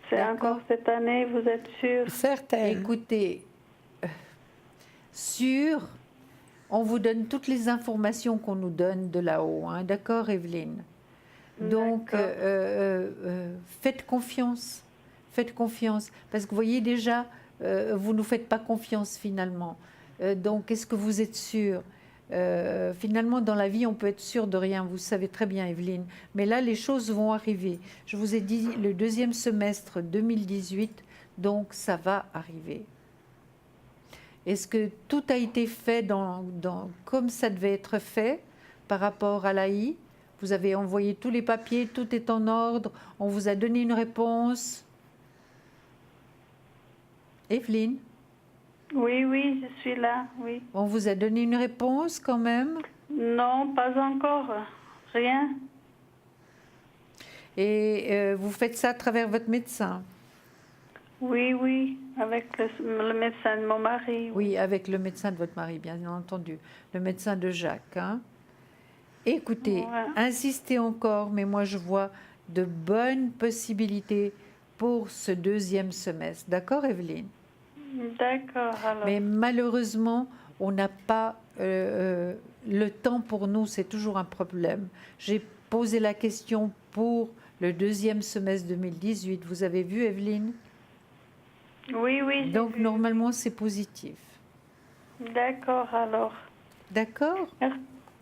c'est D'accord. encore cette année, vous êtes sûr? Certaines. Écoutez, sûr, on vous donne toutes les informations qu'on nous donne de là-haut, hein? D'accord, Evelyne? Donc, D'accord. faites confiance. Faites confiance. Parce que vous voyez déjà, vous ne nous faites pas confiance finalement. Donc, est-ce que vous êtes sûr? Finalement, dans la vie, on peut être sûr de rien. Vous savez très bien, Evelyne. Mais là, les choses vont arriver. Je vous ai dit le 2e semestre 2018, donc ça va arriver. Est-ce que tout a été fait comme ça devait être fait par rapport à l'AI? Vous avez envoyé tous les papiers, tout est en ordre, on vous a donné une réponse. Evelyne, Oui, oui, je suis là, oui. on vous a donné une réponse quand même? Non, pas encore. Rien. Et vous faites ça à travers votre médecin? Oui, oui, avec le médecin de mon mari. Oui, avec le médecin de votre mari, bien entendu. Le médecin de Jacques. Hein? Écoutez, Ouais. insistez encore, mais moi je vois de bonnes possibilités pour ce 2e semestre. D'accord, Evelyne? D'accord, alors. Mais malheureusement, on n'a pas le temps pour nous, c'est toujours un problème. J'ai posé la question pour le 2e semestre 2018. Vous avez vu, Evelyne? Oui, oui. j'ai Donc vu. normalement, c'est positif. D'accord, alors. D'accord?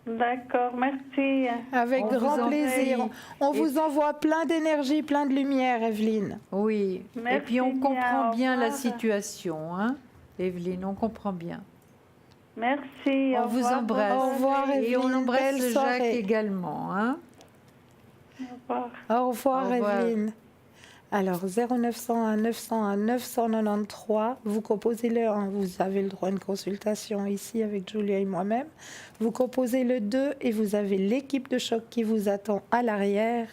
D'accord, merci. Avec On vous grand en plaisir. prie. On Et- vous envoie plein d'énergie, plein de lumière, Evelyne. Oui. Et Merci puis on bien, comprend au bien la revoir. situation, hein, Evelyne, on comprend bien. Merci. On au vous revoir, embrasse. bonne Au revoir, journée. Et on Evelyne, embrasse belle Jacques soirée. également, hein. Au revoir. Au revoir, Au revoir. Evelyne. Alors, 0901 901 993, vous composez le 1, vous avez le droit à une consultation ici avec Julia et moi-même. Vous composez le 2 et vous avez l'équipe de choc qui vous attend à l'arrière.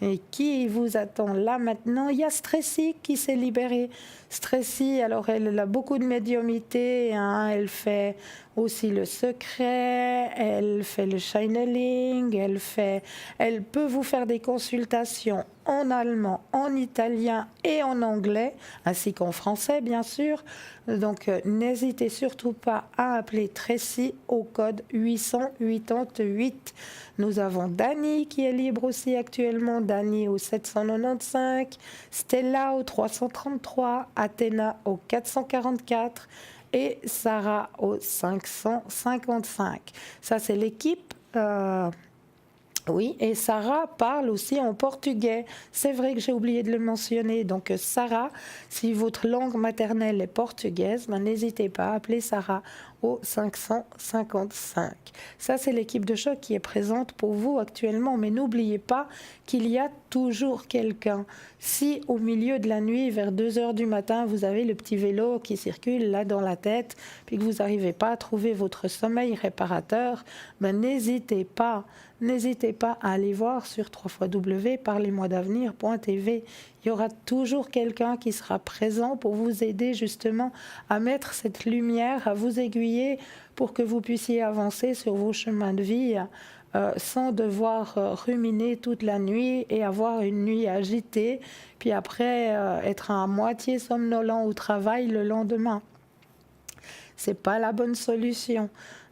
Et qui vous attend là maintenant? Il y a Stressy qui s'est libérée. Stressy, alors elle a beaucoup de médiumnité, hein, elle fait aussi le secret, elle fait le channeling, elle peut vous faire des consultations en allemand, en italien et en anglais, ainsi qu'en français bien sûr. Donc n'hésitez surtout pas à appeler Tracy au code 888. Nous avons Dani qui est libre aussi actuellement, Dani au 795, Stella au 333, Athéna au 444 et Sarah au 555. Ça c'est l'équipe. Oui, et Sarah parle aussi en portugais. C'est vrai que j'ai oublié de le mentionner. Donc Sarah, si votre langue maternelle est portugaise, ben, n'hésitez pas à appeler Sarah au 555. Ça, c'est l'équipe de choc qui est présente pour vous actuellement. Mais n'oubliez pas qu'il y a toujours quelqu'un. Si au milieu de la nuit, vers 2 heures du matin, vous avez le petit vélo qui circule là dans la tête, puis que vous n'arrivez pas à trouver votre sommeil réparateur, ben, n'hésitez pas à aller voir sur www.parlez-moi-d'avenir.tv. Il y aura toujours quelqu'un qui sera présent pour vous aider justement à mettre cette lumière, à vous aiguiller pour que vous puissiez avancer sur vos chemins de vie sans devoir ruminer toute la nuit et avoir une nuit agitée, puis après être à moitié somnolent au travail le lendemain. C'est pas la bonne solution.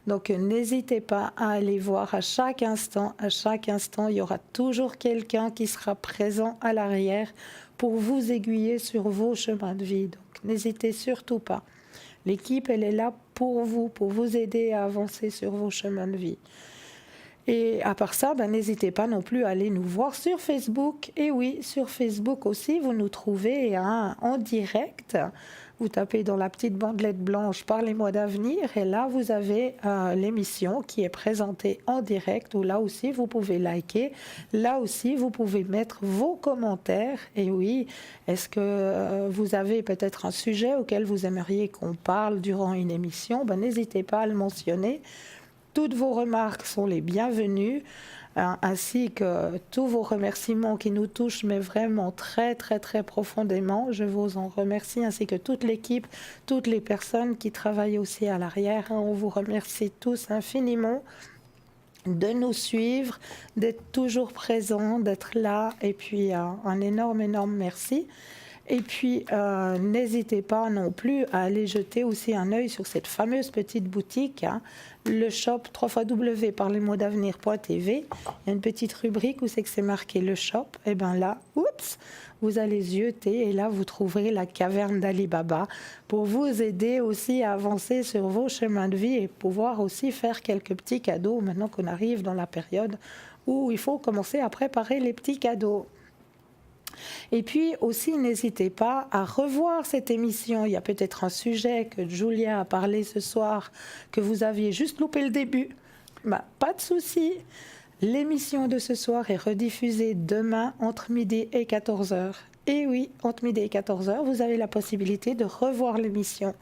Donc n'hésitez pas à aller voir à chaque instant, il y aura toujours quelqu'un qui sera présent à l'arrière pour vous aiguiller sur vos chemins de vie. Donc n'hésitez surtout pas. L'équipe, elle est là pour vous aider à avancer sur vos chemins de vie. Et à part ça, n'hésitez pas non plus à aller nous voir sur Facebook. Et oui, sur Facebook aussi, vous nous trouvez en direct. Vous tapez dans la petite bandelette blanche Parlez-moi d'avenir et là vous avez l'émission qui est présentée en direct où là aussi vous pouvez liker, là aussi vous pouvez mettre vos commentaires. Et oui, est-ce que vous avez peut-être un sujet auquel vous aimeriez qu'on parle durant une émission? N'hésitez pas à le mentionner. Toutes vos remarques sont les bienvenues, ainsi que tous vos remerciements qui nous touchent, mais vraiment très, très, très profondément. Je vous en remercie, ainsi que toute l'équipe, toutes les personnes qui travaillent aussi à l'arrière. On vous remercie tous infiniment de nous suivre, d'être toujours présents, d'être là. Et puis, un énorme, énorme merci. Et puis, n'hésitez pas non plus à aller jeter aussi un œil sur cette fameuse petite boutique, le shop www.parlezmoi-d'avenir.tv. Il y a une petite rubrique où c'est marqué le shop. Et bien là, oups, vous allez jeter et là, vous trouverez la caverne d'Ali Baba pour vous aider aussi à avancer sur vos chemins de vie et pouvoir aussi faire quelques petits cadeaux maintenant qu'on arrive dans la période où il faut commencer à préparer les petits cadeaux. Et puis aussi, n'hésitez pas à revoir cette émission. Il y a peut-être un sujet que Julia a parlé ce soir, que vous aviez juste loupé le début. Pas de souci. L'émission de ce soir est rediffusée demain entre midi et 14h. Et oui, entre midi et 14h, vous avez la possibilité de revoir l'émission.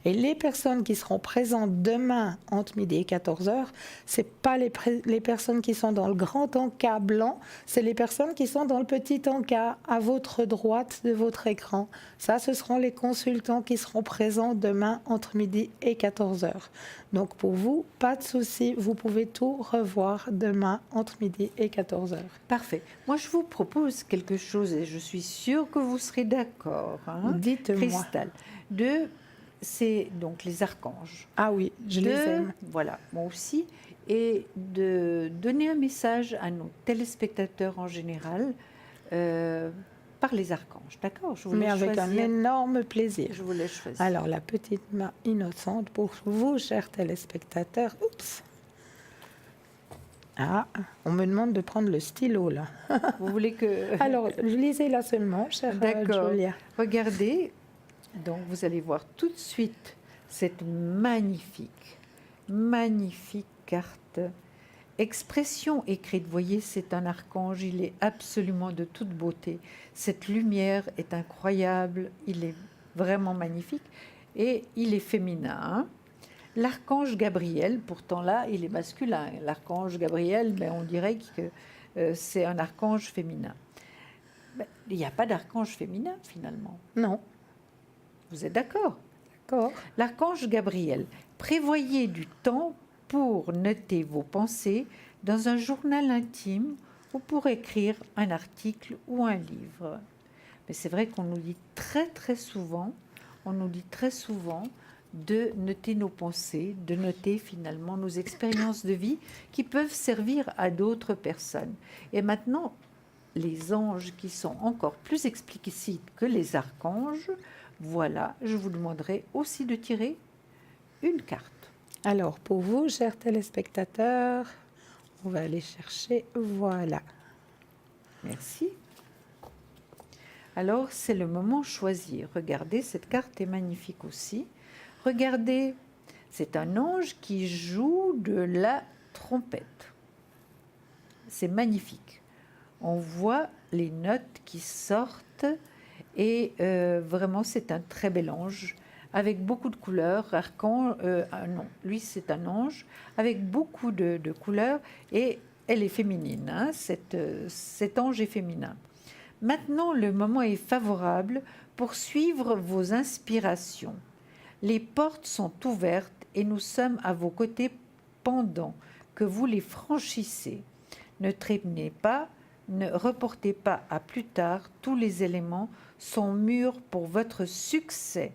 Et les personnes qui seront présentes demain entre midi et 14h, ce n'est pas les personnes qui sont dans le grand encas blanc, c'est les personnes qui sont dans le petit encas à votre droite de votre écran. Ça, ce seront les consultants qui seront présents demain entre midi et 14h. Donc pour vous, pas de souci, vous pouvez tout revoir demain entre midi et 14h. Parfait. Moi, je vous propose quelque chose et je suis sûre que vous serez d'accord. Dites-moi. Cristal, c'est donc les archanges. Ah oui, je les aime. Voilà, moi aussi. Et de donner un message à nos téléspectateurs en général par les archanges. D'accord? Je vous Mais laisse avec choisir. un énorme plaisir. Je vous laisse choisir. Alors, la petite main innocente pour vous, chers téléspectateurs. Oups. Ah, on me demande de prendre le stylo, là. Vous voulez que... Alors, lisez-la seulement, chère D'accord. Julia. Regardez, donc vous allez voir tout de suite cette magnifique, magnifique carte. Expression écrite, vous voyez, c'est un archange, il est absolument de toute beauté. Cette lumière est incroyable, il est vraiment magnifique et il est féminin. Hein. L'archange Gabriel, pourtant là, il est masculin. L'archange Gabriel, on dirait que c'est un archange féminin. Il n'y a pas d'archange féminin, finalement. Non. Vous êtes d'accord? D'accord. L'archange Gabriel, prévoyez du temps pour noter vos pensées dans un journal intime ou pour écrire un article ou un livre. Mais c'est vrai qu'on nous dit très souvent, de noter nos pensées, de noter finalement nos expériences de vie qui peuvent servir à d'autres personnes. Et maintenant, les anges qui sont encore plus explicites que les archanges, voilà, je vous demanderai aussi de tirer une carte. Alors, pour vous, chers téléspectateurs, on va aller chercher, voilà. Merci. Alors, c'est le moment choisi. Regardez, cette carte est magnifique aussi. Regardez, c'est un ange qui joue de la trompette. C'est magnifique. On voit les notes qui sortent et vraiment, c'est un très bel ange avec beaucoup de couleurs. Non, lui, c'est un ange avec beaucoup de couleurs et elle est féminine. Hein, cet ange est féminin. Maintenant, le moment est favorable pour suivre vos inspirations. Les portes sont ouvertes et nous sommes à vos côtés pendant que vous les franchissez. Ne traînez pas, ne reportez pas à plus tard. Tous les éléments sont mûrs pour votre succès.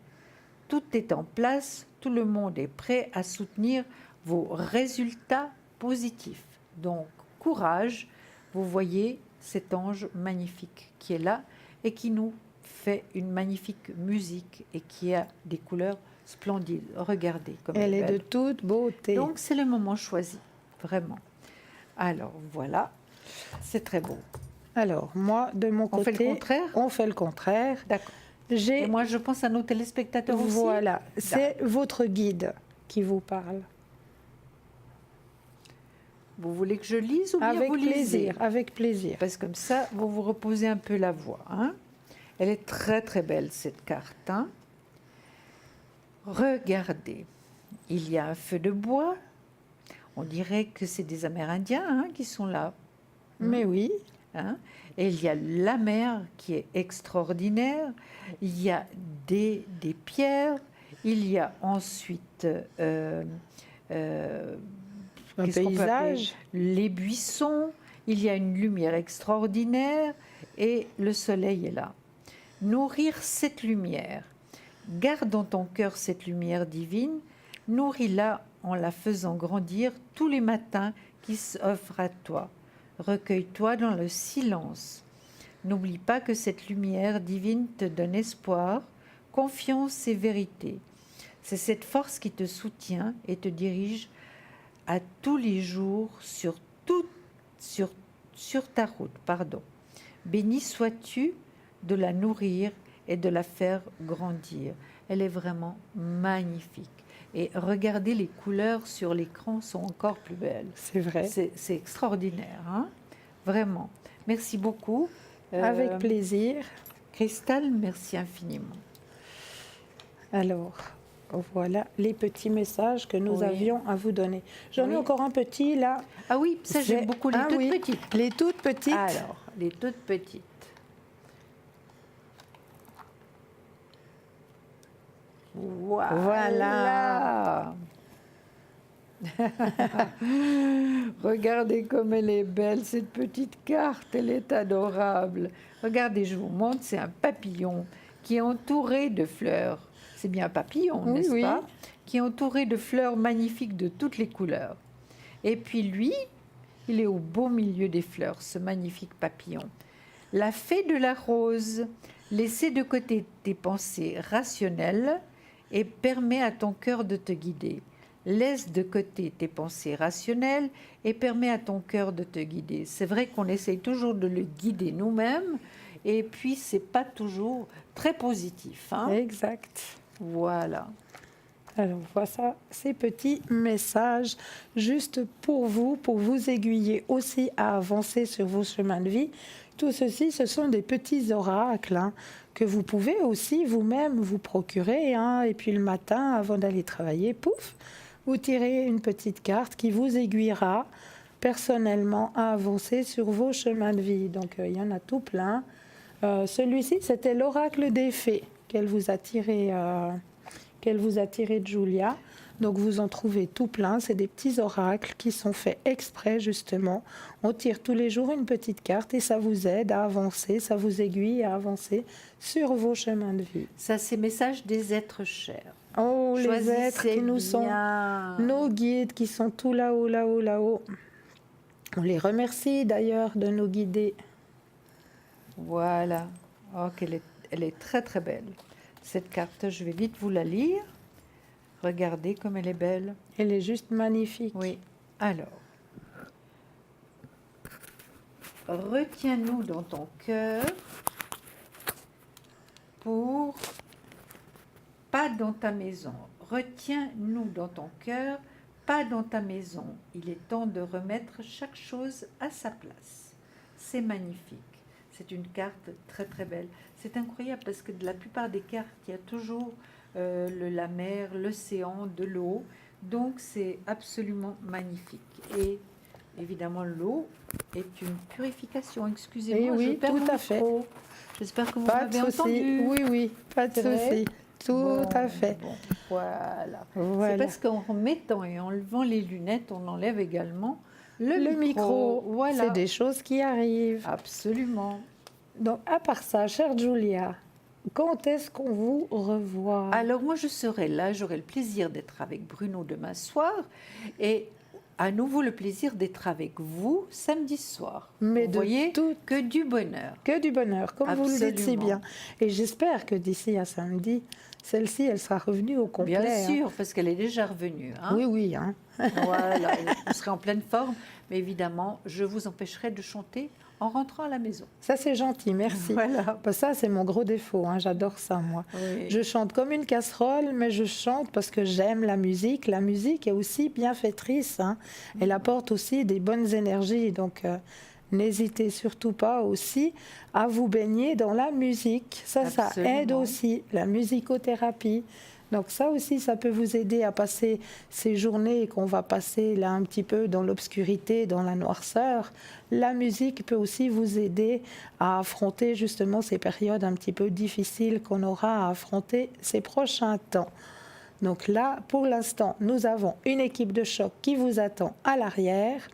Tout est en place, tout le monde est prêt à soutenir vos résultats positifs. Donc, courage, vous voyez cet ange magnifique qui est là et qui nous fait une magnifique musique et qui a des couleurs splendides. Regardez comme elle est de toute beauté. Donc, c'est le moment choisi, vraiment. Alors, voilà. C'est très beau. Alors, moi, de mon On côté... fait le contraire? On fait le contraire. D'accord. J'ai... Et moi, je pense à nos téléspectateurs aussi. Voilà, c'est votre guide qui vous parle. Vous voulez que je lise ou bien Avec vous lisez? plaisir, avec plaisir. Parce que comme ça, vous vous reposez un peu la voix. Hein. Elle est très très belle cette carte. Hein. Regardez, il y a un feu de bois. On dirait que c'est des Amérindiens hein, qui sont là. Mais oui, Hein. Et il y a la mer qui est extraordinaire. Il y a des pierres. Il y a ensuite un qu'est-ce qu'on peut appeler paysage. les buissons. Il y a une lumière extraordinaire et le soleil est là. Nourrir cette lumière. Garde dans ton cœur cette lumière divine. Nourris-la en la faisant grandir tous les matins qui s'offrent à toi. Recueille-toi dans le silence. N'oublie pas que cette lumière divine te donne espoir, confiance et vérité. C'est cette force qui te soutient et te dirige à tous les jours sur ta route. Béni sois-tu de la nourrir et de la faire grandir. Elle est vraiment magnifique. Et regardez, les couleurs sur l'écran sont encore plus belles. C'est vrai. C'est extraordinaire, hein? Vraiment. Merci beaucoup. Avec plaisir. Cristal, merci infiniment. Alors, voilà les petits messages que nous Oui. avions à vous donner. J'en ai Oui. encore un petit là. Ah oui, ça j'aime C'est- beaucoup les Ah toutes oui, petites. Les toutes petites. Alors, les toutes petites. Voilà. Regardez comme elle est belle, cette petite carte, elle est adorable. Regardez, je vous montre, c'est un papillon qui est entouré de fleurs. C'est bien un papillon, Oui, n'est-ce oui. pas? Qui est entouré de fleurs magnifiques de toutes les couleurs. Et puis lui, il est au beau milieu des fleurs, ce magnifique papillon. La fée de la rose, laissez de côté tes pensées rationnelles et permets à ton cœur de te guider. Laisse de côté tes pensées rationnelles et permets à ton cœur de te guider. C'est vrai qu'on essaye toujours de le guider nous-mêmes et puis c'est pas toujours très positif. Hein. Exact. Voilà. Alors, voilà ces petits messages juste pour vous aiguiller aussi à avancer sur vos chemins de vie. Tout ceci, ce sont des petits oracles hein, que vous pouvez aussi vous-même vous procurer. Hein, et puis le matin, avant d'aller travailler, pouf, vous tirez une petite carte qui vous aiguillera personnellement à avancer sur vos chemins de vie. Donc, il y en a tout plein. Celui-ci, c'était l'oracle des fées qu'elle vous a tiré de Julia. Donc vous en trouvez tout plein. C'est des petits oracles qui sont faits exprès justement. On tire tous les jours une petite carte et ça vous aide à avancer, ça vous aiguille à avancer sur vos chemins de vie. Ça, c'est message des êtres chers. Oh, les Choisissez êtres qui nous sont bien. nos guides, qui sont tout là-haut, là-haut, là-haut. On les remercie d'ailleurs de nous guider. Voilà. Oh, elle est très très belle. Cette carte, je vais vite vous la lire. Regardez comme elle est belle. Elle est juste magnifique. Oui. Alors, retiens-nous dans ton cœur pour pas dans ta maison. Retiens-nous dans ton cœur, pas dans ta maison. Il est temps de remettre chaque chose à sa place. C'est magnifique. C'est une carte très très belle. C'est incroyable parce que de la plupart des cartes, il y a toujours la mer, l'océan, de l'eau. Donc c'est absolument magnifique. Et évidemment, l'eau est une purification. Excusez-moi, Eh oui, je perds tout mon à fait. micro. J'espère que vous Pas de m'avez souci. entendu. Oui, oui, pas de C'est vrai? souci. Tout Bon, à fait. bon, voilà. Voilà. C'est parce qu'en mettant et en levant les lunettes, on enlève également le micro. Voilà. C'est des choses qui arrivent. Absolument. Donc, à part ça, chère Julia, quand est-ce qu'on vous revoit? Alors moi, je serai là, j'aurai le plaisir d'être avec Bruno demain soir et à nouveau le plaisir d'être avec vous samedi soir. Mais vous de voyez, tout- que du bonheur. Que du bonheur, comme vous le dites si Absolument. bien. Et j'espère que d'ici à samedi, Celle-ci, elle sera revenue au complet. Bien sûr, parce qu'elle est déjà revenue. Hein. Oui, oui. Hein. Voilà, vous serez en pleine forme. Mais évidemment, je vous empêcherai de chanter en rentrant à la maison. Ça, c'est gentil, merci. Voilà. Bah, ça, c'est mon gros défaut. Hein. J'adore ça, moi. Oui. Je chante comme une casserole, mais je chante parce que j'aime la musique. La musique est aussi bienfaitrice. Hein. Elle apporte aussi des bonnes énergies. Donc, n'hésitez surtout pas aussi à vous baigner dans la musique. Ça aide Absolument. aussi. La musicothérapie. Donc ça aussi, ça peut vous aider à passer ces journées qu'on va passer là un petit peu dans l'obscurité, dans la noirceur. La musique peut aussi vous aider à affronter justement ces périodes un petit peu difficiles qu'on aura à affronter ces prochains temps. Donc là, pour l'instant, nous avons une équipe de choc qui vous attend à l'arrière.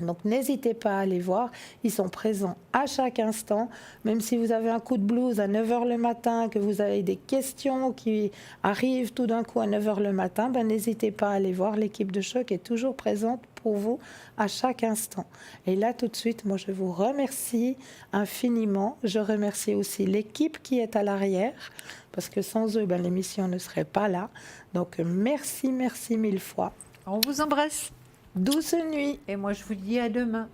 Donc n'hésitez pas à aller voir, ils sont présents à chaque instant, même si vous avez un coup de blues à 9h le matin, que vous avez des questions qui arrivent tout d'un coup à 9h le matin, ben, n'hésitez pas à aller voir, l'équipe de choc est toujours présente pour vous à chaque instant. Et là tout de suite, moi je vous remercie infiniment, je remercie aussi l'équipe qui est à l'arrière, parce que sans eux, ben, l'émission ne serait pas là. Donc merci mille fois. On vous embrasse. Douce nuit. Et moi, je vous dis à demain.